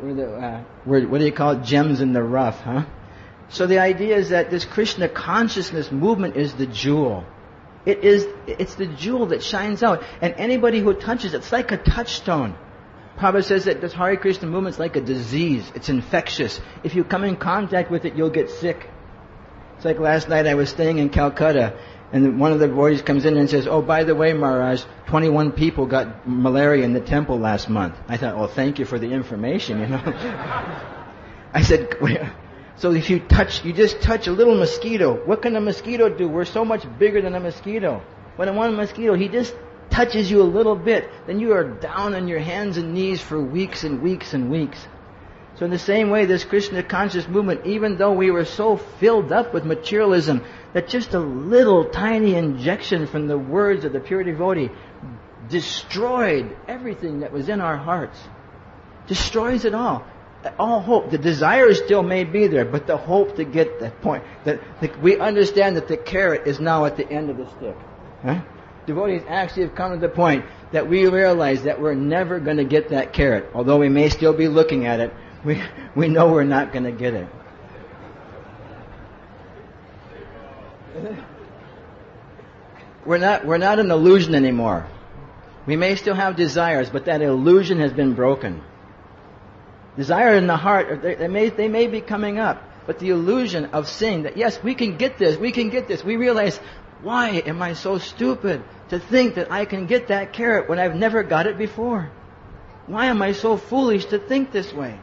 What do you call it? Gems in the rough, huh? So the idea is that this Krishna consciousness movement is the jewel. It's the jewel that shines out. And anybody who touches it, it's like a touchstone. Prabhupada says that this Hare Krishna movement is like a disease. It's infectious. If you come in contact with it, you'll get sick. It's like last night I was staying in Calcutta, and one of the devotees comes in and says, "Oh, by the way, Maharaj, 21 people got malaria in the temple last month." I thought, "Well, thank you for the information, you know." I said, so if you just touch a little mosquito, what can a mosquito do? We're so much bigger than a mosquito. When one mosquito, he just touches you a little bit, then you are down on your hands and knees for weeks and weeks and weeks. So in the same way, this Krishna conscious movement, even though we were so filled up with materialism, that just a little tiny injection from the words of the pure devotee destroyed everything that was in our hearts. Destroys it all. All hope. The desire still may be there, but the hope to get that point. That we understand that the carrot is now at the end of the stick. Huh? Devotees actually have come to the point that we realize that we're never going to get that carrot. Although we may still be looking at it, we know we're not going to get it. We're not an illusion anymore. We may still have desires, but that illusion has been broken. Desire in the heart, they may be coming up, but the illusion of seeing that, yes, we can get this. We realize, why am I so stupid to think that I can get that carrot when I've never got it before? Why am I so foolish to think this way?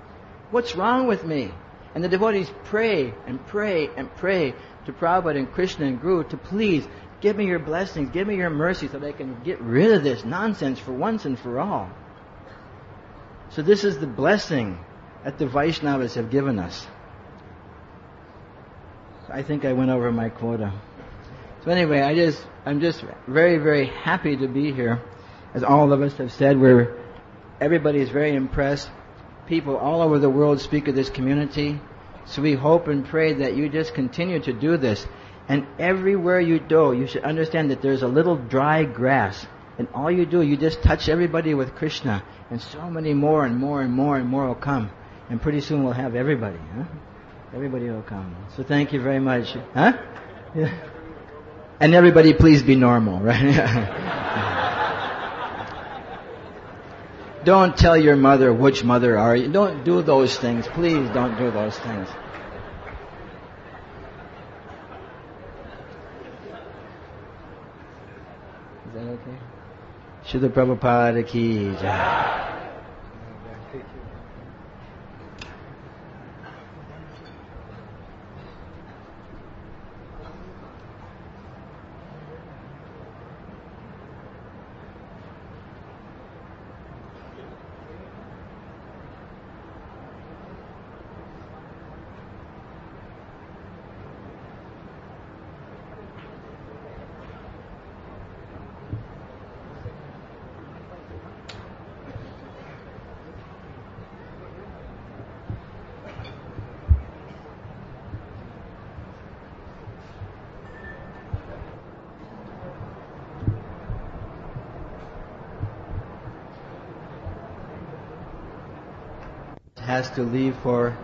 What's wrong with me? And the devotees pray and pray and pray to Prabhupada and Krishna and Guru to please give me your blessings, give me your mercy so that I can get rid of this nonsense for once and for all. So this is the blessing that the Vaishnavas have given us. I think I went over my quota. So anyway, I'm just very, very happy to be here. As all of us have said, everybody is very impressed. People all over the world speak of this community. So we hope and pray that you just continue to do this. And everywhere you go, you should understand that there's a little dry grass. And all you do, you just touch everybody with Krishna. And so many more and more and more and more will come. And pretty soon we'll have everybody. Huh? Everybody will come. So thank you very much. Huh? Yeah. And everybody please be normal, right? Don't tell your mother which mother are you. Don't do those things. Please don't do those things. Is that okay? Srila Prabhupada ki jai. Has to leave for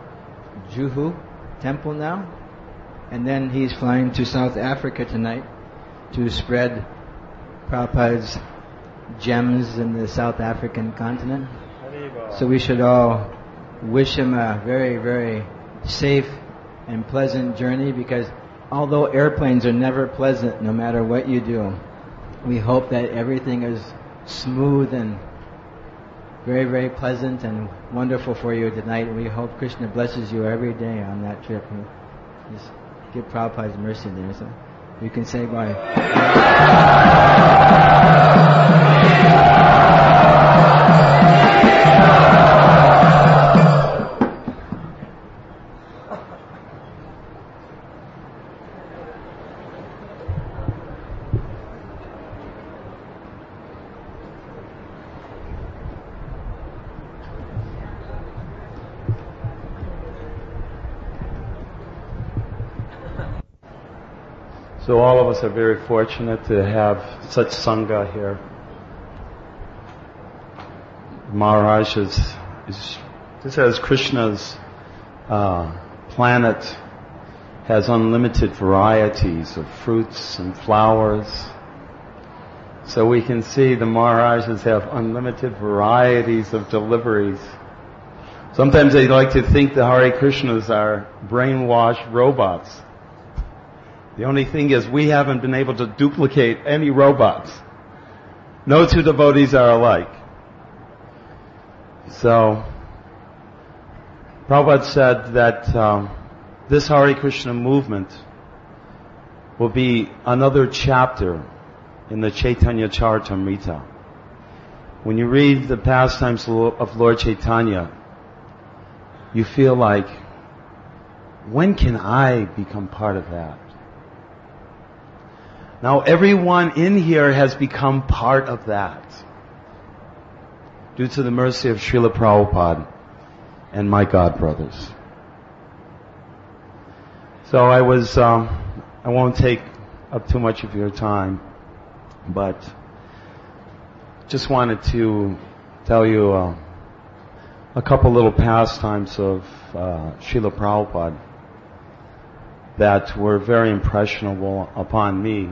Juhu temple now, and then he's flying to South Africa tonight to spread Prabhupada's gems in the South African continent. So we should all wish him a very, very safe and pleasant journey, because although airplanes are never pleasant no matter what you do, we hope that everything is smooth and very, very pleasant and wonderful for you tonight. And we hope Krishna blesses you every day on that trip. And just give Prabhupada's mercy there. So you can say bye. So all of us are very fortunate to have such Sangha here. Maharaj is just as Krishna's planet has unlimited varieties of fruits and flowers. So we can see the Maharajas have unlimited varieties of deliveries. Sometimes they like to think the Hare Krishnas are brainwashed robots. The only thing is we haven't been able to duplicate any robots. No two devotees are alike. So, Prabhupada said that this Hare Krishna movement will be another chapter in the Chaitanya Charitamrita. When you read the pastimes of Lord Chaitanya, you feel like, when can I become part of that? Now everyone in here has become part of that, due to the mercy of Srila Prabhupada and my God brothers. So I won't take up too much of your time, but just wanted to tell you a couple little pastimes of Srila Prabhupada that were very impressionable upon me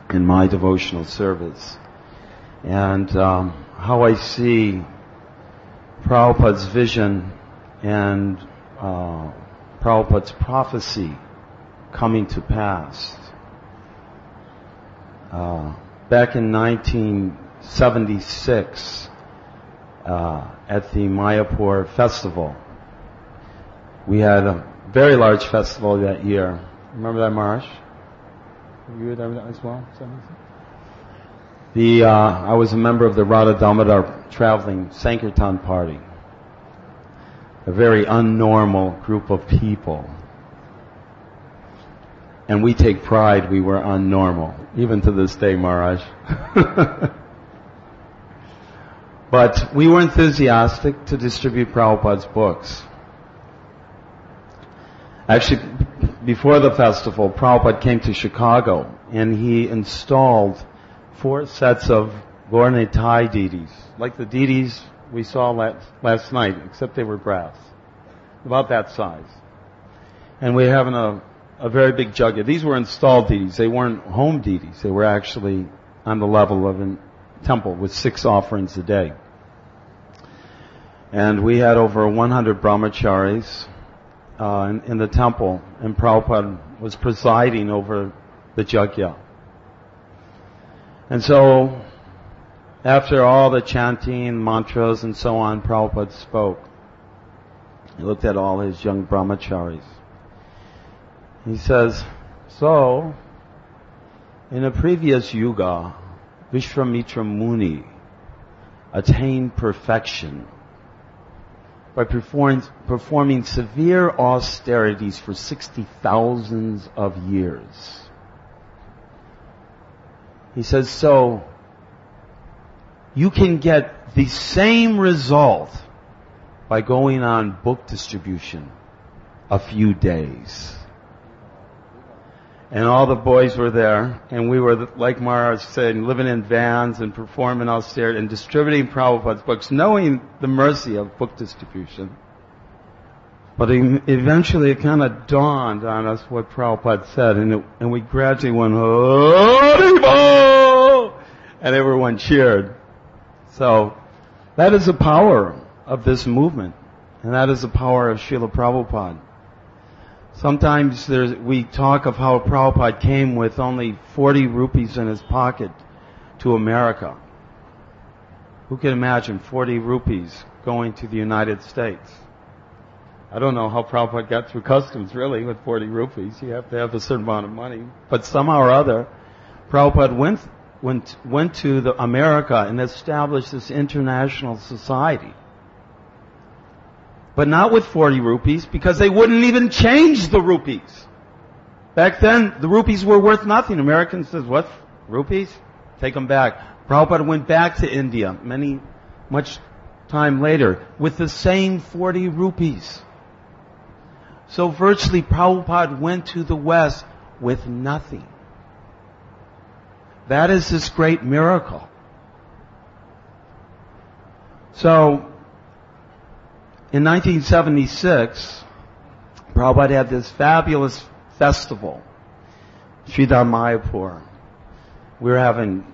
in my devotional service. And how I see Prabhupada's vision and Prabhupada's prophecy coming to pass. Back in 1976, at the Mayapur festival, we had a very large festival that year. Remember that, Maharaj? You were there as well? I was a member of the Radha Damodar traveling Sankirtan party. A very unnormal group of people. And we take pride we were unnormal, even to this day, Maharaj. But we were enthusiastic to distribute Prabhupada's books. Actually, before the festival, Prabhupada came to Chicago and he installed 4 sets of Gaura-Nitai deities, like the deities we saw last night, except they were brass, about that size. And we're having a very big jugga. These were installed deities. They weren't home deities. They were actually on the level of a temple with 6 offerings a day. And we had over 100 brahmacharis in the temple, and Prabhupada was presiding over the jagya. And so, after all the chanting, mantras, and so on, Prabhupada spoke. He looked at all his young brahmacharis. He says, so, in a previous yuga, Vishwamitra Muni attained perfection by performing severe austerities for 60,000 of years. He says, so, you can get the same result by going on book distribution a few days. And all the boys were there, and we were, like Maharaj said, living in vans and performing austerity and distributing Prabhupada's books, knowing the mercy of book distribution. But eventually it kind of dawned on us what Prabhupada said, and we gradually went, Haribol! And everyone cheered. So, that is the power of this movement, and that is the power of Srila Prabhupada. Sometimes we talk of how Prabhupada came with only 40 rupees in his pocket to America. Who can imagine 40 rupees going to the United States? I don't know how Prabhupada got through customs, really, with 40 rupees. You have to have a certain amount of money. But somehow or other, Prabhupada went to America and established this international society. But not with 40 rupees, because they wouldn't even change the rupees. Back then, the rupees were worth nothing. Americans said, what? Rupees? Take them back. Prabhupada went back to India much time later with the same 40 rupees. So virtually Prabhupada went to the West with nothing. That is this great miracle. So, in 1976, Prabhupada had this fabulous festival, Sridhar Mayapur. We were having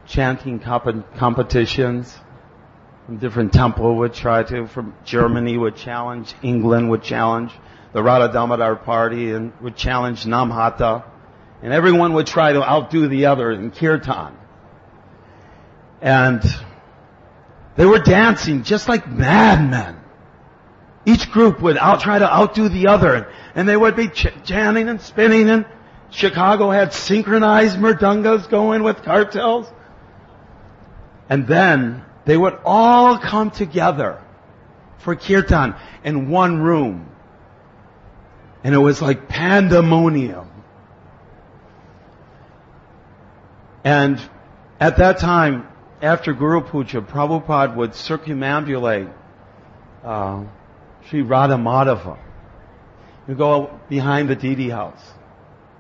chanting competitions. From different temple would try to, from Germany would challenge, England would challenge, the Radha Damodar party and would challenge Namhata. And everyone would try to outdo the other in kirtan. And they were dancing just like madmen. Each group would try to outdo the other. And they would be chanting and spinning. And Chicago had synchronized mridungas going with cartels. And then they would all come together for kirtan in one room. And it was like pandemonium. And at that time, after Guru Puja, Prabhupada would circumambulate Sri Radha Madhava. He'd go behind the Didi house.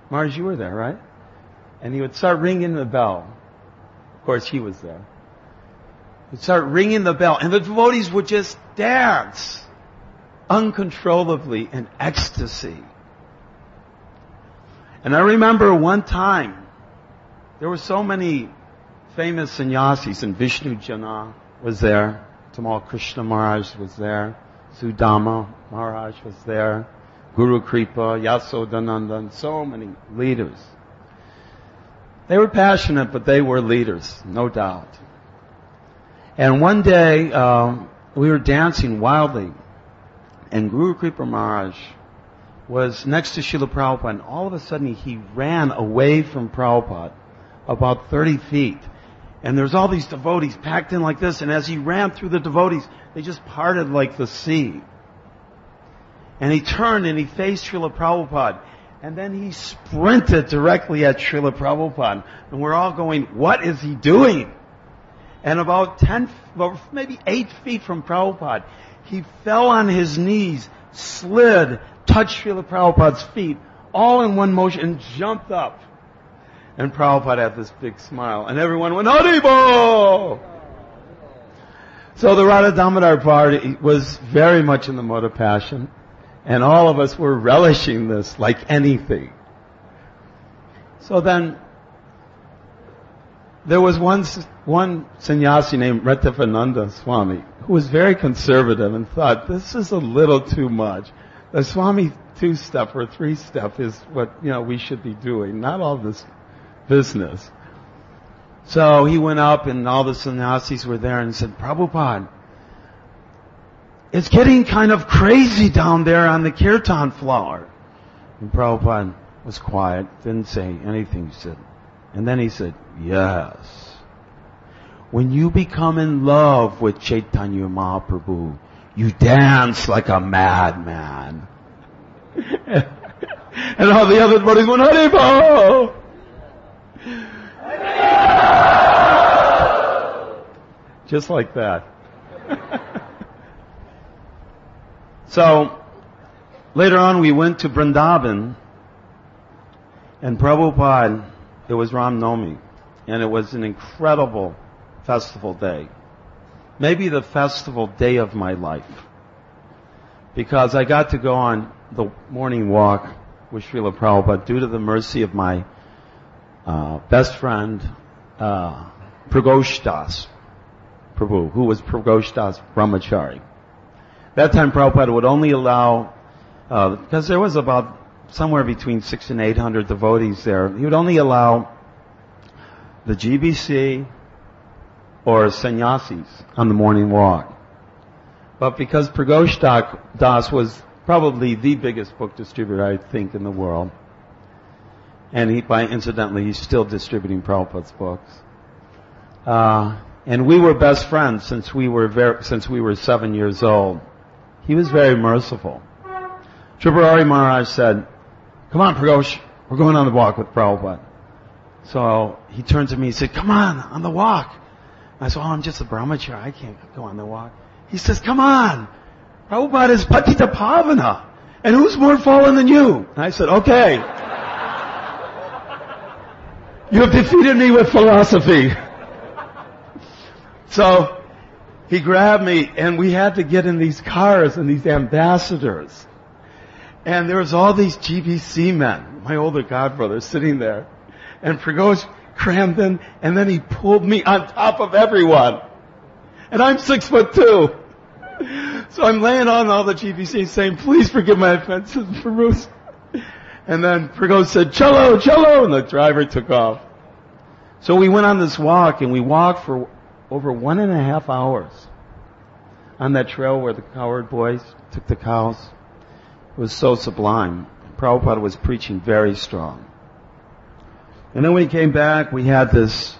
Mars, you were there, right? And he would start ringing the bell. Of course, he was there. He'd start ringing the bell, and the devotees would just dance uncontrollably in ecstasy. And I remember one time, there were so many famous sannyasis, and Vishnu Jana was there, Tamal Krsna Maharaj was there, Sudama Maharaj was there, Guru Kripa, Yasodananda, and so many leaders. They were passionate, but they were leaders, no doubt. And one day, we were dancing wildly, and Guru Kripa Maharaj was next to Srila Prabhupada, and all of a sudden he ran away from Prabhupada about 30 feet. And there's all these devotees packed in like this, and as he ran through the devotees, they just parted like the sea. And he turned and he faced Srila Prabhupada, and then he sprinted directly at Srila Prabhupada. And we're all going, what is he doing? And about maybe 8 feet from Prabhupada, he fell on his knees, slid, touched Srila Prabhupada's feet, all in one motion, and jumped up. And Prabhupada had this big smile, and everyone went, Haribo! So the Radha Damodar party was very much in the mode of passion, and all of us were relishing this like anything. So then, there was one sannyasi named Retivananda Swami who was very conservative and thought, this is a little too much. The Swami 2-step or 3-step is what, we should be doing, not all this business. So he went up and all the sannyasis were there and said, Prabhupada, it's getting kind of crazy down there on the kirtan floor. And Prabhupada was quiet, didn't say anything. He said, and then he said, yes. When you become in love with Chaitanya Mahaprabhu, you dance like a madman. And all the other devotees went, Haribo! Just like that. So, later on we went to Vrindavan, and Prabhupada, it was Ram Navami, and it was an incredible festival day. Maybe the festival day of my life. Because I got to go on the morning walk with Srila Prabhupada due to the mercy of my best friend, Pragosh Das Prabhu, who was Pragosh Das Brahmachari. That time Prabhupada would only allow, because there was about somewhere between 600 and 800 devotees there, he would only allow the GBC or sannyasis on the morning walk. But because Pragosh Das was probably the biggest book distributor, I think, in the world, and incidentally, he's still distributing Prabhupada's books. And we were best friends since we were 7 years old. He was very merciful. Tripurari Maharaj said, come on, Pragosh, we're going on the walk with Prabhupada. So he turned to me and said, come on the walk. I said, I'm just a brahmachari, I can't go on the walk. He says, come on, Prabhupada is Patita Pavana, and who's more fallen than you? And I said, okay. You have defeated me with philosophy. So he grabbed me, and we had to get in these cars and these ambassadors. And there was all these GBC men, my older godbrother, sitting there. And Praghosh crammed in, and then he pulled me on top of everyone. And I'm 6'2". So I'm laying on all the GBC saying, please forgive my offenses, Praghosh. And then Praghosh said, cello, cello, and the driver took off. So we went on this walk, and we walked for over 1.5 hours on that trail where the cowherd boys took the cows. It was so sublime. Prabhupada was preaching very strong. And then when we came back, we had this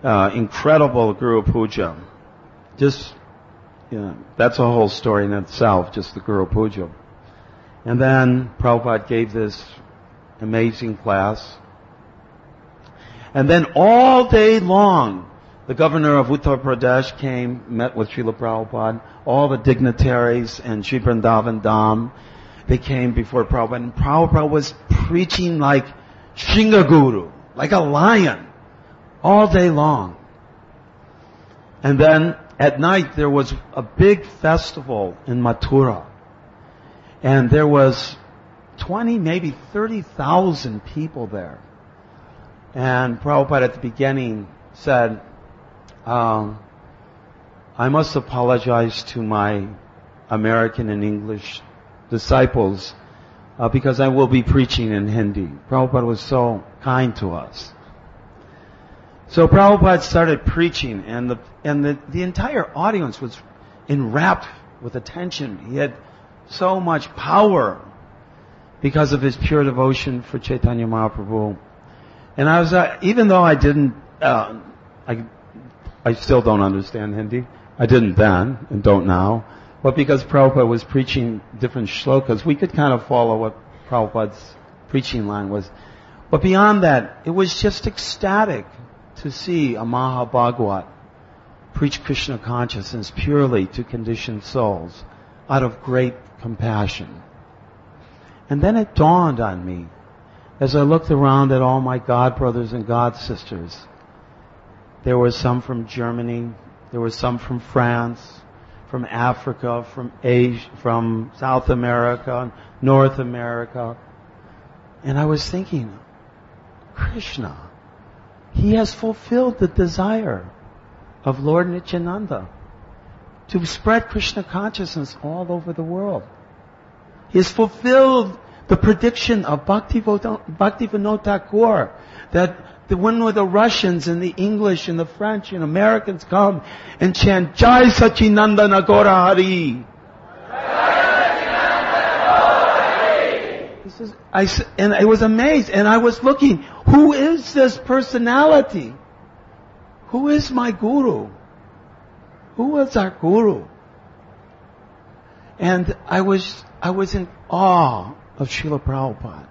incredible Guru Puja. Just, that's a whole story in itself, just the Guru Puja. And then Prabhupada gave this amazing class. And then all day long, the governor of Uttar Pradesh came, met with Srila Prabhupada, all the dignitaries and Sri Vrindavan Dham. They came before Prabhupada, and Prabhupada was preaching like Shingaguru, like a lion, all day long. And then at night there was a big festival in Mathura. And there was 20, maybe 30,000 people there. And Prabhupada at the beginning said, I must apologize to my American and English disciples because I will be preaching in Hindi. Prabhupada was so kind to us. So Prabhupada started preaching, and the entire audience was enwrapped with attention. He had so much power because of his pure devotion for Chaitanya Mahaprabhu. And I was, even though I didn't, I still don't understand Hindi. I didn't then, and don't now. But because Prabhupada was preaching different shlokas, we could kind of follow what Prabhupada's preaching line was. But beyond that, it was just ecstatic to see a Mahabhagavat preach Krishna consciousness purely to conditioned souls out of great compassion. And then it dawned on me as I looked around at all my godbrothers and godsisters. There were some from Germany, there were some from France, from Africa, from Asia, from South America, North America. And I was thinking, Krishna, he has fulfilled the desire of Lord Nityananda to spread Krishna consciousness all over the world. He has fulfilled the prediction of Bhaktivinoda Thakur that when the Russians and the English and the French and Americans come and chant Jai Sachinandana Gaura Hari. And I was amazed, and I was looking, who is this personality? Who is my guru? Who is our guru? And I was in awe of Srila Prabhupada.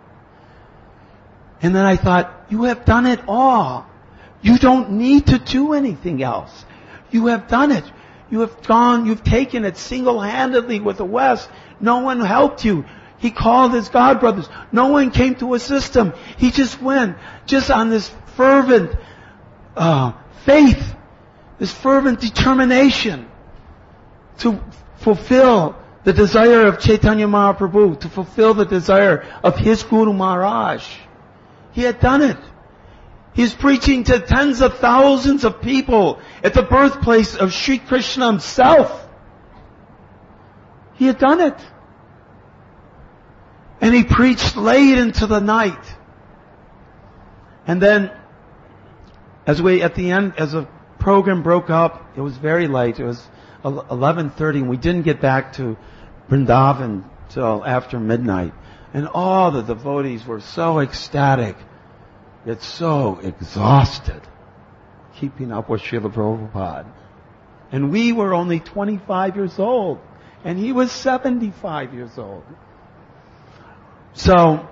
And then I thought, you have done it all. You don't need to do anything else. You have done it. You have gone, you've taken it single-handedly with the West. No one helped you. He called his godbrothers. No one came to assist him. He just went, just on this fervent faith, this fervent determination to fulfill the desire of Chaitanya Mahaprabhu, to fulfill the desire of his Guru Maharaj. He had done it. He's preaching to tens of thousands of people at the birthplace of Sri Krishna himself. He had done it. And he preached late into the night. And then, at the end, as the program broke up, it was very late. It was 11:30, and we didn't get back to Vrindavan till after midnight. And all the devotees were so ecstatic, yet so exhausted, keeping up with Srila Prabhupada. And we were only 25 years old, and he was 75 years old. So,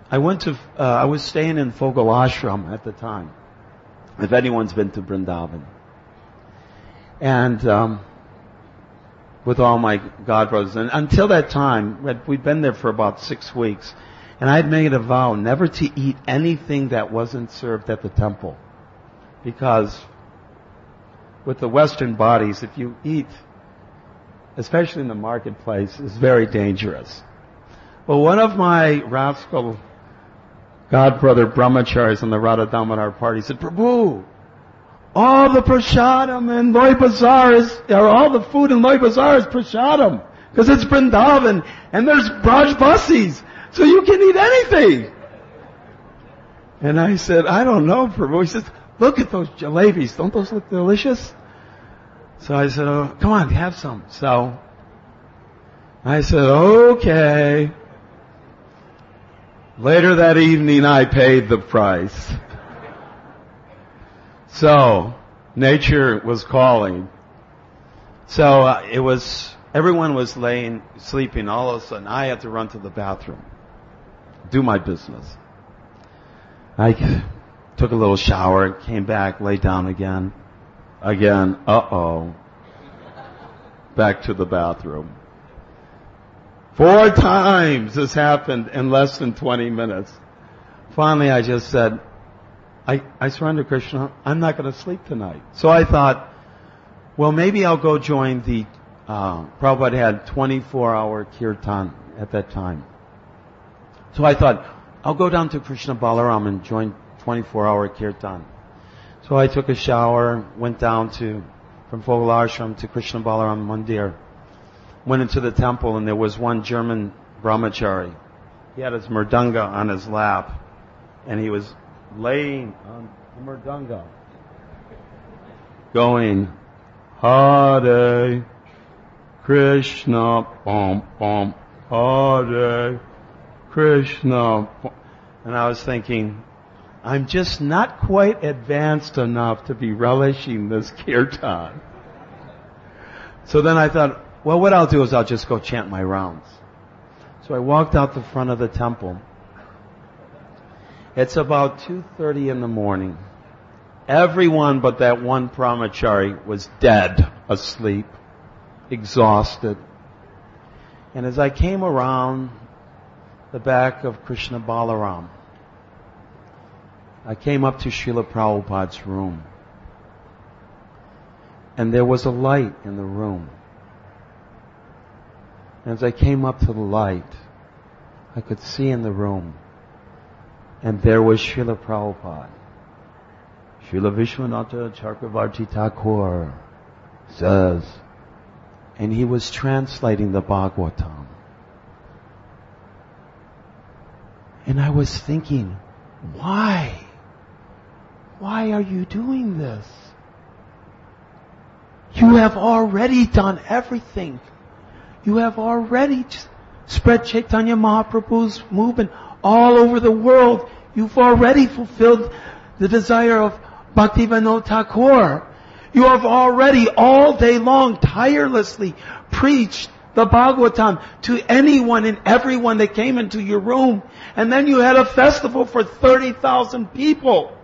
I was staying in Fogal Ashram at the time, if anyone's been to Vrindavan. And with all my godbrothers. And until that time, we'd been there for about 6 weeks. And I'd made a vow never to eat anything that wasn't served at the temple. Because with the Western bodies, if you eat, especially in the marketplace, it's very dangerous. Well, one of my rascal godbrother brahmacharis on the Radha Damodar party said, Prabhu, all the prasadam in Loi Bazaar or all the food in Loi Bazaar is prasadam. Because it's Vrindavan, and there's Brajvasis, so you can eat anything. And I said, I don't know, Prabhu. He says, look at those jalebis. Don't those look delicious? So I said, oh, come on, have some. So I said, okay. Later that evening, I paid the price. So, nature was calling. So everyone was sleeping. All of a sudden, I had to run to the bathroom, do my business. I took a little shower, came back, lay down again. Back to the bathroom. 4 times this happened in less than 20 minutes. Finally, I just said, I surrender, Krishna. I'm not going to sleep tonight. So I thought, well, maybe I'll go join the, Prabhupada had 24-hour kirtan at that time. So I thought, I'll go down to Krishna Balaram and join 24-hour kirtan. So I took a shower, went down from Fogel Ashram to Krishna Balaram Mandir. Went into the temple, and there was one German brahmachari. He had his mridanga on his lap, and he was laying on the mridanga, going, Hare Krishna, bum, bum, Hare Krishna. And I was thinking, I'm just not quite advanced enough to be relishing this kirtan. So then I thought, well, what I'll do is I'll just go chant my rounds. So I walked out the front of the temple. It's about 2:30 in the morning. Everyone but that one brahmachari was dead, asleep, exhausted. And as I came around the back of Krishna Balaram, I came up to Srila Prabhupada's room. And there was a light in the room. And as I came up to the light, I could see in the room. And there was Srila Prabhupada. Srila Vishwanatha Chakravarti Thakur says, and he was translating the Bhagavatam. And I was thinking, why? Why are you doing this? You have already done everything. You have already spread Chaitanya Mahaprabhu's movement all over the world. You've already fulfilled the desire of Bhaktivinoda Thakur. You have already all day long tirelessly preached the Bhagavatam to anyone and everyone that came into your room. And then you had a festival for 30,000 people.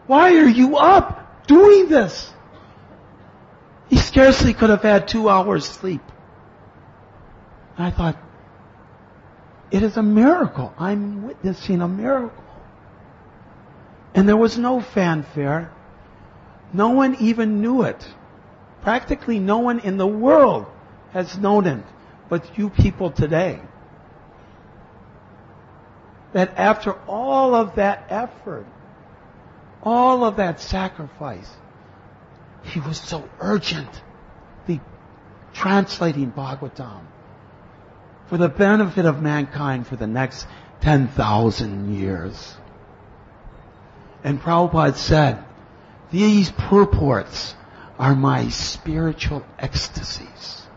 Why are you up doing this? He scarcely could have had 2 hours sleep. And I thought, it is a miracle. I'm witnessing a miracle. And there was no fanfare. No one even knew it. Practically no one in the world has known it but you people today. That after all of that effort, all of that sacrifice, he was so urgently translating Bhagavatam for the benefit of mankind for the next 10,000 years. And Prabhupada said, these purports are my spiritual ecstasies.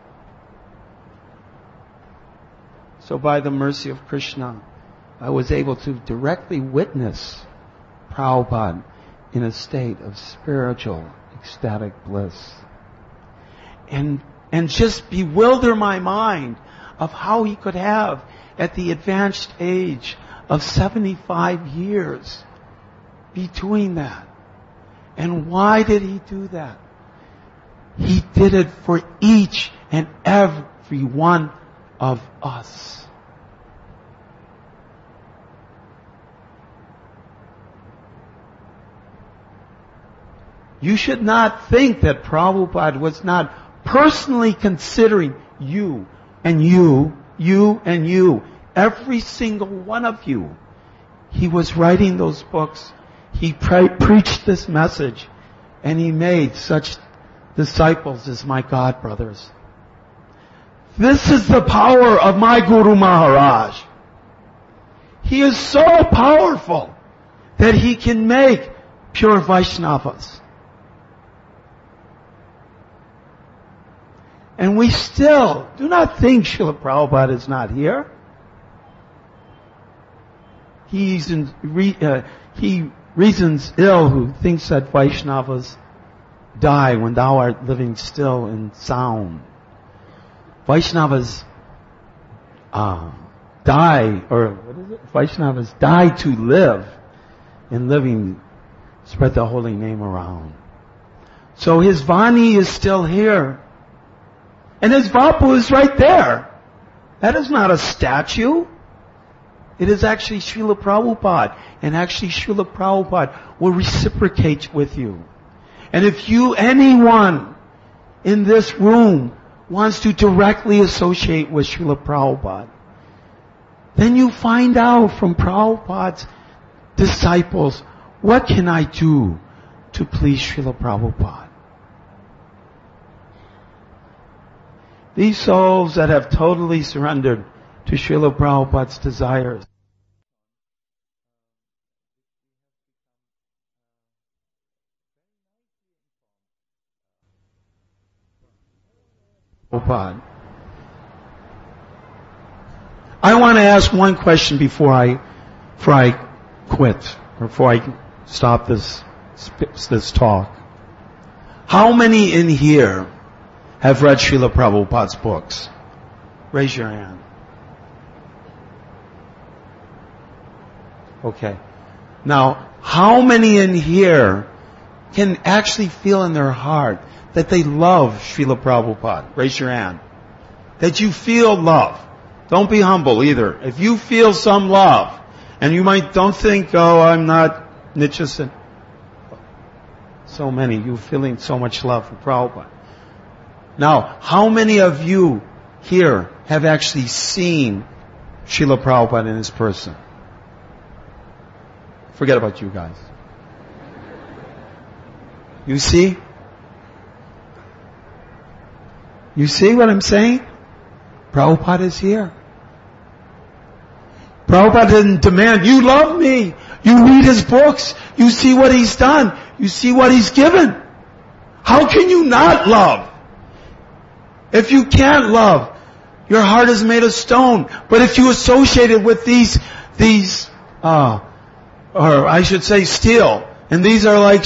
So by the mercy of Krishna, I was able to directly witness Prabhupada in a state of spiritual ecstatic bliss. And just bewilder my mind of how he could have, at the advanced age of 75 years, between that. And why did he do that? He did it for each and every one of us. You should not think that Prabhupada was not personally considering you and you and you, every single one of you. He was writing those books. He preached this message, and he made such disciples as my God brothers. This is the power of my Guru Maharaj. He is so powerful that he can make pure Vaishnavas. And we still do not think Srila Prabhupada is not here. He reasons ill who thinks that Vaishnavas die when thou art living still and sound. Vaishnavas die, or what is it? Vaishnavas die to live, and living spread the holy name around. So his Vani is still here. And his Vapu is right there. That is not a statue. It is actually Srila Prabhupada. And actually Srila Prabhupada will reciprocate with you. And if anyone in this room wants to directly associate with Srila Prabhupada, then you find out from Prabhupada's disciples, what can I do to please Srila Prabhupada? These souls that have totally surrendered to Srila Prabhupada's desires, Prabhupada. I want to ask one question before I quit, or before I stop this talk. How many in here have read Srila Prabhupada's books? Raise your hand. Okay. Now, how many in here can actually feel in their heart that they love Srila Prabhupada? Raise your hand. That you feel love. Don't be humble either. If you feel some love, and you don't think, I'm not Nichasan. So many, you feeling so much love for Prabhupada. Now, how many of you here have actually seen Srila Prabhupada in his person? Forget about you guys. You see? You see what I'm saying? Prabhupada is here. Prabhupada didn't demand, you love me. You read his books. You see what he's done. You see what he's given. How can you not love? If you can't love, your heart is made of stone. But if you associate it with these, or I should say steel, and these are like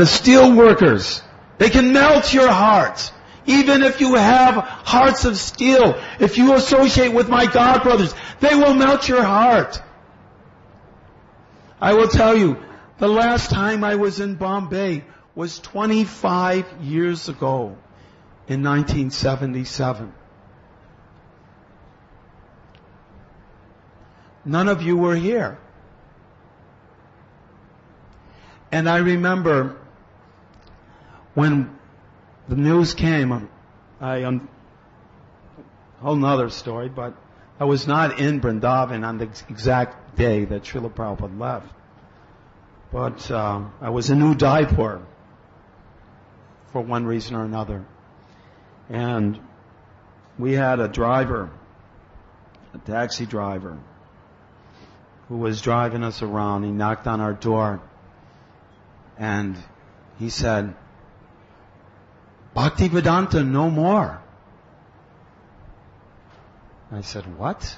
steel workers. They can melt your heart. Even if you have hearts of steel, if you associate with my God brothers, they will melt your heart. I will tell you, the last time I was in Bombay was 25 years ago, in 1977. None of you were here. And I remember when the news came, whole nother story, but I was not in Vrindavan on the exact day that Srila Prabhupada left. But I was in Udaipur for one reason or another. And we had a driver, a taxi driver, who was driving us around. He knocked on our door and he said, Bhaktivedanta, no more. I said, what?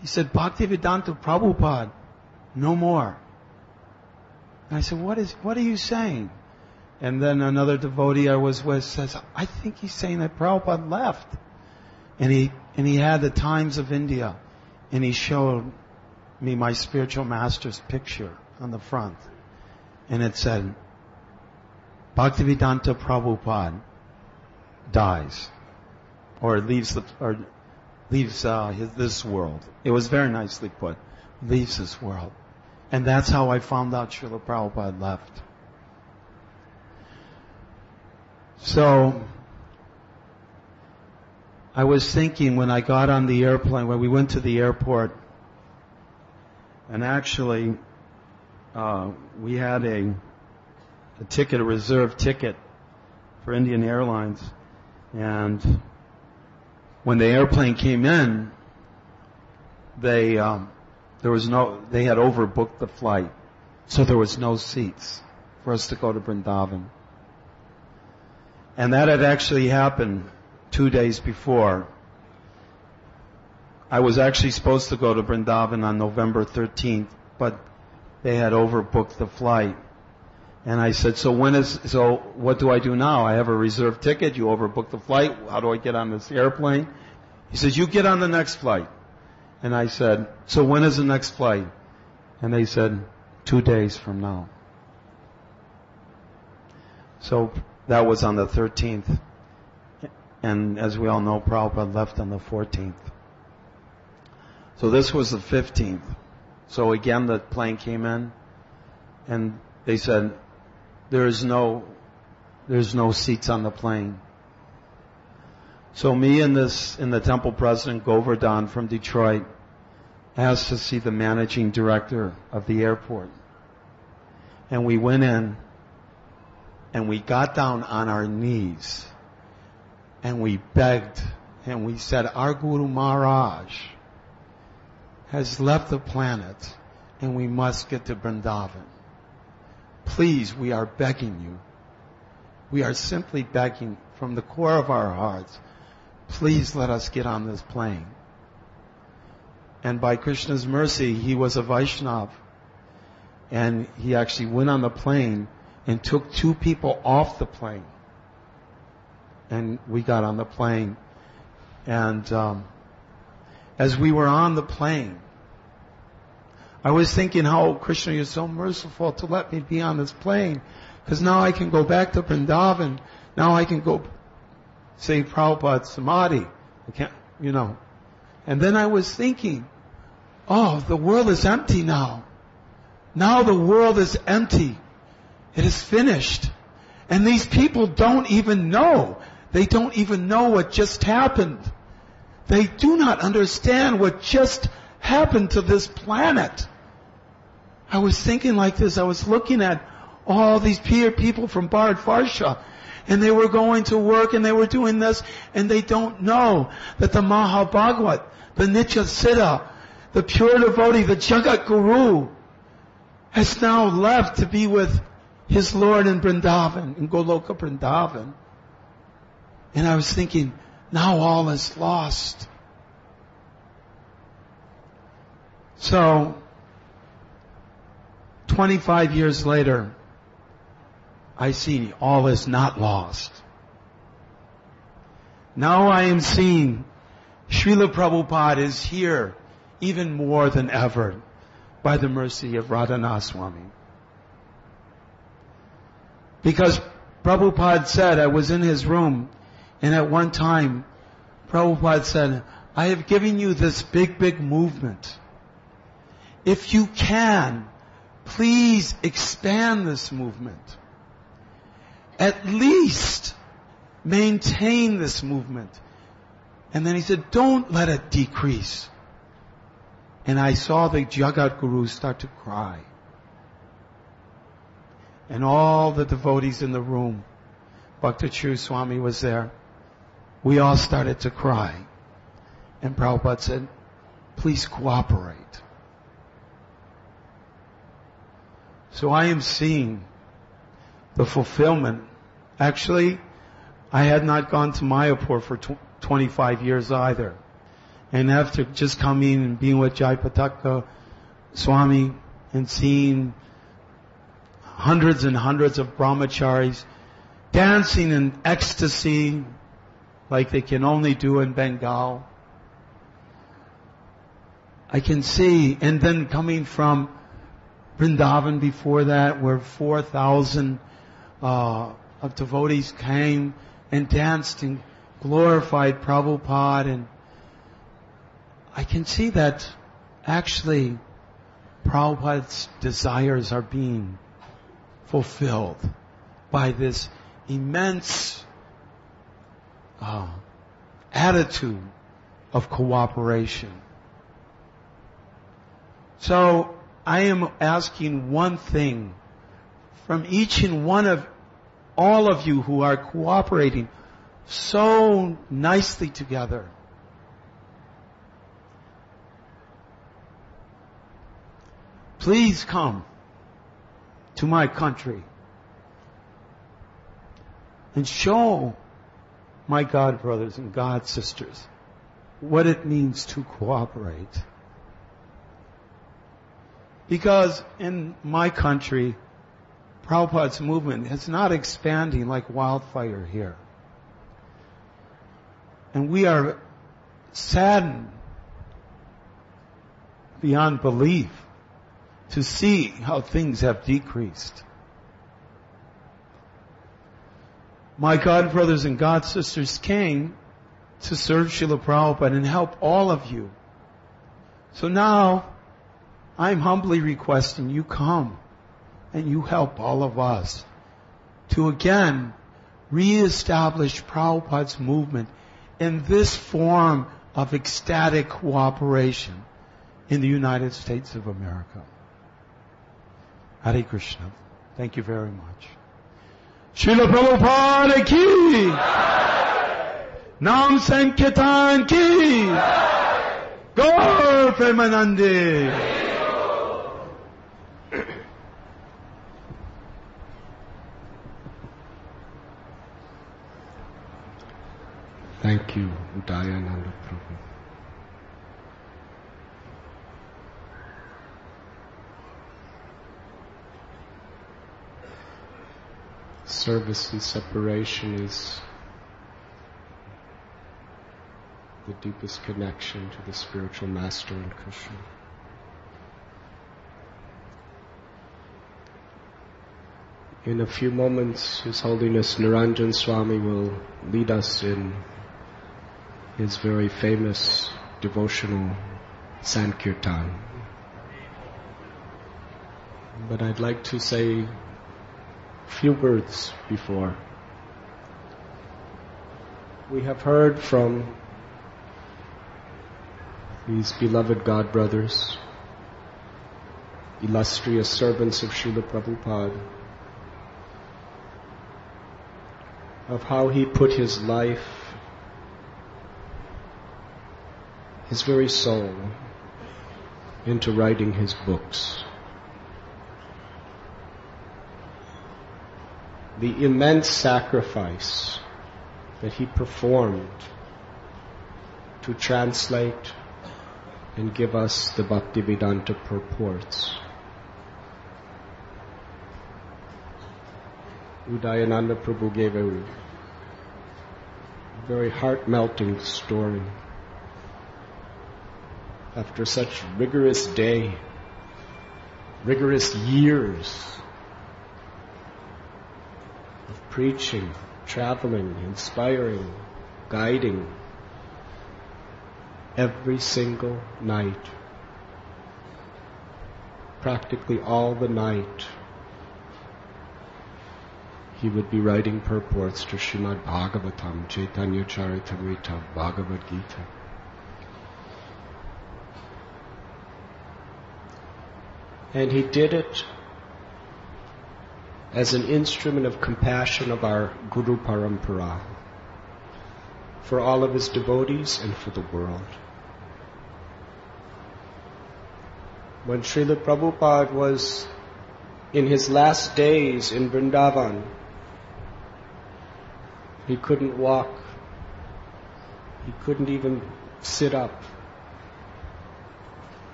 He said, Bhaktivedanta Prabhupada, no more. And I said, what are you saying? And then another devotee I was with says, I think he's saying that Prabhupada left. And he had the Times of India, and he showed me my spiritual master's picture on the front. And it said, Bhaktivedanta Prabhupada dies, or leaves this world. It was very nicely put. Leaves this world. And that's how I found out Srila Prabhupada left. So, I was thinking when I got on the airplane, when we went to the airport, and actually, we had a ticket, a reserved ticket for Indian Airlines, and when the airplane came in, they had overbooked the flight, so there was no seats for us to go to Vrindavan. And that had actually happened 2 days before. I was actually supposed to go to Vrindavan on November 13th, but they had overbooked the flight. And I said, so what do I do now? I have a reserved ticket, you overbooked the flight, how do I get on this airplane? He says, you get on the next flight. And I said, so when is the next flight? And they said, 2 days from now. So that was on the 13th. And as we all know, Prabhupada left on the 14th. So this was the 15th. So again, the plane came in, and they said, there's no seats on the plane. So me and the temple president, Govardhan from Detroit, asked to see the managing director of the airport. And we went in, and we got down on our knees, and we begged, and we said, our Guru Maharaj has left the planet, and we must get to Vrindavan. Please, we are begging you. We are simply begging from the core of our hearts, please let us get on this plane. And by Krishna's mercy, he was a Vaishnav. And he actually went on the plane and took 2 people off the plane. And we got on the plane. And as we were on the plane, I was thinking how, Krishna, you're so merciful to let me be on this plane. Because now I can go back to Vrindavan. Now I can go say Prabhupada's Samadhi. I can't, And then I was thinking, oh, the world is empty now. Now the world is empty. It is finished. And these people don't even know. They don't even know what just happened. They do not understand what just happened to this planet. I was thinking like this. I was looking at all these people from Bharatvarsha, and they were going to work and they were doing this, and they don't know that the Mahabhagavat, the Nitya Siddha, the pure devotee, the Jagat Guru, has now left to be with his Lord in Vrindavan, in Goloka Vrindavan. And I was thinking, now all is lost. So, 25 years later, I see all is not lost. Now I am seeing Srila Prabhupada is here even more than ever by the mercy of Radhanath Swami. Because Prabhupada said, I was in his room, and at one time, Prabhupada said, I have given you this big, big movement. If you can, please expand this movement. At least maintain this movement. And then he said, don't let it decrease. And I saw the Jagat Guru start to cry. And all the devotees in the room, Bhakta Churu Swami was there, we all started to cry. And Prabhupada said, please cooperate. So I am seeing the fulfillment. Actually, I had not gone to Mayapur for 25 years either. And after just coming and being with Jayapataka Swami and seeing hundreds and hundreds of brahmacharis dancing in ecstasy like they can only do in Bengal, I can see, and then coming from Vrindavan before that, where 4,000 of devotees came and danced and glorified Prabhupada, and I can see that actually Prabhupada's desires are being fulfilled by this immense attitude of cooperation. So I am asking one thing from each and one of all of you who are cooperating so nicely together. Please come to my country and show my God brothers and God sisters what it means to cooperate. Because in my country, Prabhupada's movement is not expanding like wildfire here. And we are saddened beyond belief to see how things have decreased. My God brothers and God sisters came to serve Srila Prabhupada and help all of you. So now, I'm humbly requesting you come and you help all of us to again reestablish Prabhupada's movement in this form of ecstatic cooperation in the United States of America. Hare Krishna. Thank you very much. Srila Prabhupada ki! Nam Sankirtan ki! Gaur Premanande! Thank you, Udayananda Prabhu. Service and separation is the deepest connection to the spiritual master in Krishna. In a few moments, His Holiness Niranjan Swami will lead us in his very famous devotional Sankirtan. But I'd like to say a few words before. We have heard from these beloved God brothers, illustrious servants of Srila Prabhupada, of how he put his life, his very soul, into writing his books. The immense sacrifice that he performed to translate and give us the Bhaktivedanta purports. Udayananda Prabhu gave a very heart-melting story. After such rigorous day, rigorous years of preaching, traveling, inspiring, guiding, every single night, practically all the night, he would be writing purports to Srimad Bhagavatam, Chaitanya Charitamrita, Bhagavad Gita. And he did it as an instrument of compassion of our Guru Parampara, for all of his devotees and for the world. When Srila Prabhupada was in his last days in Vrindavan, he couldn't walk. He couldn't even sit up.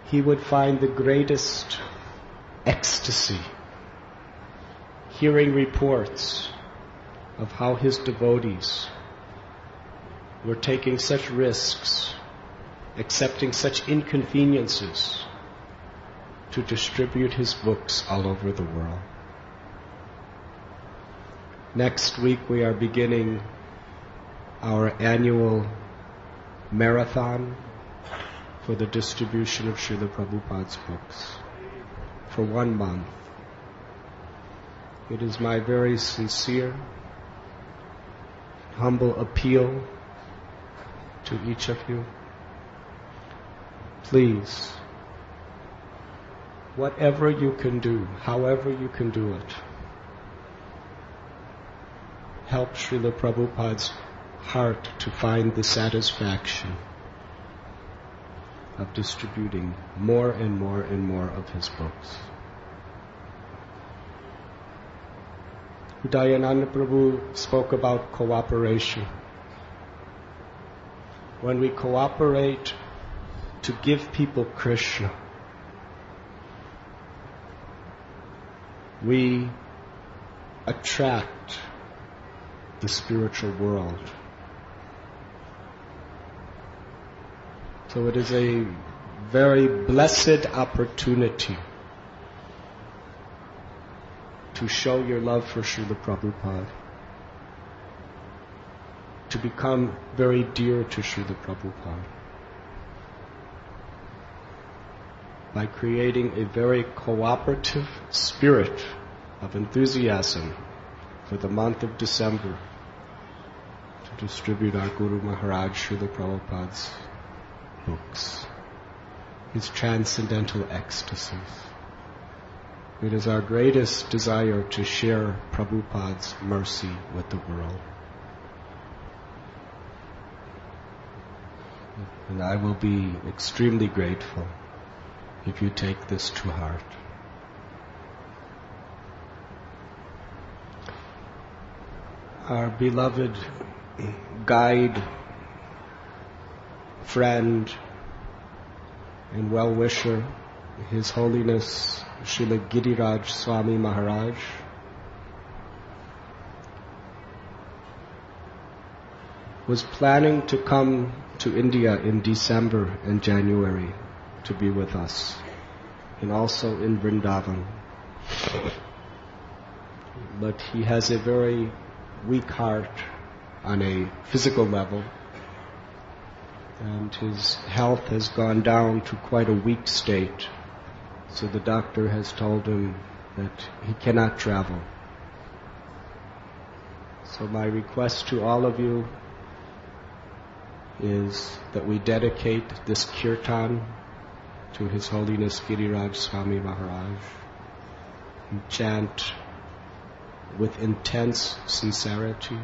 He would find the greatest ecstasy hearing reports of how his devotees were taking such risks, accepting such inconveniences to distribute his books all over the world. Next week we are beginning our annual marathon for the distribution of Srila Prabhupada's books for 1 month. It is my very sincere, humble appeal to each of you. Please, whatever you can do, however you can do it, help Srila Prabhupada's heart to find the satisfaction of distributing more and more and more of his books. Udayananda Prabhu spoke about cooperation. When we cooperate to give people Krishna, we attract the spiritual world. So it is a very blessed opportunity to show your love for Srila Prabhupada, to become very dear to Srila Prabhupada, by creating a very cooperative spirit of enthusiasm for the month of December to distribute our Guru Maharaj Srila Prabhupada's books, his transcendental ecstasies. It is our greatest desire to share Prabhupada's mercy with the world. And I will be extremely grateful if you take this to heart. Our beloved guide, friend, and well-wisher, His Holiness Srila Giriraj Swami Maharaj, was planning to come to India in December and January to be with us, and also in Vrindavan. But he has a very weak heart on a physical level, and his health has gone down to quite a weak state. So the doctor has told him that he cannot travel. So my request to all of you is that we dedicate this kirtan to His Holiness Giriraj Swami Maharaj and chant with intense sincerity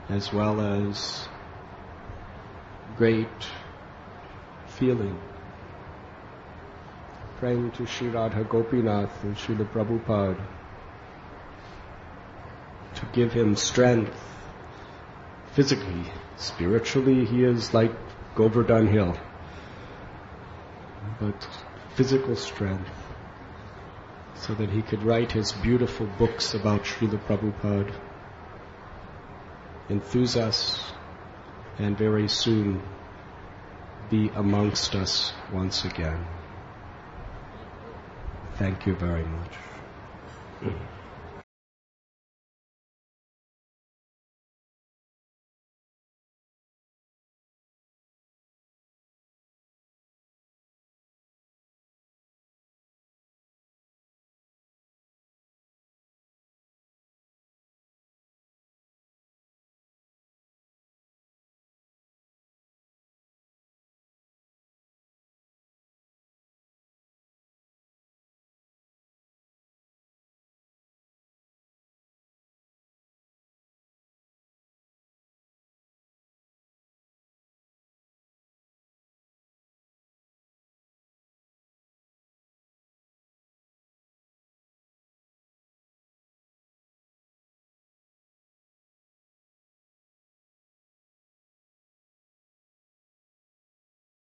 as well as great feeling, praying to Sri Radha Gopinath and Srila Prabhupada to give him strength physically. Spiritually, he is like Govardhan Hill, but physical strength, so that he could write his beautiful books about Srila Prabhupada, enthuse us, and very soon be amongst us once again. Thank you very much.